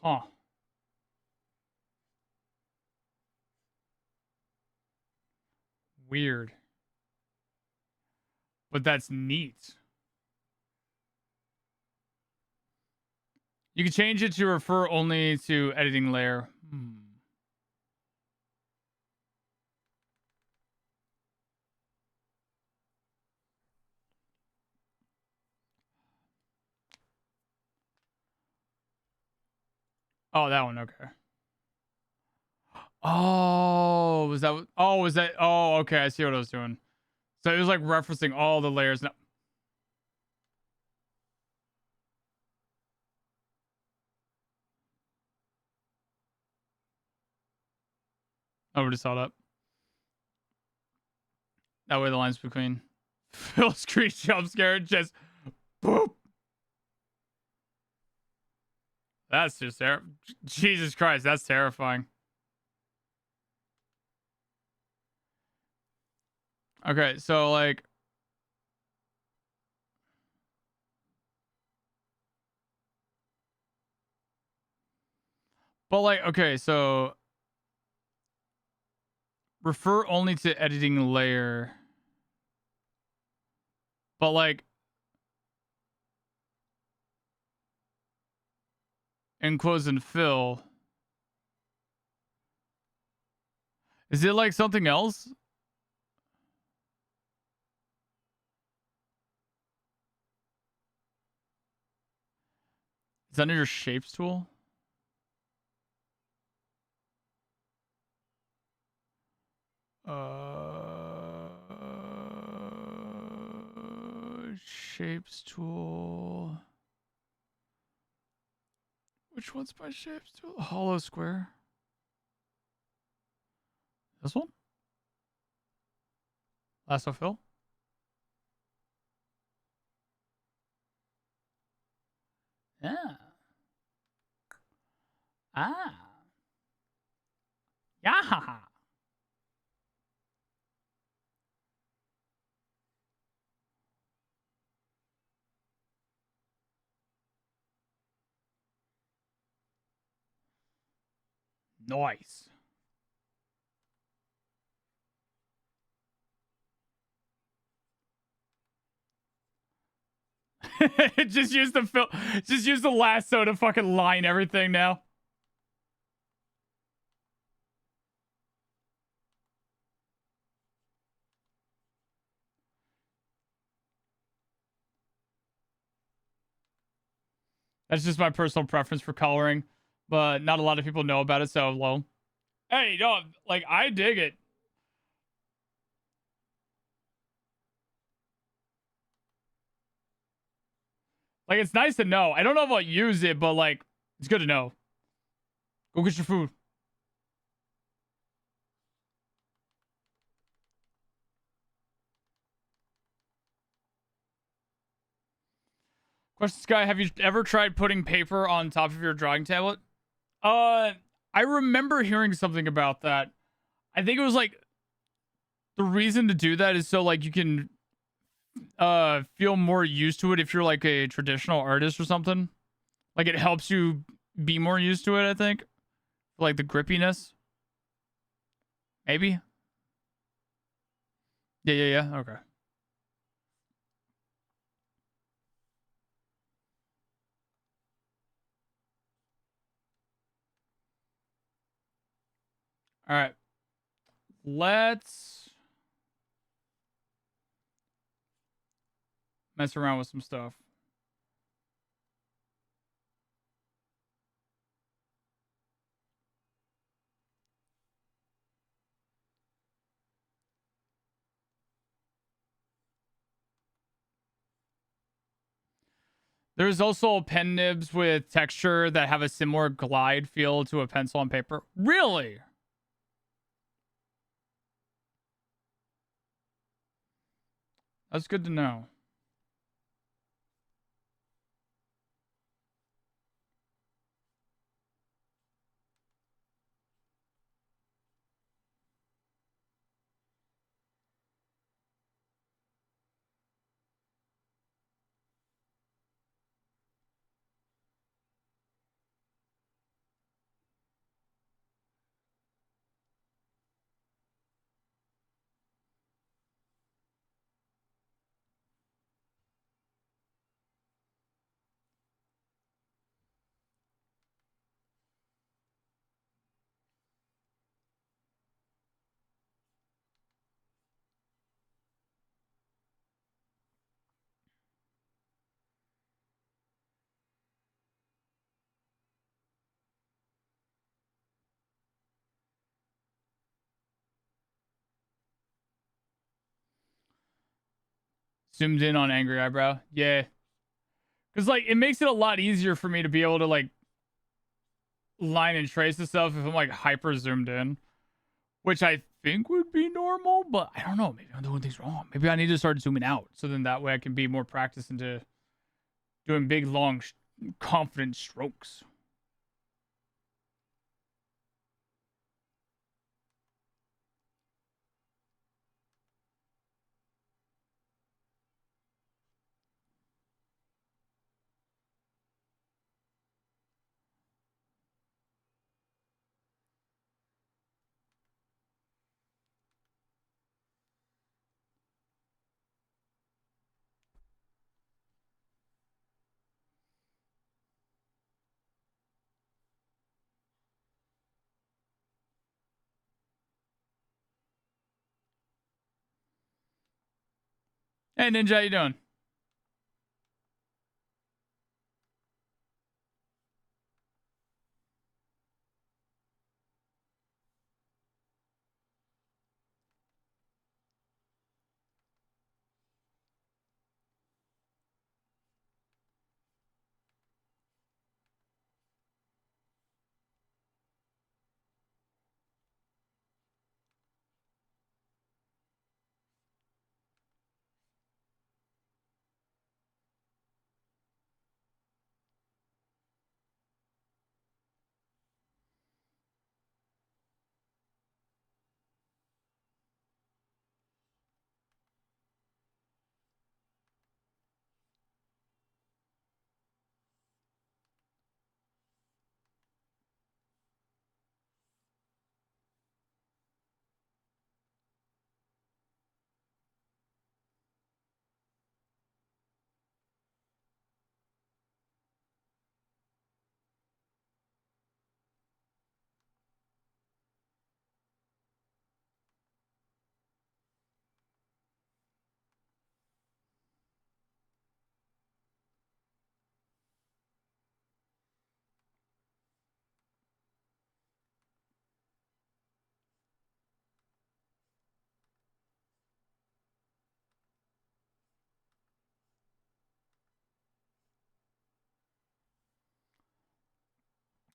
Huh. Weird. But that's neat. You can change it to refer only to editing layer. Oh, that one. Okay. Oh, was that? Oh, was that? Oh, okay. I see what I was doing. So it was like referencing all the layers. No. I already saw that. That way the lines between Phil Screech jump scare just boop. That's just Jesus Christ, that's terrifying. Okay, so like but like okay, so refer only to editing layer. But like enclose and fill. Is it like something else? Is that under your shapes tool? Shapes tool. Which one's my shapes tool? Hollow square. This one? Lasso fill? Yeah. Ah. Yeah. Nice. Just use the fill. Just use the lasso to fucking line everything now. That's just my personal preference for coloring, but not a lot of people know about it, so low. Hey, no, like I dig it. Like it's nice to know. I don't know if I'll use it, but like it's good to know. Go get your food. Question, Sky, have you ever tried putting paper on top of your drawing tablet? I remember hearing something about that. I think it was like the reason to do that is so like you can feel more used to it if you're like a traditional artist or something. Like it helps you be more used to it, I think. Like the grippiness. Maybe. Yeah. Okay. All right. Let's mess around with some stuff. There's also pen nibs with texture that have a similar glide feel to a pencil on paper. Really? That's good to know. Zoomed in on angry eyebrow. Yeah. Because, like, it makes it a lot easier for me to be able to, like, line and trace the stuff if I'm, like, hyper zoomed in. Which I think would be normal, but I don't know. Maybe I'm doing things wrong. Maybe I need to start zooming out. So then that way I can be more practiced into doing big, long, confident strokes. Hey, Ninja, how you doing?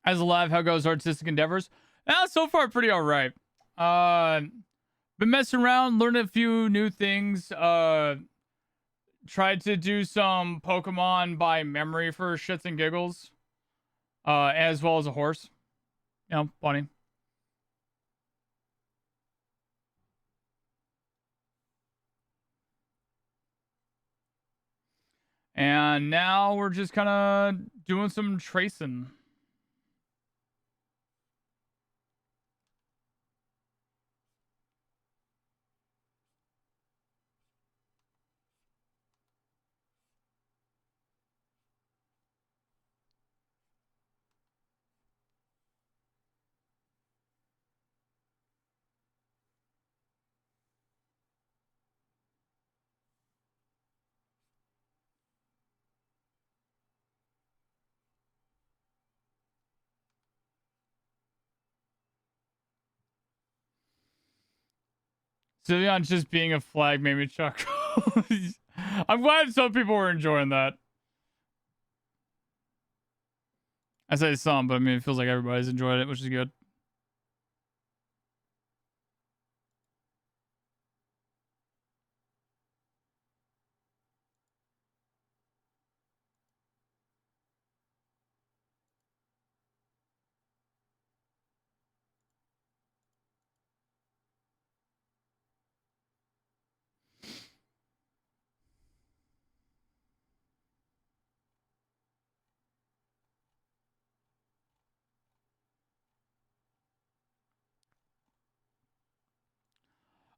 As alive, how goes artistic endeavors? So far, pretty all right. Been messing around, learning a few new things. Tried to do some Pokemon by memory for shits and giggles. As well as a horse. You know, funny. And now we're just kind of doing some tracing. Sylveon just being a flag made me chuckle. I'm glad some people were enjoying that. I say some, but I mean, it feels like everybody's enjoyed it, which is good.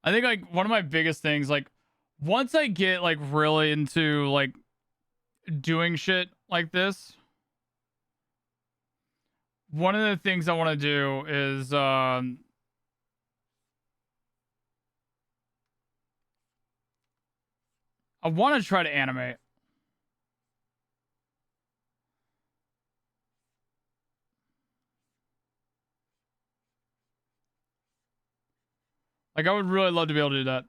I think like one of my biggest things, like once I get like really into like doing shit like this, one of the things I want to do is I want to try to animate. Like I would really love to be able to do that.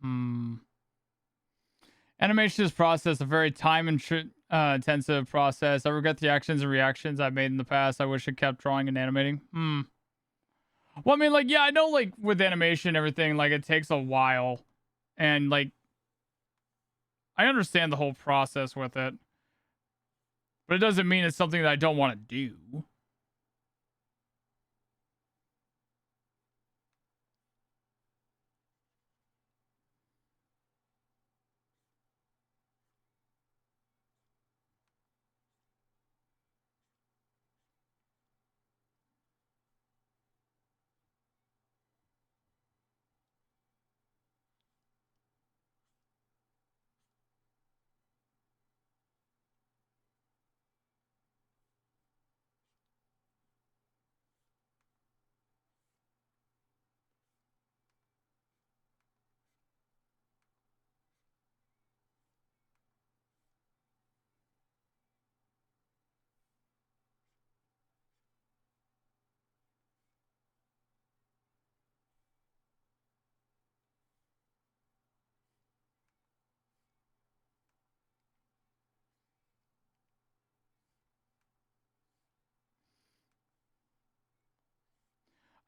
Hmm. Animation is process, a very time intensive process. I regret the actions and reactions I've made in the past. I wish I kept drawing and animating. Hmm. Well, I mean, like, yeah, I know, like, with animation and everything, like, it takes a while. And, like, I understand the whole process with it. But it doesn't mean it's something that I don't want to do.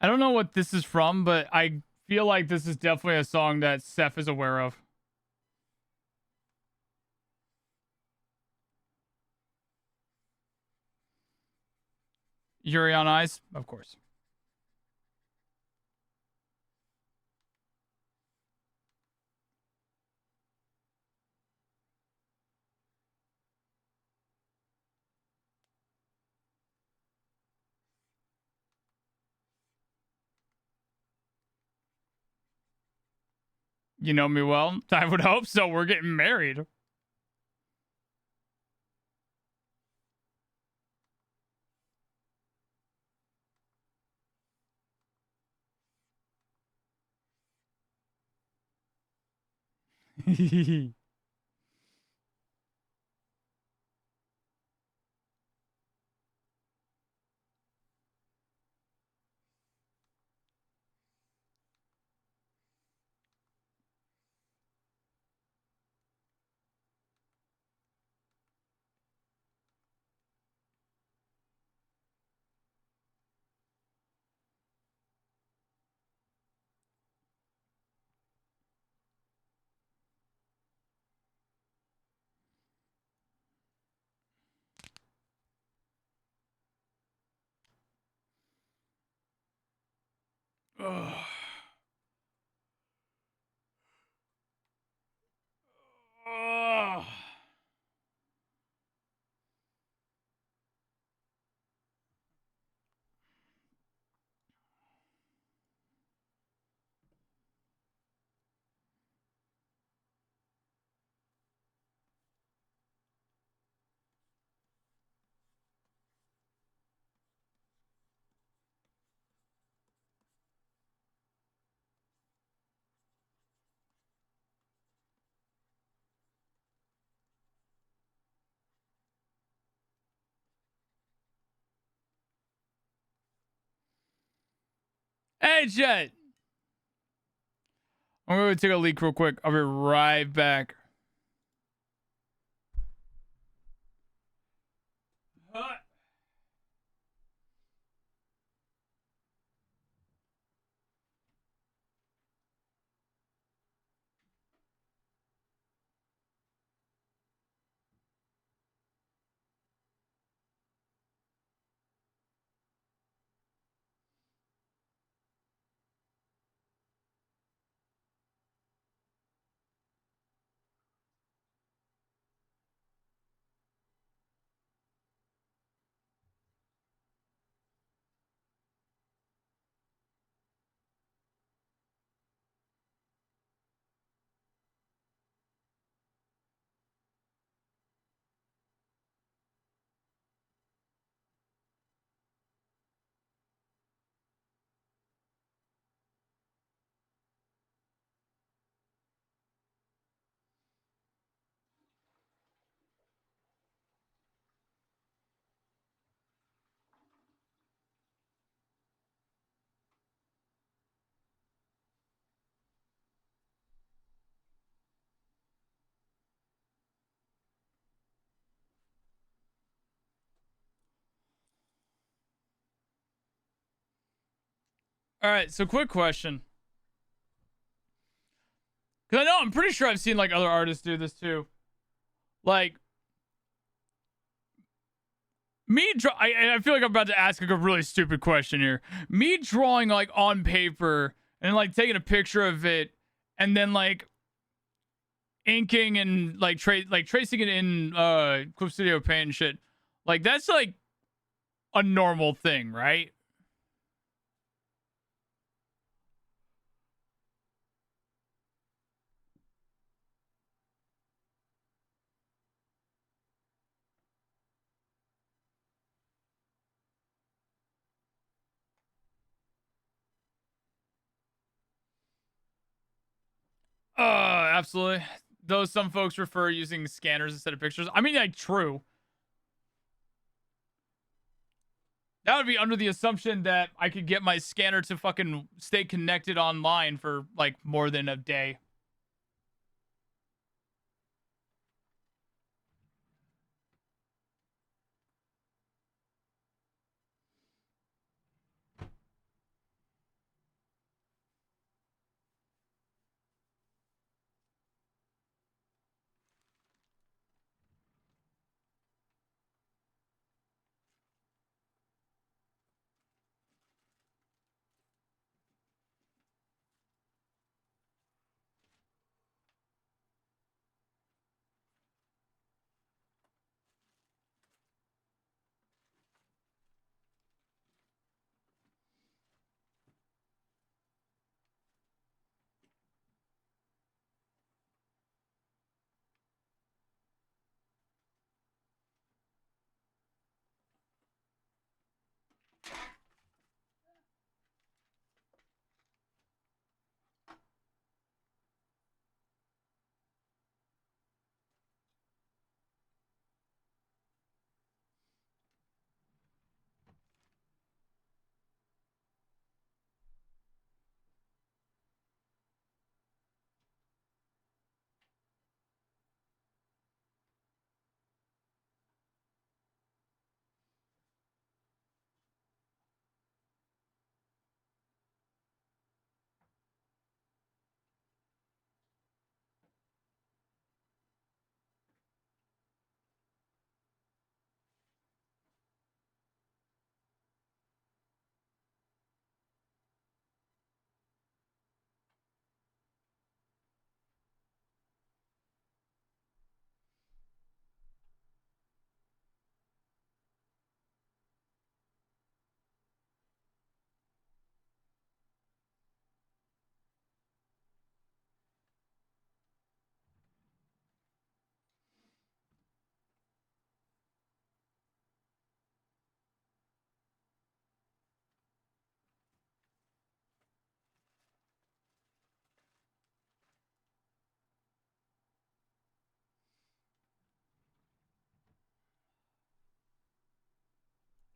I don't know what this is from, but I feel like this is definitely a song that Seth is aware of. Yuri on Ice? Of course. You know me well. I would hope so. We're getting married. Ugh. Ugh. Hey, Jet. I'm going to take a leak real quick. I'll be right back. All right, so quick question. Because I know I'm pretty sure I've seen like other artists do this too. Like I feel like I'm about to ask like a really stupid question here. Me drawing like on paper and like taking a picture of it and then like inking and like tracing it in Clip Studio Paint and shit. Like that's like a normal thing, right? Absolutely. Though some folks prefer using scanners instead of pictures. I mean, like, true. That would be under the assumption that I could get my scanner to fucking stay connected online for like more than a day.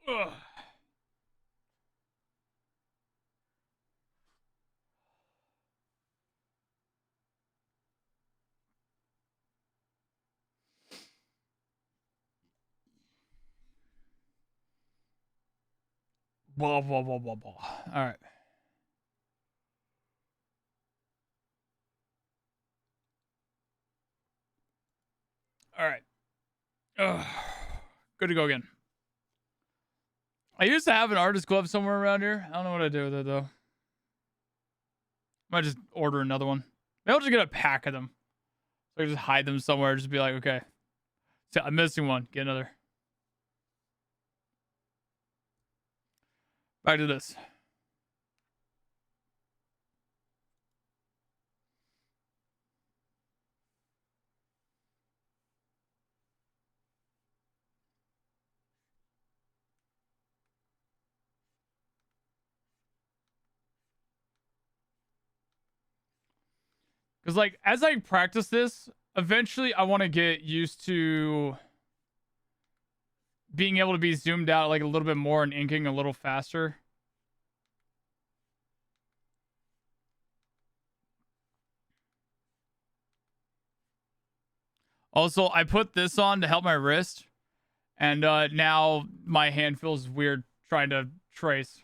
Ugh. Blah, blah, blah, blah, blah. All right. All right. Ugh. Good to go again. I used to have an artist glove somewhere around here. I don't know what I do with it, though. Might just order another one. Maybe I'll just get a pack of them. So I can just hide them somewhere. Just be like, okay. So I'm missing one. Get another. Back to this. Because, like, as I practice this, eventually I want to get used to being able to be zoomed out, like, a little bit more and inking a little faster. Also, I put this on to help my wrist. And now my hand feels weird trying to trace.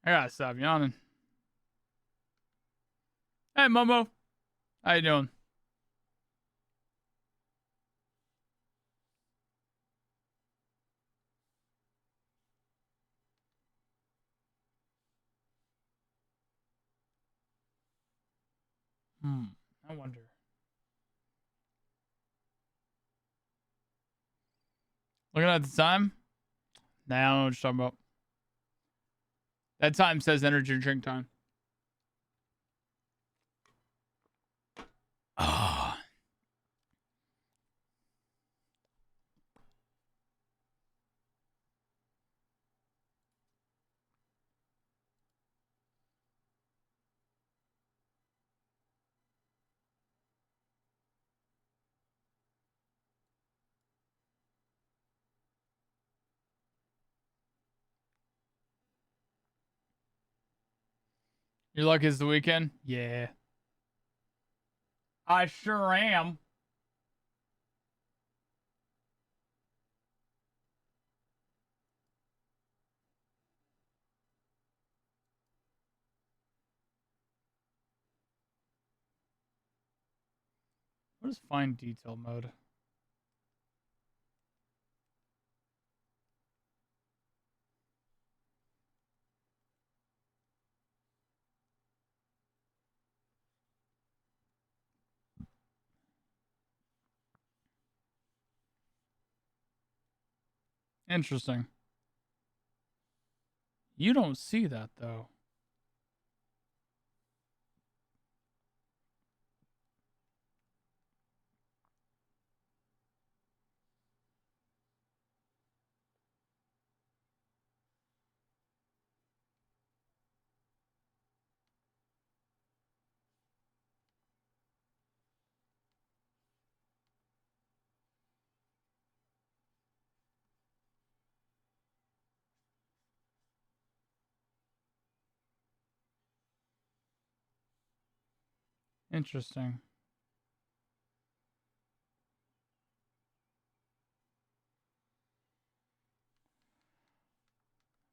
I gotta stop yawning. Hey, Momo. How you doing? I wonder. Looking at the time? Nah, I don't know what you're talking about. That time says energy drink time. Ah. Your luck is the weekend? Yeah. I sure am. What is fine detail mode? Interesting. You don't see that though. Interesting.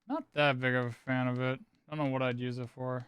Not that big of a fan of it. I don't know what I'd use it for.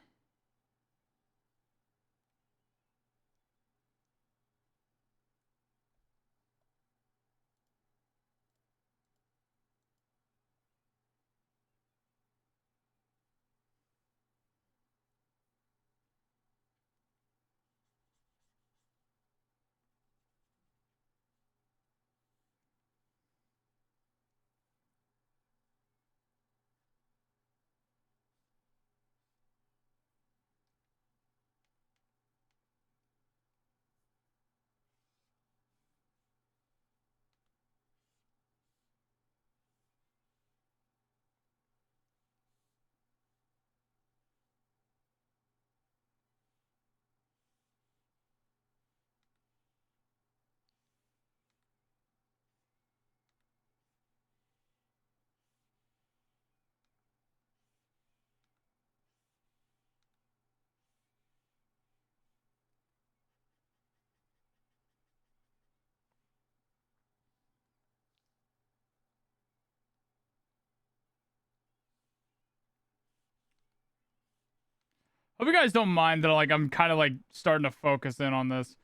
Hope you guys don't mind that like I'm kind of like starting to focus in on this.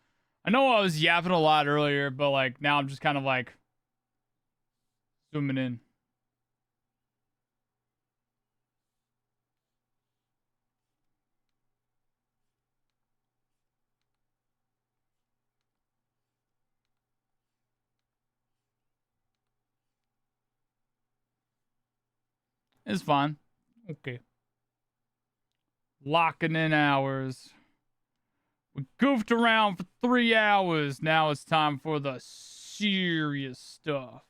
I know I was yapping a lot earlier, but like now I'm just kind of like zooming in. It's fine. Okay. Locking in hours. We goofed around for 3 hours. Now it's time for the serious stuff.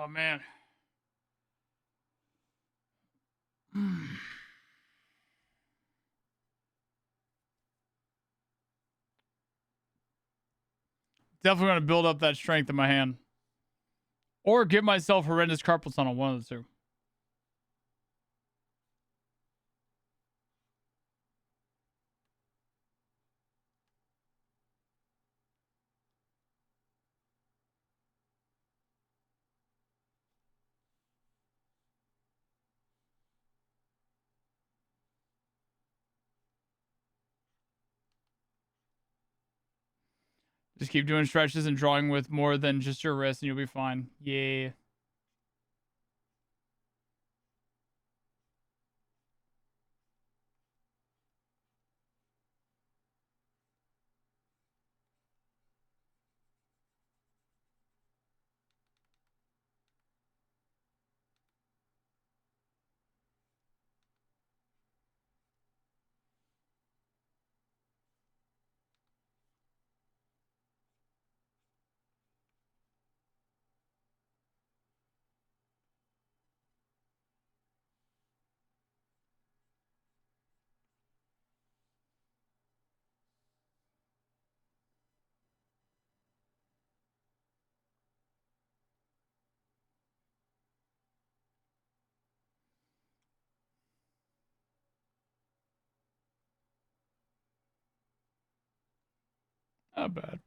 Oh, man. Definitely going to build up that strength in my hand. Or give myself horrendous carpal tunnel, one of the two. Just keep doing stretches and drawing with more than just your wrist and you'll be fine. Yeah. Not bad.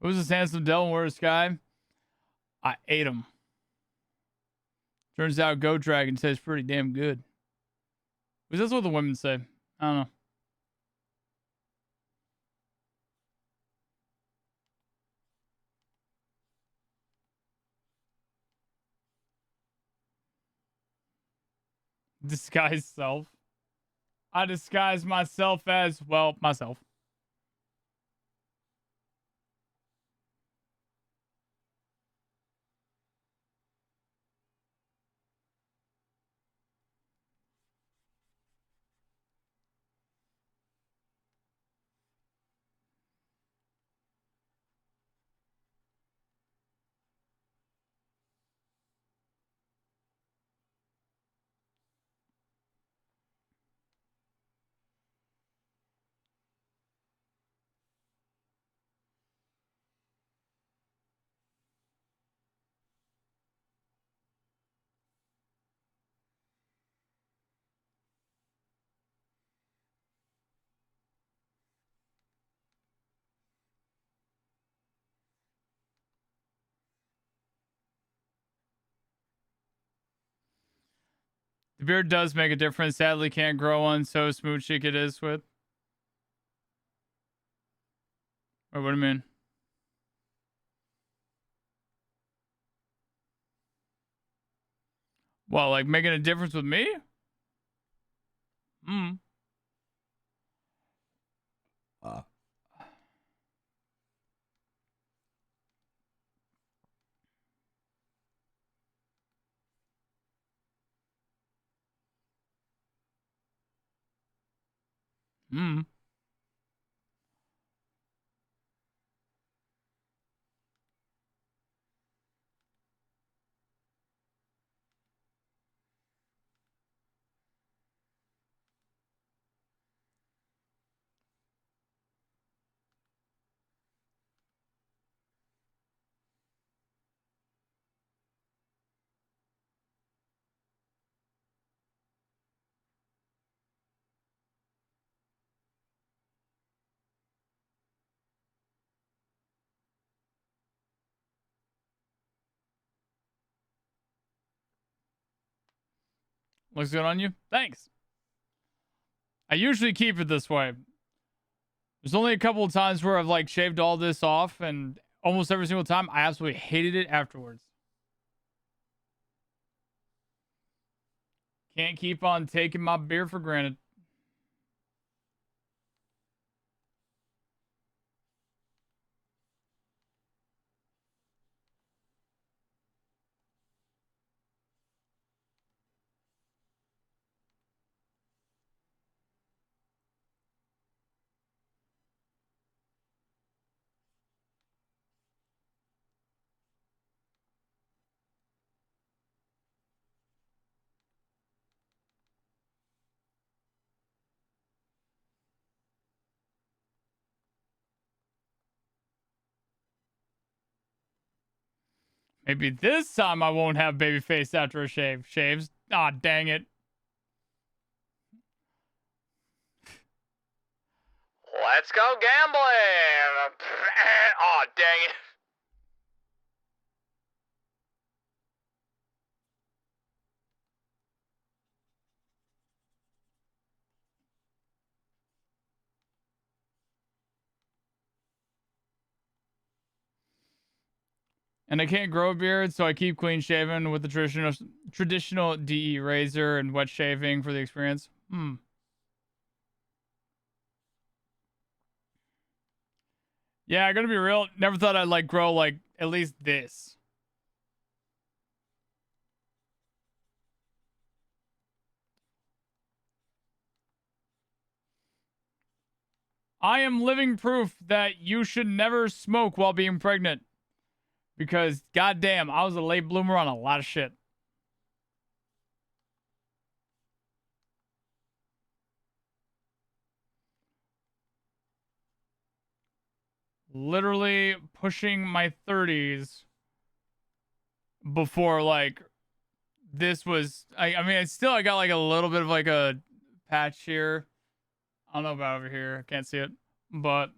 Who's this handsome Delaware guy? I ate him. Turns out Goat Dragon tastes pretty damn good. Because that's what the women say. I don't know. Disguise self. I disguise myself as, well, myself. The beard does make a difference. Sadly, can't grow one, so smoochik it is with. Or what do you mean? Well, like making a difference with me? Hmm. Hmm. Looks good on you? Thanks. I usually keep it this way. There's only a couple of times where I've like shaved all this off, and almost every single time I absolutely hated it afterwards. Can't keep on taking my beer for granted. Maybe this time I won't have baby face after a shave. Shaves. Ah, dang it. Let's go gambling. Oh, dang it. And I can't grow a beard, so I keep clean shaven with the traditional DE razor and wet shaving for the experience. Yeah, I'm gonna be real. Never thought I'd like grow like at least this. I am living proof that you should never smoke while being pregnant. Because goddamn, I was a late bloomer on a lot of shit. Literally pushing my 30s before like this was I mean I got like a little bit of like a patch here. I don't know about over here. I can't see it. But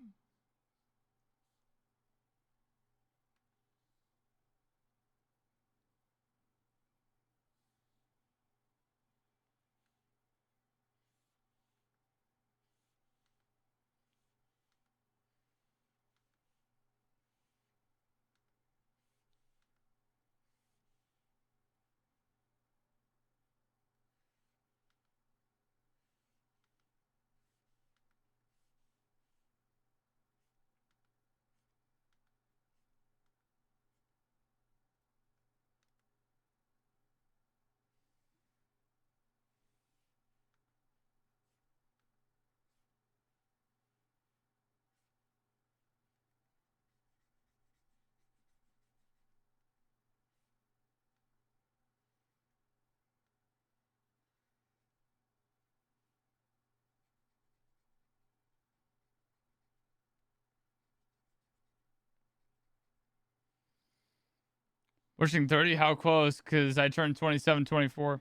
pushing 30, how close? Because I turned 27, 24.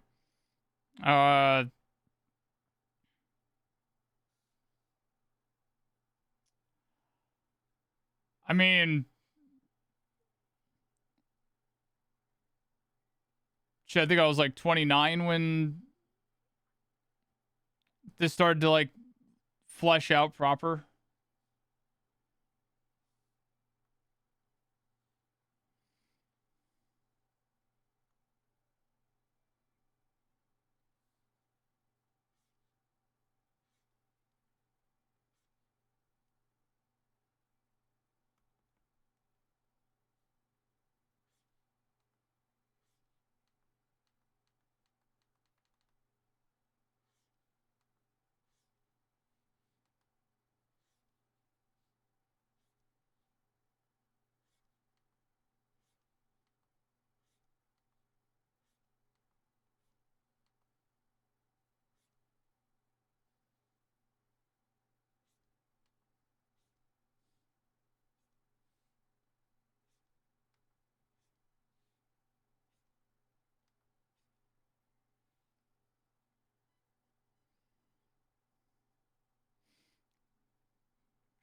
Uh, I mean, shit, I think I was like 29 when this started to like flesh out proper.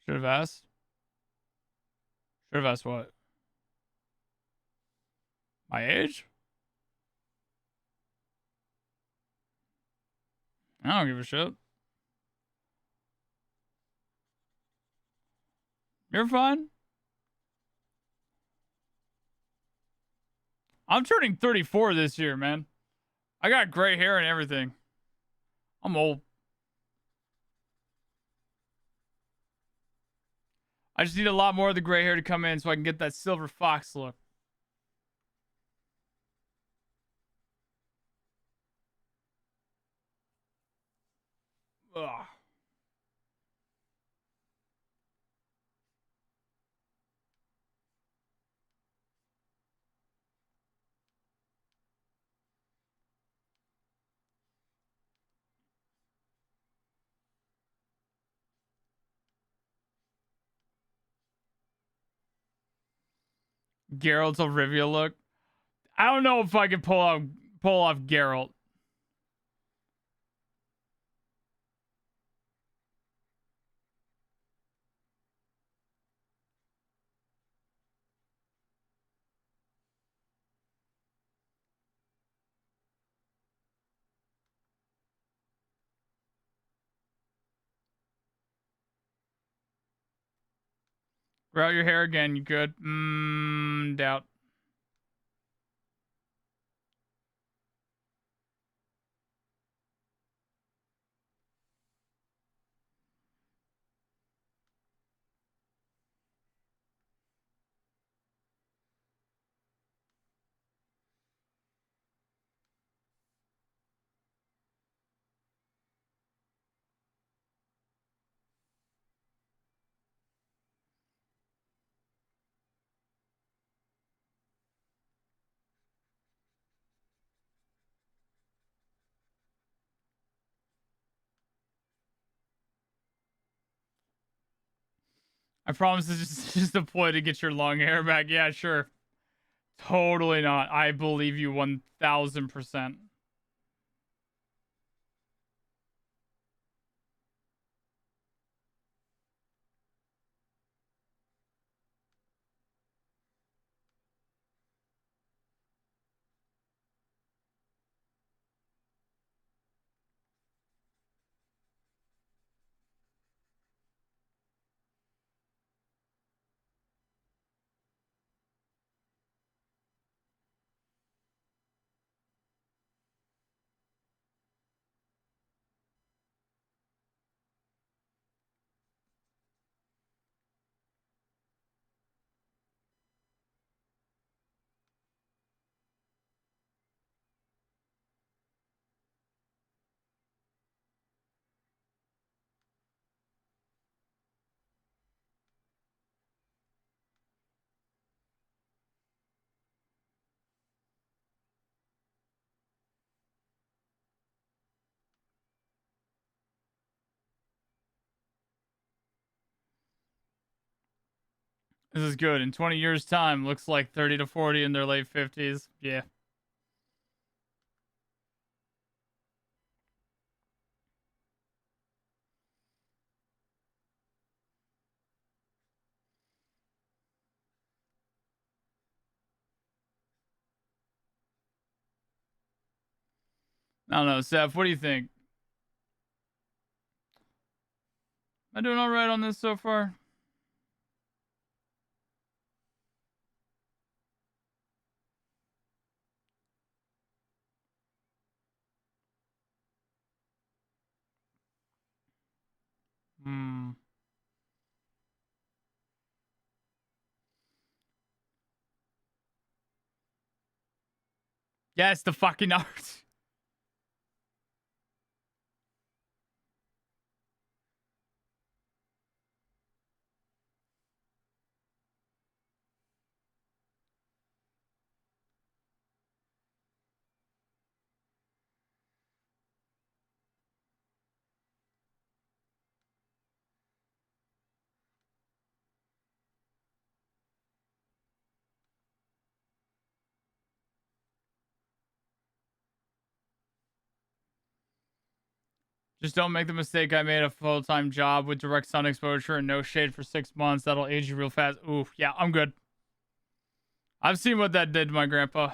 Should have asked. Should have asked what? My age? I don't give a shit. You're fine. I'm turning 34 this year, man. I got gray hair and everything. I'm old. I just need a lot more of the gray hair to come in so I can get that silver fox look. Ugh. Geralt of Rivia look. I don't know if I can pull off Geralt. Grow out your hair again. You could. Doubt. I promise this is just a ploy to get your long hair back. Yeah, sure. Totally not. I believe you 1000%. This is good. In 20 years' time, looks like 30 to 40 in their late 50s. Yeah. I don't know, Seth. What do you think? Am I doing all right on this so far? Hmm. Yes, the fucking art. Just don't make the mistake I made, a full-time job with direct sun exposure and no shade for 6 months. That'll age you real fast. Ooh, yeah, I'm good. I've seen what that did to my grandpa.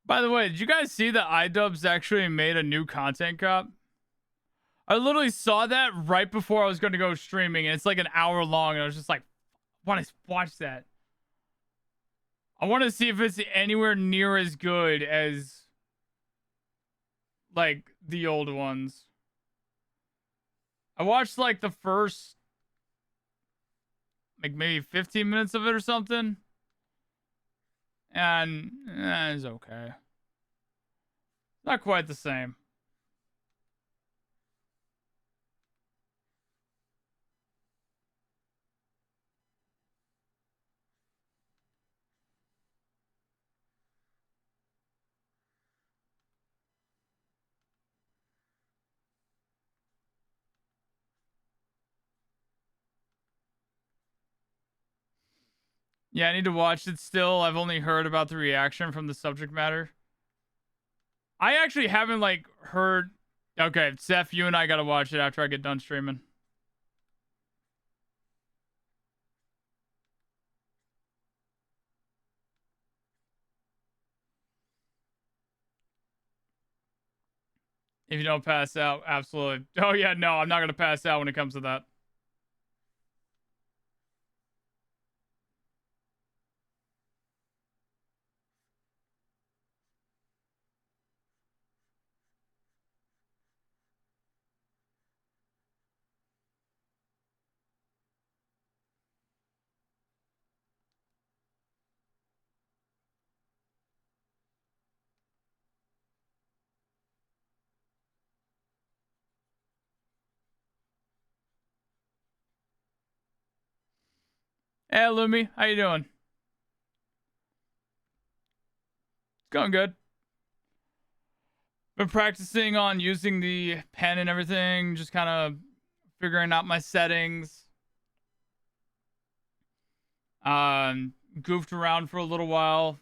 By the way, did you guys see that iDubbbz actually made a new content cop? I literally saw that right before I was going to go streaming, and it's like an hour long, and I was just like, I want to watch that. I want to see if it's anywhere near as good as like the old ones. I watched like the first like maybe 15 minutes of it or something. And it's okay. Not quite the same. Yeah, I need to watch it still. I've only heard about the reaction from the subject matter. I actually haven't like heard. Okay, Seth, you and I gotta watch it after I get done streaming. If you don't pass out, absolutely. Oh yeah, no, I'm not gonna pass out when it comes to that. Hey, Lumi, how you doing? It's going good. Been practicing on using the pen and everything, just kind of figuring out my settings. Goofed around for a little while.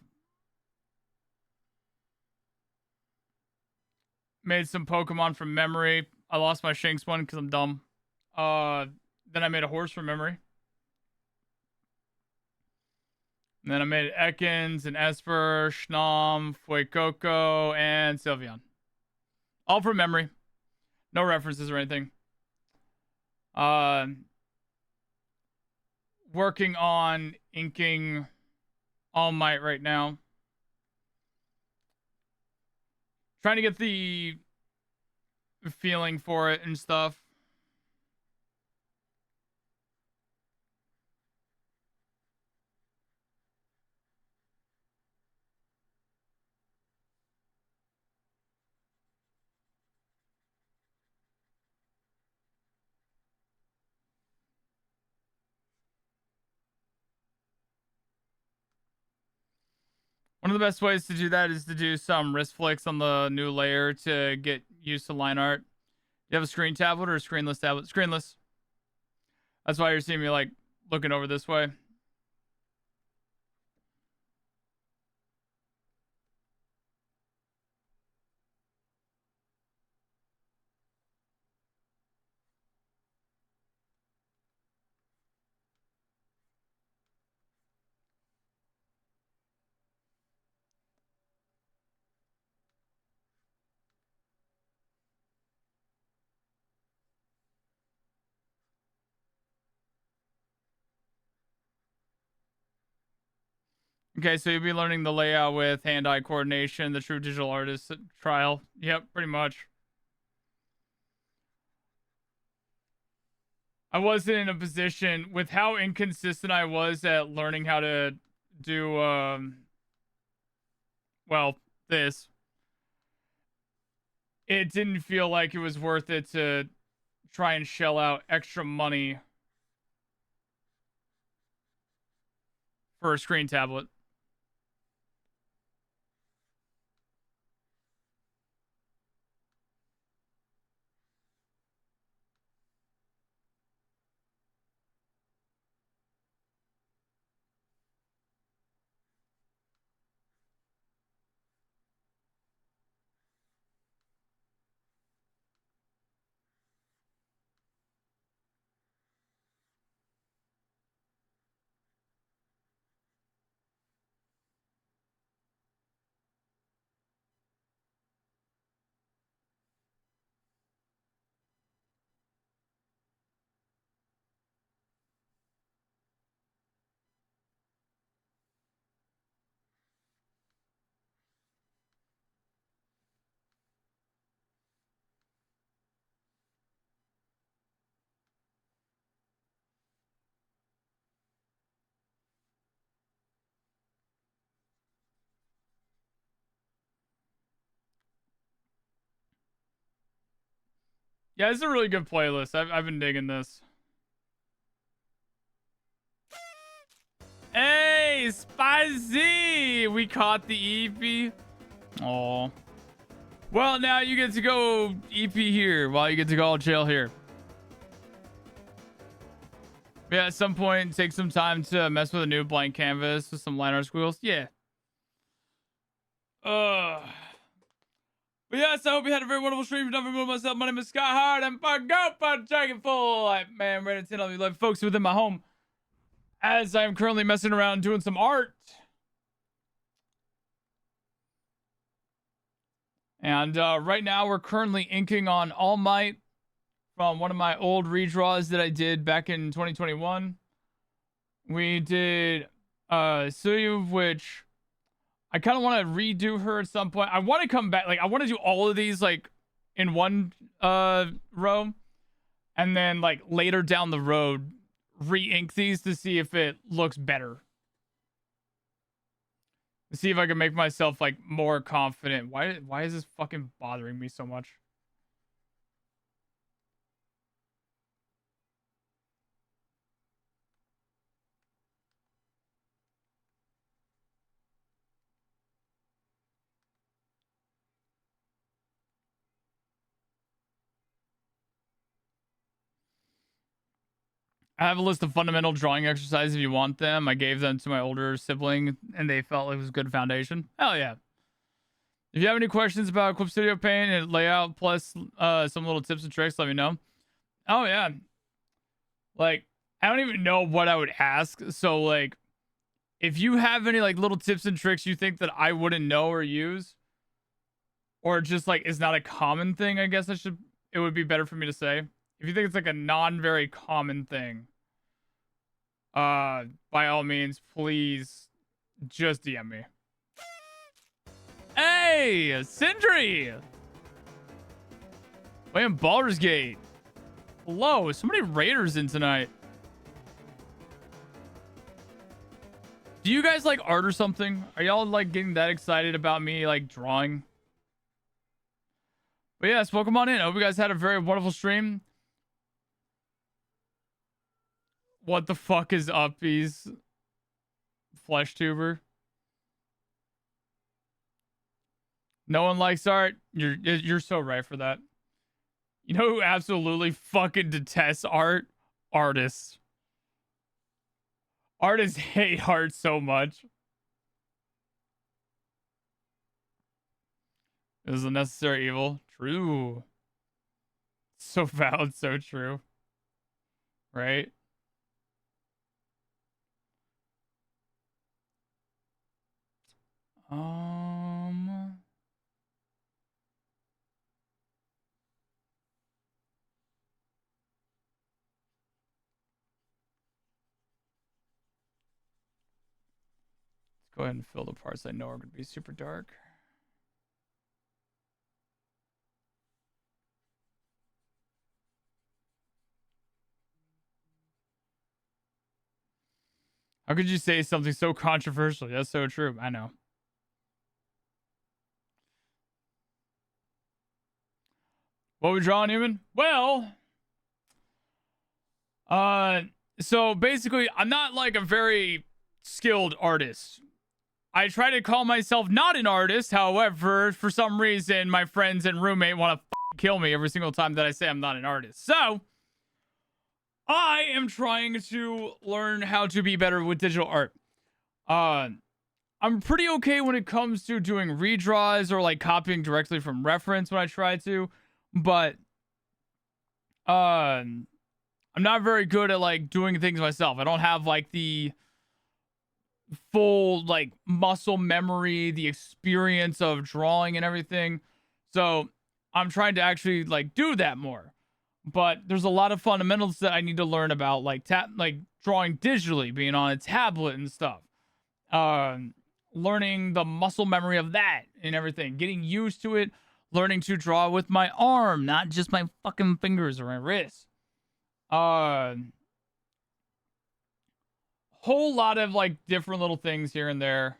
Made some Pokemon from memory. I lost my Shinx one because I'm dumb. Then I made a horse from memory. And then I made Ekans and Esper, Schnom, Fuecoco, and Sylveon. All from memory. No references or anything. Working on inking All Might right now. Trying to get the feeling for it and stuff. One of the best ways to do that is to do some wrist flicks on the new layer to get used to line art. You have a screen tablet or a screenless tablet? Screenless. That's why you're seeing me like looking over this way. Okay, so you'll be learning the layout with hand-eye coordination, the true digital artist trial. Yep, pretty much. I wasn't in a position with how inconsistent I was at learning how to do well, this. It didn't feel like it was worth it to try and shell out extra money for a screen tablet. Yeah, it's a really good playlist. I've been digging this. Hey, Spicy! We caught the EP. Oh. Well, now you get to go EP here while you get to go jail here. Yeah, at some point, take some time to mess with a new blank canvas with some line art squiggles. Yeah. But yes, I hope you had a very wonderful stream. Don't remove myself. My name is Scott Hard. I'm fucking up on Dragonfall. Man, ready to tell you, like, folks within my home. As I'm currently messing around doing some art. And right now, we're currently inking on All Might from one of my old redraws that I did back in 2021. We did Suyu, which I kind of want to redo her at some point. I want to come back. Like, I want to do all of these, like, in one row. And then, like, later down the road, re-ink these to see if it looks better. To see if I can make myself, like, more confident. Why is this fucking bothering me so much? I have a list of fundamental drawing exercises if you want them. I gave them to my older sibling, and they felt it was a good foundation. Hell yeah. If you have any questions about Clip Studio Paint and layout, plus some little tips and tricks, let me know. Oh, yeah. Like, I don't even know what I would ask. So, like, if you have any, like, little tips and tricks you think that I wouldn't know or use, or just, like, is not a common thing, I guess it would be better for me to say. If you think it's like a non-very common thing, by all means, please just DM me. Hey, Sindri! Playing Baldur's Gate. Hello, so many Raiders in tonight. Do you guys like art or something? Are y'all like getting that excited about me like drawing? But yes, welcome on in. I hope you guys had a very wonderful stream. What the fuck is Uppy's flesh tuber? No one likes art. You're so right for that. You know who absolutely fucking detests art? Artists. Artists hate art so much. It is a necessary evil. True. So valid, so true. Right? Let's go ahead and fill the parts I know are going to be super dark. How could you say something so controversial? That's so true. I know. What we drawing, Newman? Well, so basically, I'm not like a very skilled artist. I try to call myself not an artist. However, for some reason, my friends and roommate want to kill me every single time that I say I'm not an artist. So, I am trying to learn how to be better with digital art. I'm pretty okay when it comes to doing redraws or like copying directly from reference when I try to, but I'm not very good at like doing things myself. I don't have like the full like muscle memory, the experience of drawing and everything. So I'm trying to actually like do that more. But there's a lot of fundamentals that I need to learn about, like drawing digitally, being on a tablet and stuff. Learning the muscle memory of that and everything, getting used to it, learning to draw with my arm, not just my fucking fingers or my wrist. Whole lot of like different little things here and there.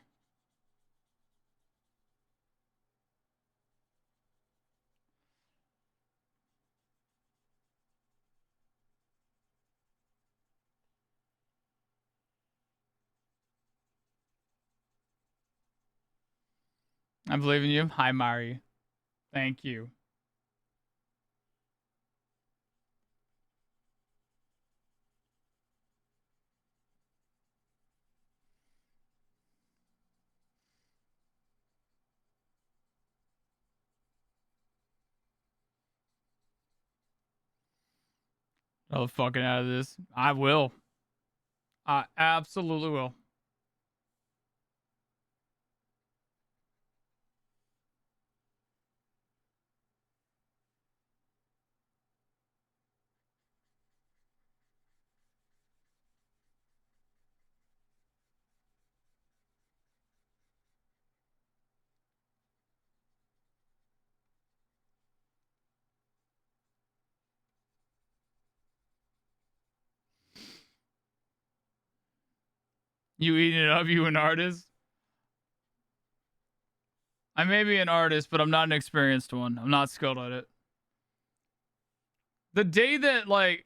I believe in you. Hi, Mari. Thank you. Oh, fucking out of this. I will. I absolutely will. You eating it up, you an artist? I may be an artist, but I'm not an experienced one. I'm not skilled at it. The day that, like,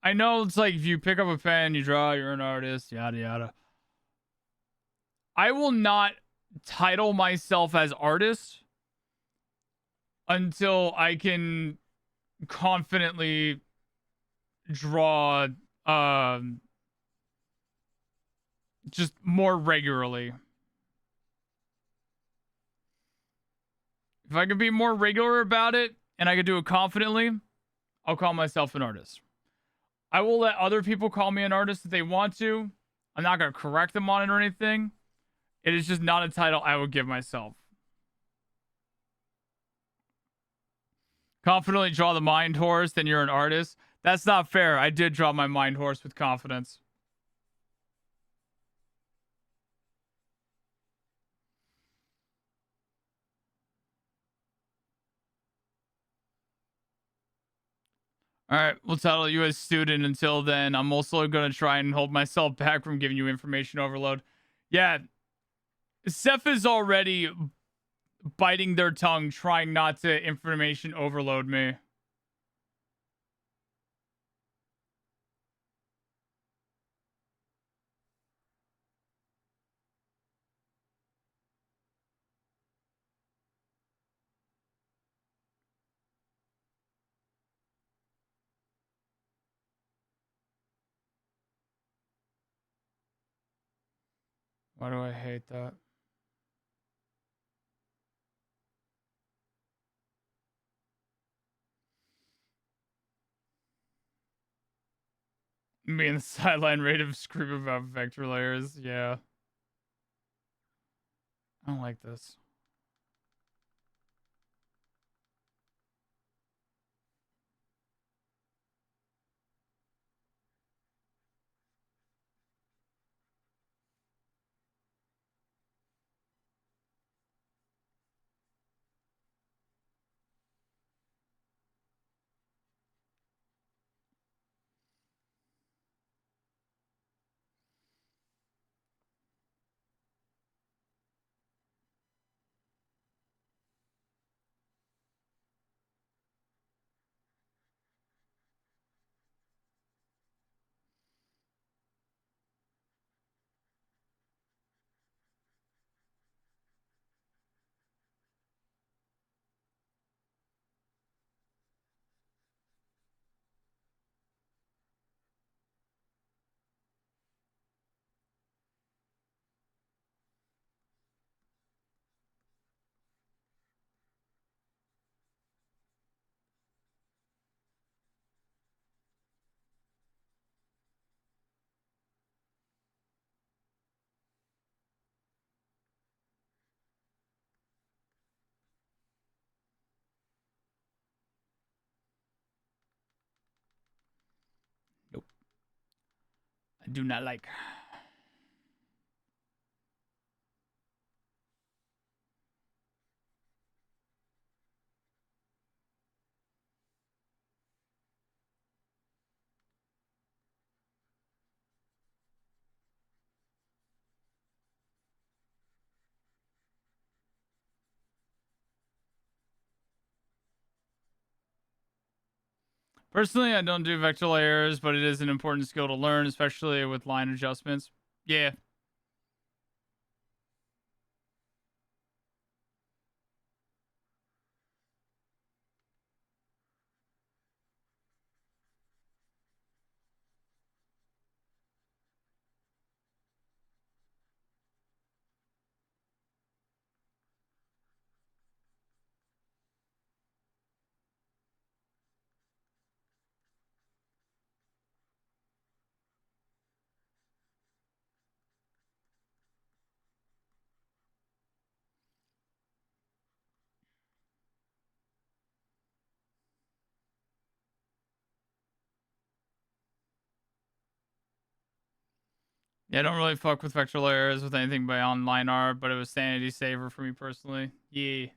I know it's like if you pick up a pen, you draw, you're an artist, yada yada. I will not title myself as artist until I can confidently draw just more regularly. If I can be more regular about it and I can do it confidently, I'll call myself an artist. I will let other people call me an artist if they want to. I'm not going to correct them on it or anything. It is just not a title I would give myself. Confidently draw the mind horse, then you're an artist. That's not fair. I did draw my mind horse with confidence. All right, we'll title you as student. Until then, I'm also going to try and hold myself back from giving you information overload. Yeah, Seth is already biting their tongue, trying not to information overload me. Why do I hate that? Me and the sideline rate of scream about vector layers. Yeah. I don't like this. Nope. I do not like. Personally, I don't do vector layers, but it is an important skill to learn, especially with line adjustments. Yeah. Yeah, I don't really fuck with vector layers with anything by online art, but it was sanity saver for me personally. Yeah.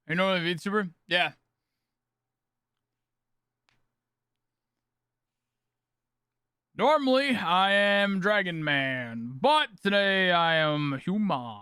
You know what, VTuber? Yeah. Normally, I am Dragon Man, but today I am human.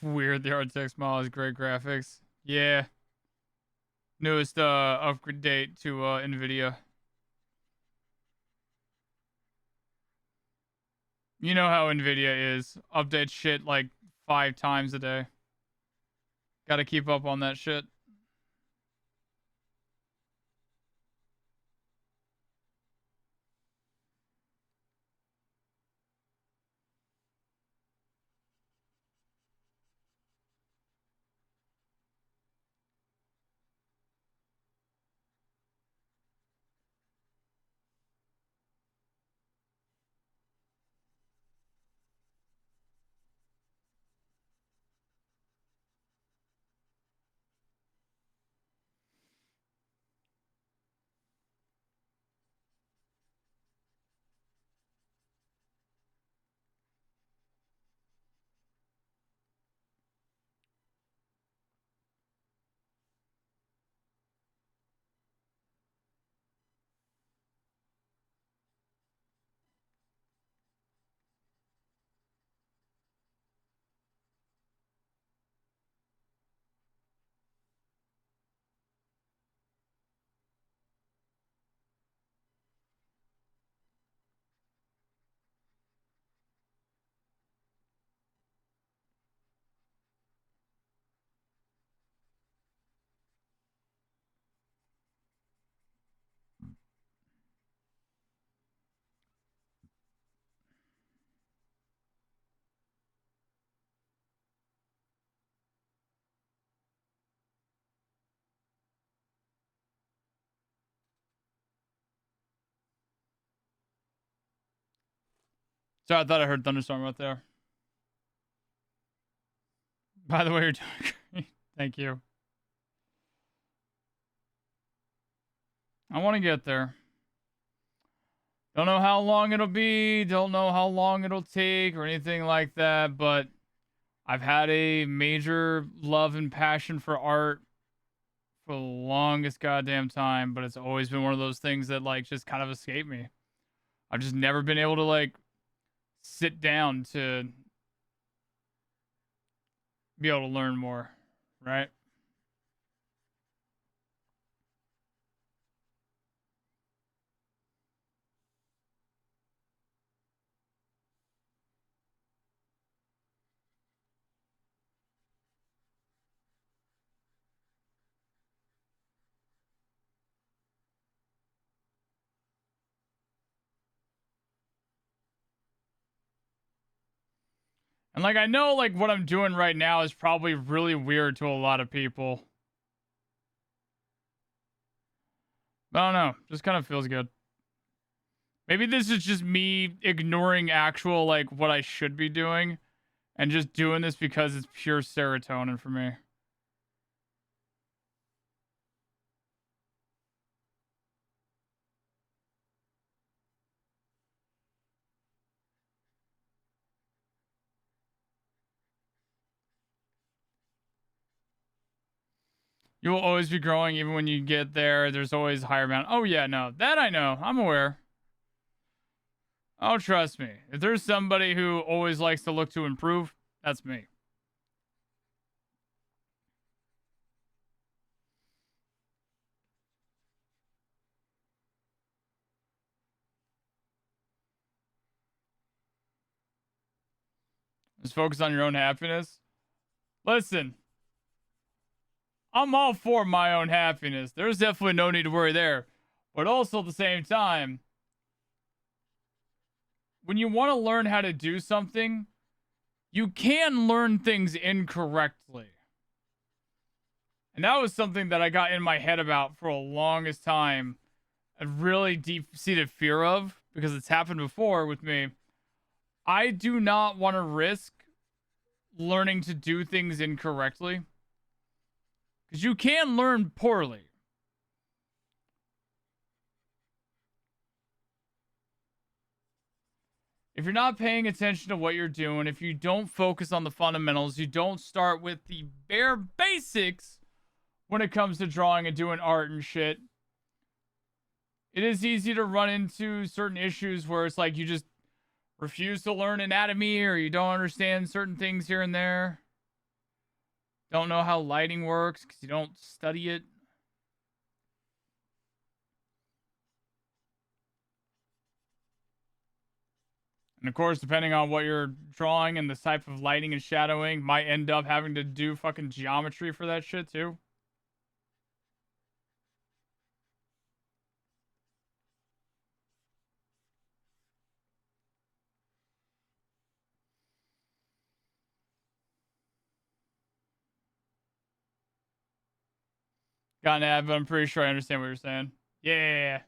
Weird, the art text model has great graphics. Yeah. Newest upgrade date to NVIDIA. You know how NVIDIA is. Update shit like 5 times a day. Gotta keep up on that shit. Sorry, I thought I heard thunderstorm out there. By the way, you're doing great. Thank you. I want to get there. Don't know how long it'll be. Don't know how long it'll take or anything like that. But I've had a major love and passion for art for the longest goddamn time. But it's always been one of those things that like just kind of escape me. I've just never been able to like sit down to be able to learn more. Right? And like I know like what I'm doing right now is probably really weird to a lot of people. But I don't know. Just kind of feels good. Maybe this is just me ignoring actual like what I should be doing and just doing this because it's pure serotonin for me. You will always be growing even when you get there. There's always a higher amount. Oh yeah, no. That I know. I'm aware. Oh, trust me. If there's somebody who always likes to look to improve, that's me. Just focus on your own happiness. Listen, I'm all for my own happiness. There's definitely no need to worry there. But also at the same time, when you want to learn how to do something, you can learn things incorrectly. And that was something that I got in my head about for the longest time. A really deep-seated fear of, because it's happened before with me. I do not want to risk learning to do things incorrectly. Because you can learn poorly. If you're not paying attention to what you're doing, if you don't focus on the fundamentals, you don't start with the bare basics when it comes to drawing and doing art and shit, it is easy to run into certain issues where it's like you just refuse to learn anatomy or you don't understand certain things here and there. Don't know how lighting works because you don't study it. And of course, depending on what you're drawing and the type of lighting and shadowing, might end up having to do fucking geometry for that shit too. Got an ad, but I'm pretty sure I understand what you're saying. Yeah.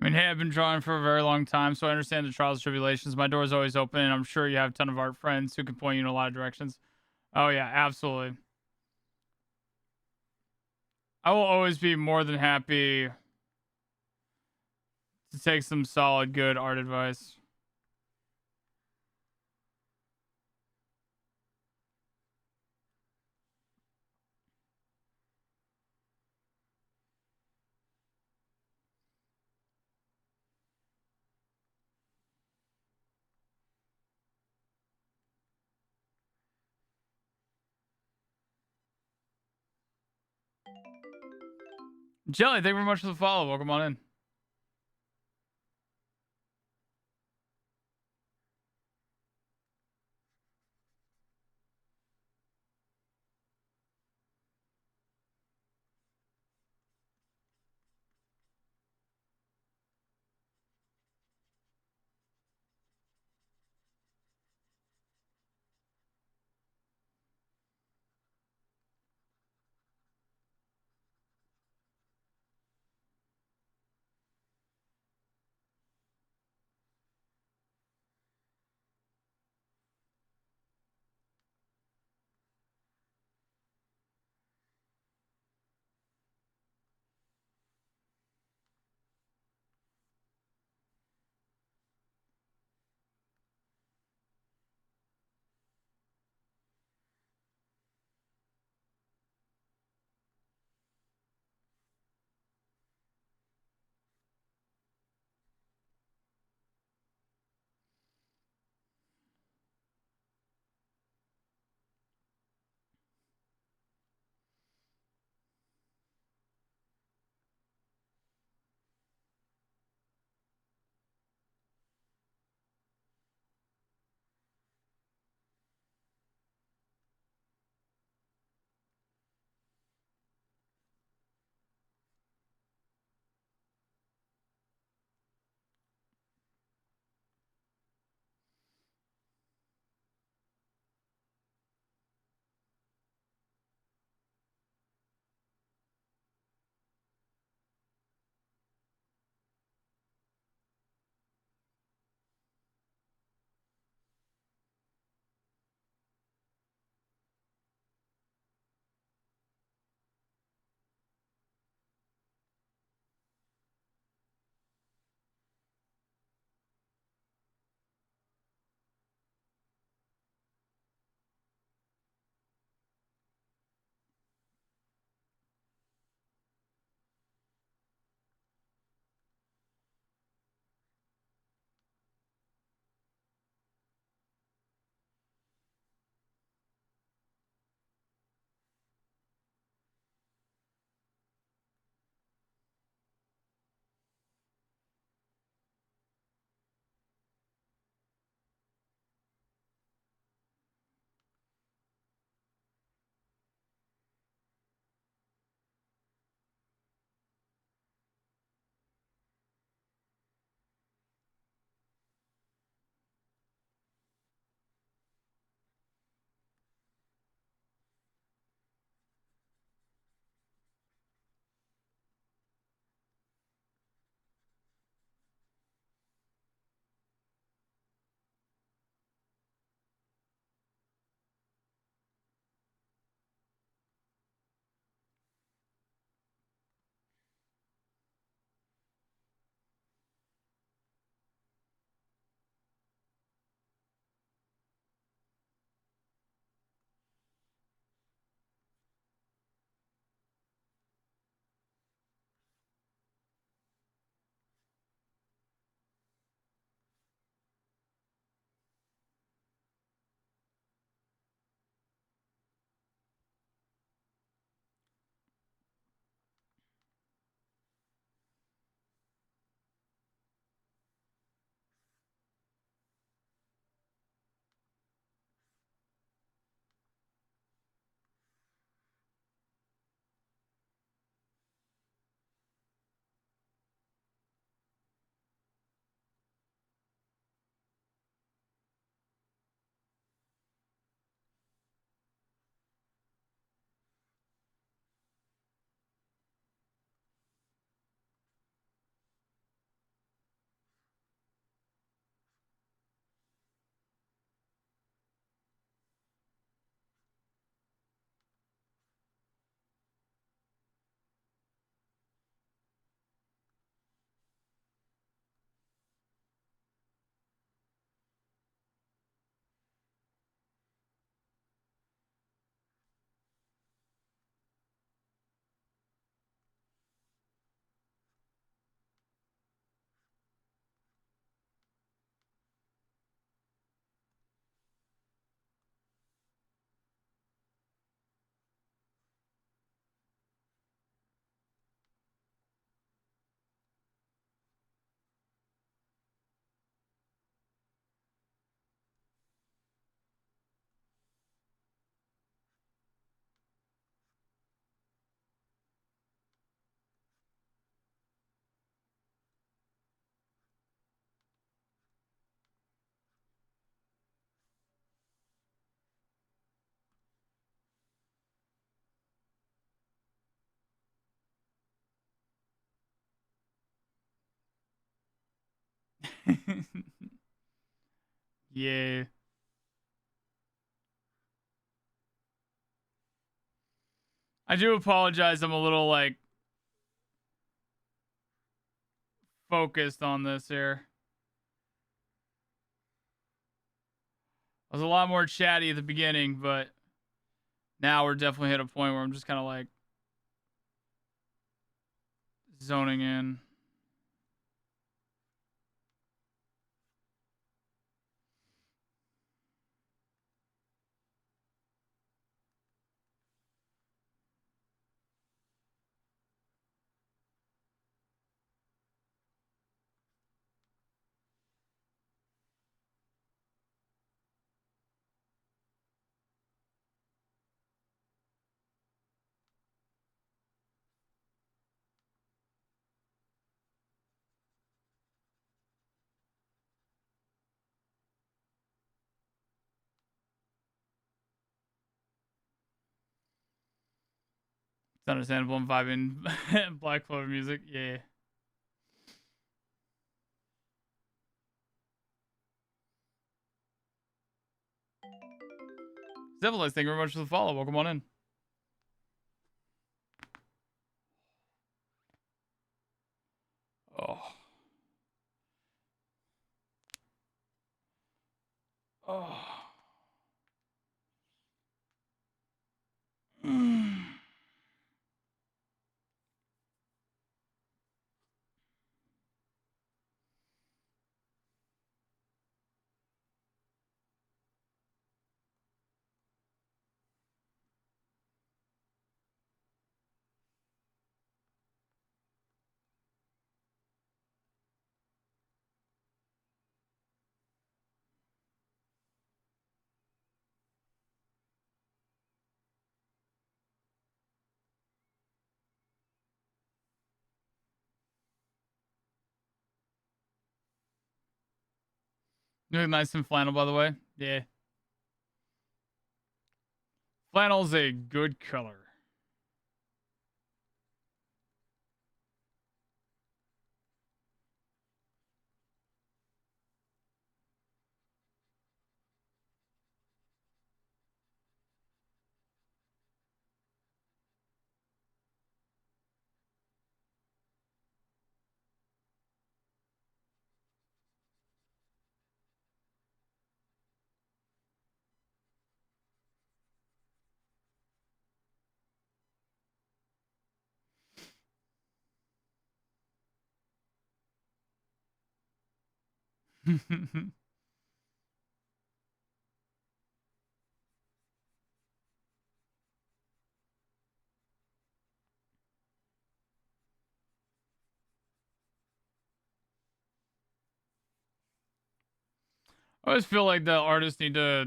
I mean, hey, I've been drawing for a very long time, so I understand the trials and tribulations. My door's always open, and I'm sure you have a ton of art friends who can point you in a lot of directions. Oh, yeah, absolutely. I will always be more than happy to take some solid, good art advice. Jelly, thank you very much for the follow. Welcome on in. Yeah. I do apologize. I'm a little like focused on this here. I was a lot more chatty at the beginning, but now we're definitely at a point where I'm just kind of like zoning in. It's understandable. I'm vibing Black Clover music. Yeah. Civilized, thank you very much for the follow. Welcome on in. Oh. Oh. You look nice in flannel, by the way. Yeah. Flannel's a good color. I always feel like the artists need to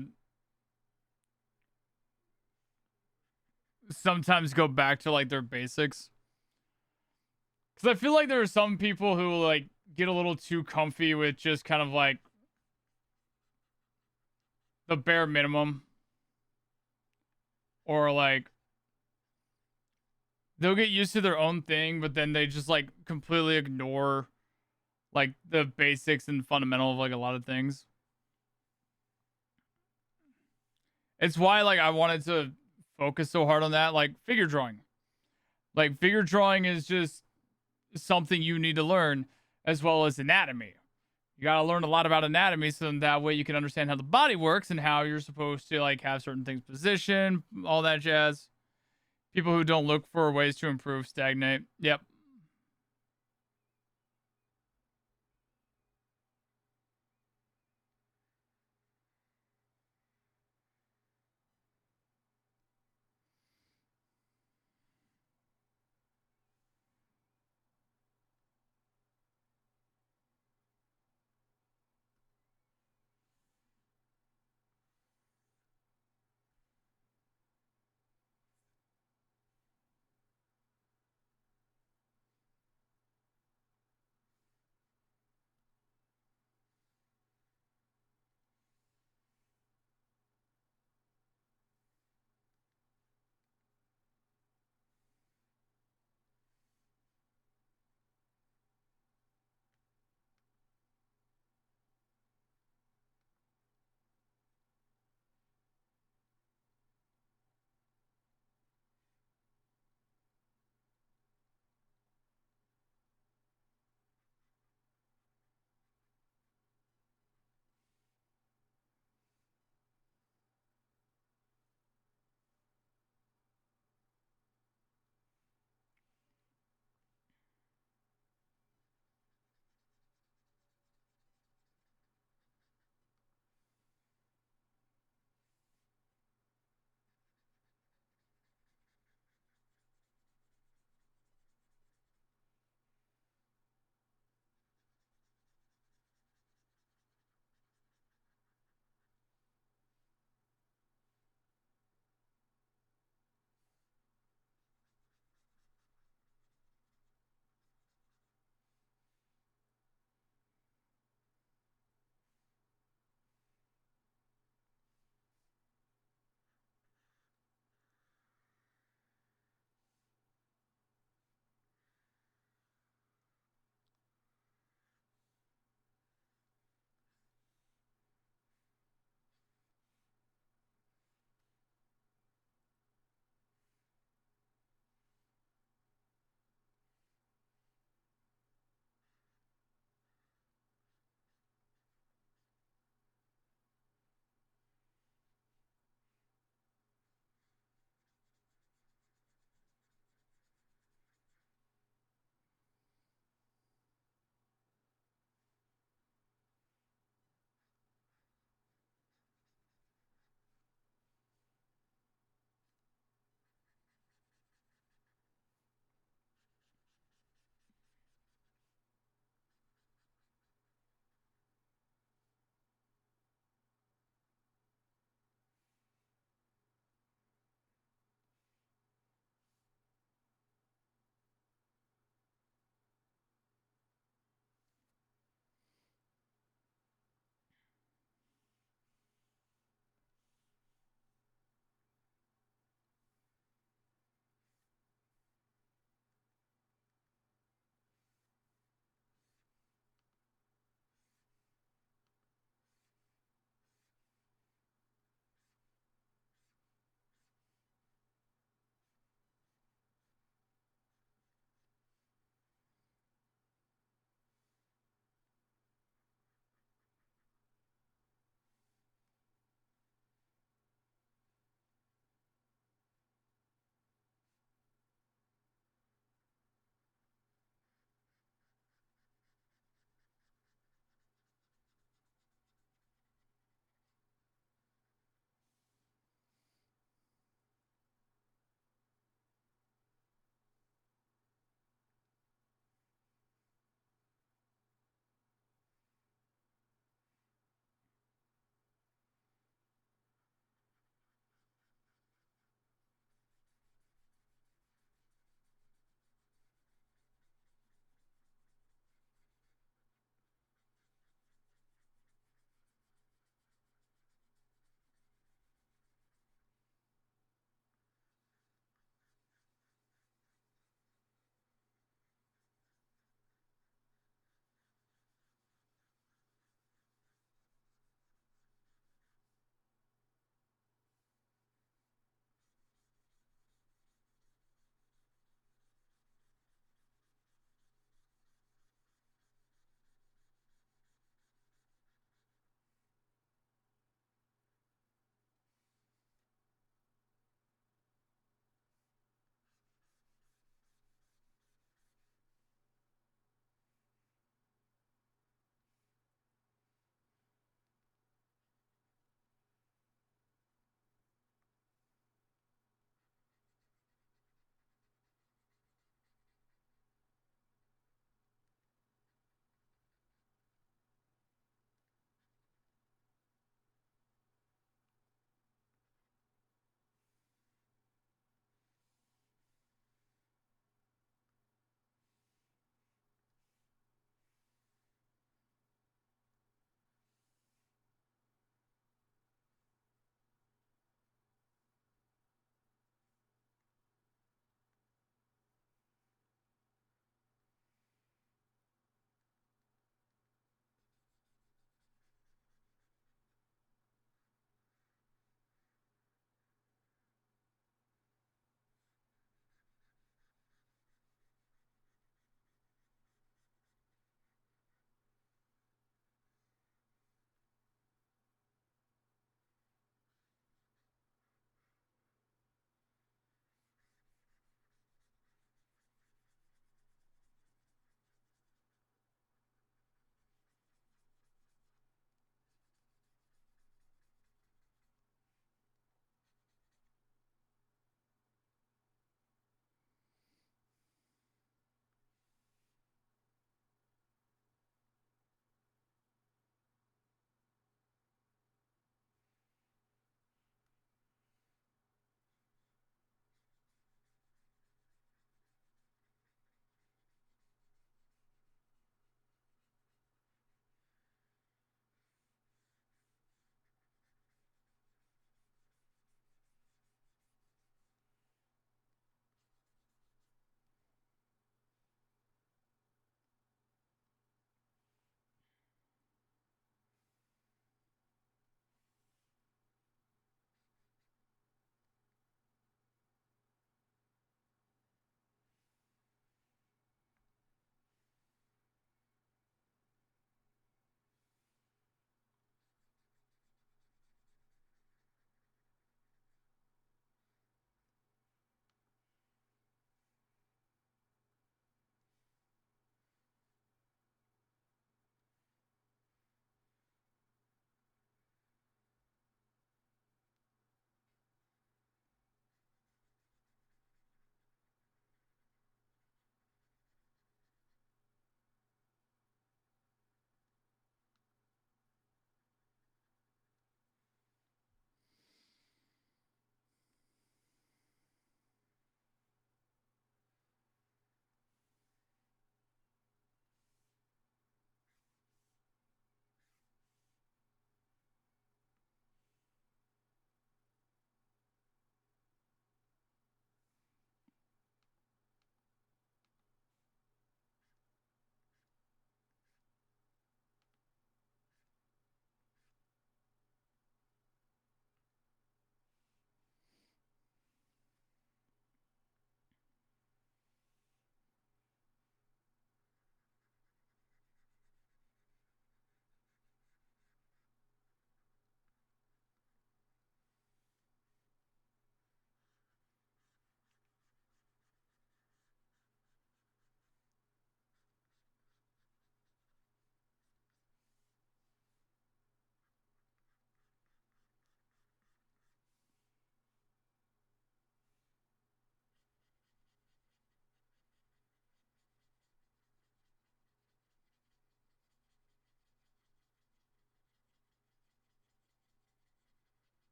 sometimes go back to like their basics. Because I feel like there are some people who like get a little too comfy with just kind of like the bare minimum. Or like they'll get used to their own thing, but then they just like completely ignore like the basics and fundamental of like a lot of things. It's why like I wanted to focus so hard on that, like figure drawing. Like figure drawing is just something you need to learn, as well as anatomy. You got to learn a lot about anatomy so that way you can understand how the body works and how you're supposed to like have certain things positioned, all that jazz. People who don't look for ways to improve stagnate. Yep.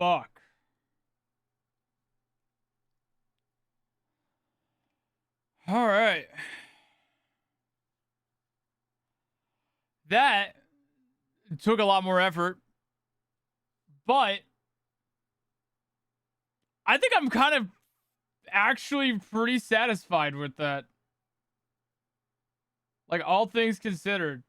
fuck? All right. That took a lot more effort, but I think I'm kind of actually pretty satisfied with that. Like, all things considered.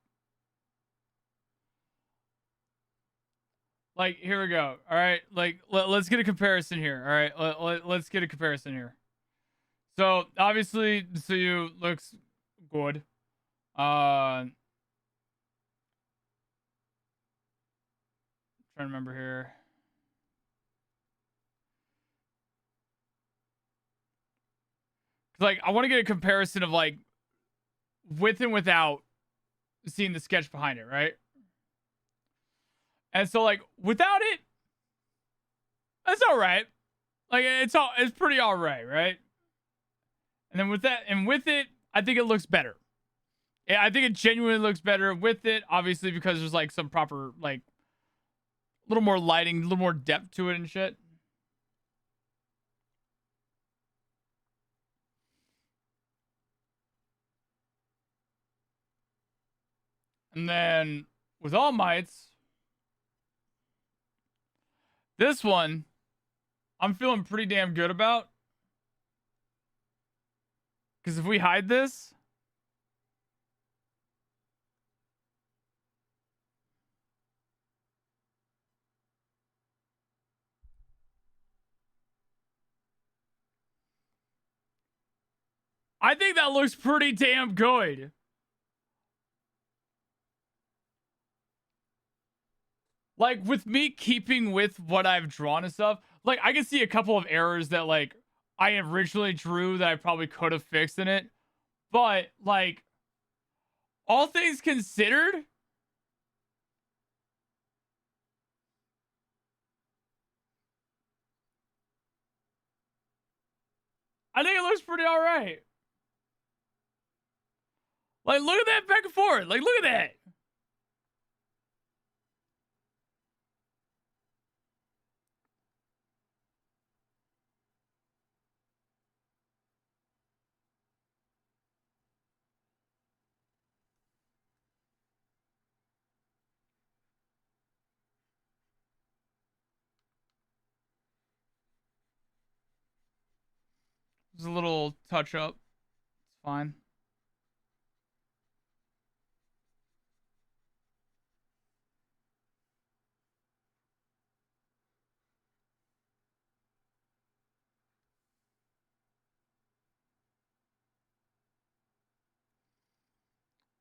Like, here we go. All right. Like, let's get a comparison here. All right. Let's get a comparison here. So, obviously, Suyu looks good. Trying to remember here. Like, I want to get a comparison of like with and without seeing the sketch behind it, right? And so like without it, that's all right. Like it's pretty all right, right? And then with that and with it, I think it looks better. Yeah, I think it genuinely looks better with it, obviously because there's like some proper like a little more lighting, a little more depth to it and shit. And then with All Mights, this one I'm feeling pretty damn good about. Because if we hide this, I think that looks pretty damn good. Like, with me keeping with what I've drawn and stuff, like, I can see a couple of errors that, like, I originally drew that I probably could have fixed in it. But, like, all things considered, I think it looks pretty all right. Like, look at that back and forth. Like, look at that. Just a little touch up. It's fine.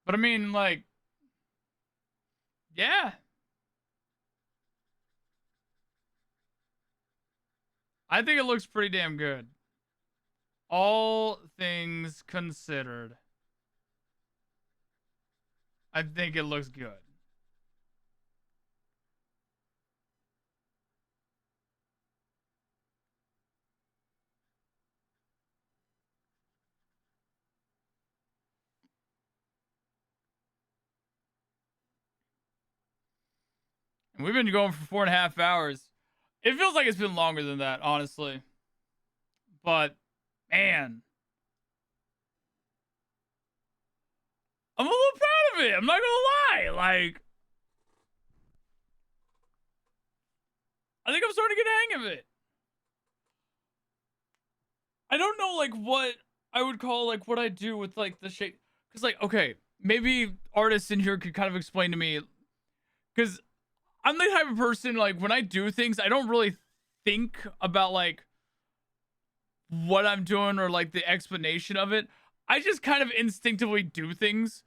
But I mean, like, yeah. I think it looks pretty damn good. All things considered, I think it looks good. And we've been going for 4.5 hours. It feels like it's been longer than that, honestly. But, man, I'm a little proud of it. I'm not gonna lie. Like, I think I'm starting to get a hang of it. I don't know, like, what I would call, like, what I do with, like, the shape. Because, like, okay, maybe artists in here could kind of explain to me. Because I'm the type of person, like, when I do things, I don't really think about, like, what I'm doing or, like, the explanation of it. I just kind of instinctively do things.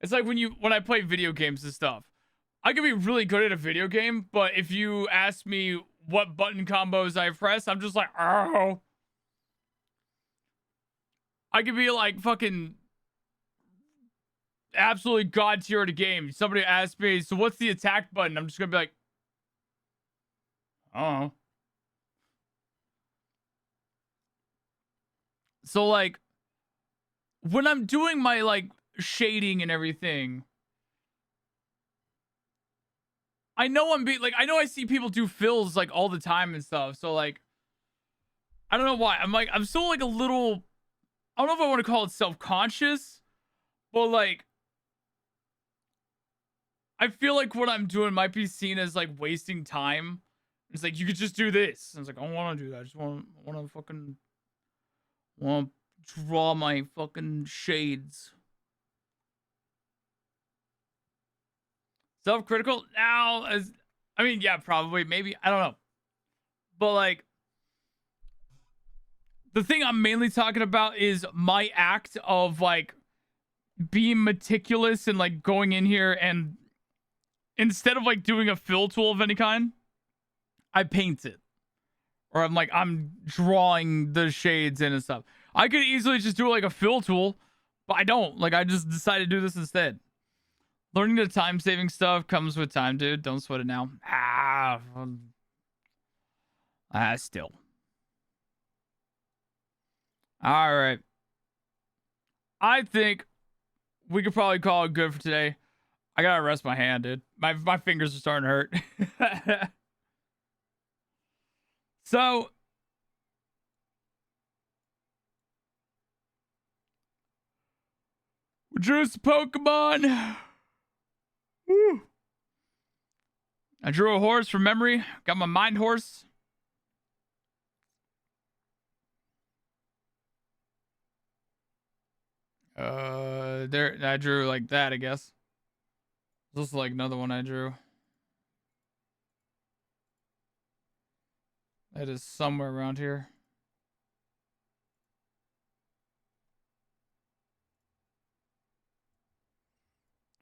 It's like when I play video games and stuff. I can be really good at a video game, but if you ask me what button combos I press, I'm just like, oh. I could be like fucking absolutely god tier at a game. Somebody asks me, so what's the attack button? I'm just gonna be like, oh. So like, when I'm doing my like shading and everything, I know I'm being like, I know I see people do fills like all the time and stuff. So like, I don't know why. I'm still like a little, I don't know if I want to call it self-conscious, but like, I feel like what I'm doing might be seen as like wasting time. It's like, you could just do this. And it's like, I don't want to do that. I just want to draw my fucking shades. Self-critical? Now, I mean, yeah, probably, maybe, I don't know. But like, the thing I'm mainly talking about is my act of like being meticulous and like going in here and instead of like doing a fill tool of any kind, I paint it. Or I'm drawing the shades in and stuff. I could easily just do like a fill tool, but I don't. Like, I just decided to do this instead. Learning the time saving stuff comes with time, dude. Don't sweat it now. Still. All right. I think we could probably call it good for today. I gotta rest my hand, dude. My fingers are starting to hurt. So, we drew some Pokemon. Woo. I drew a horse from memory. Got my mind horse. There I drew like that, I guess. This is like another one I drew. That is somewhere around here.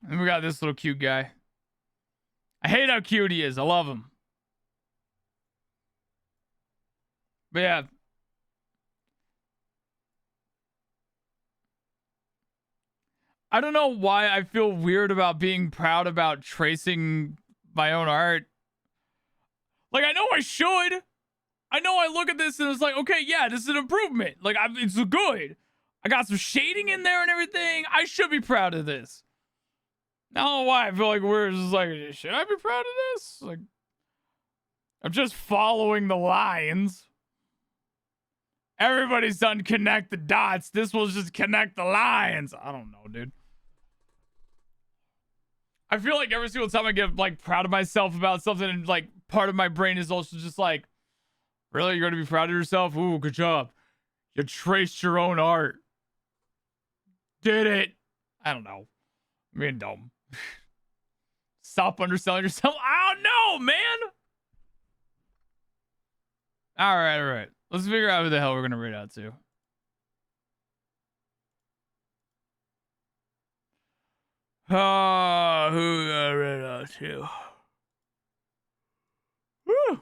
And we got this little cute guy. I hate how cute he is. I love him. But yeah. I don't know why I feel weird about being proud about tracing my own art. Like, I know I should. I know I look at this and it's like, okay, yeah, this is an improvement. Like, it's good. I got some shading in there and everything. I should be proud of this. I don't know why I feel like we're just like, should I be proud of this? Like, I'm just following the lines. Everybody's done connect the dots. This will just connect the lines. I don't know, dude. I feel like every single time I get like proud of myself about something, and like part of my brain is also just like, really, you're gonna be proud of yourself? Ooh, good job. You traced your own art. Did it? I don't know. I'm being dumb. Stop underselling yourself. I don't know, man. All right. Let's figure out who the hell we're gonna read out to. Oh, who I read out to? Woo.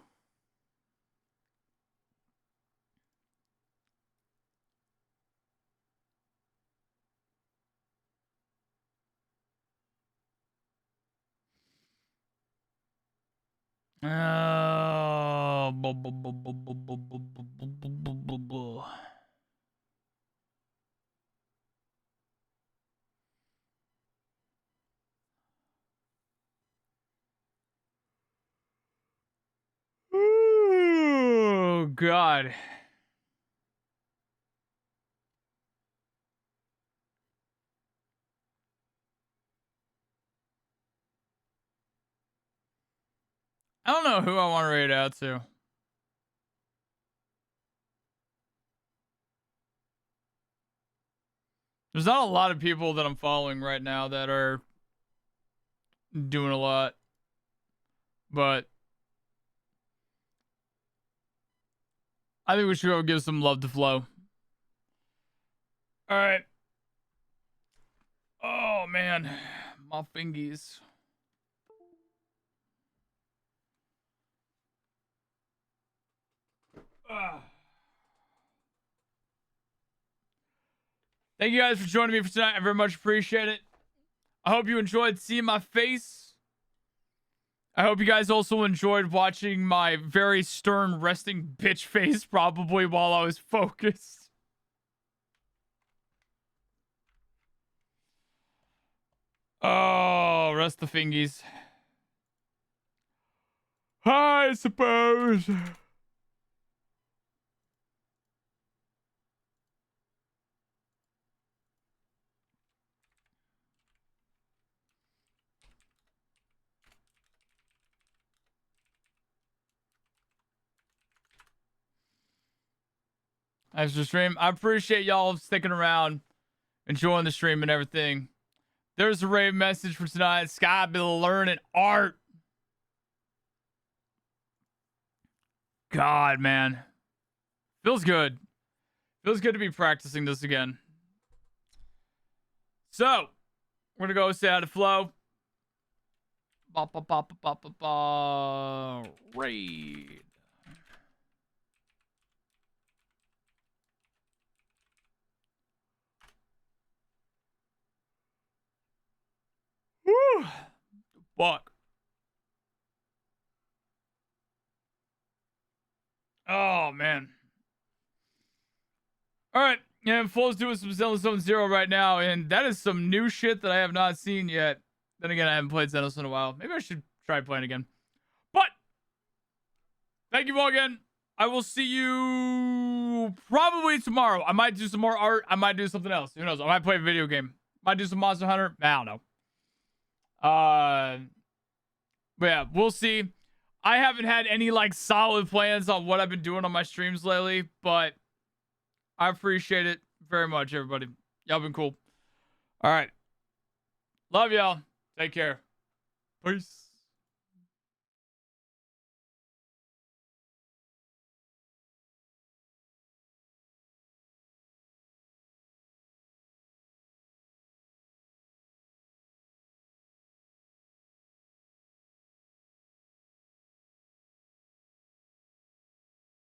Oh, oh God. I don't know who I want to read out to. There's not a lot of people that I'm following right now that are doing a lot. But I think we should go give some love to Flo. All right. Oh, man. My fingies. Thank you guys for joining me for tonight. I very much appreciate it. I hope you enjoyed seeing my face. I hope you guys also enjoyed watching my very stern resting bitch face probably while I was focused. Oh, rest the fingies. I suppose. Thanks for the stream. I appreciate y'all sticking around, enjoying the stream and everything. There's a rave message for tonight. Sky been learning art. God, man. Feels good. Feels good to be practicing this again. So, we're going to go say how to flow. Raid. Woo. Fuck. Oh, man. All right. And Flo's doing some Zenless 0 right now, and that is some new shit that I have not seen yet. Then again, I haven't played Zenless in a while. Maybe I should try playing again. But, thank you all again. I will see you probably tomorrow. I might do some more art. I might do something else. Who knows? I might play a video game. Might do some Monster Hunter. I don't know. But yeah, we'll see. I haven't had any like solid plans on what I've been doing on my streams lately, but I appreciate it very much, everybody. Y'all been cool. All right. Love y'all. Take care. Peace.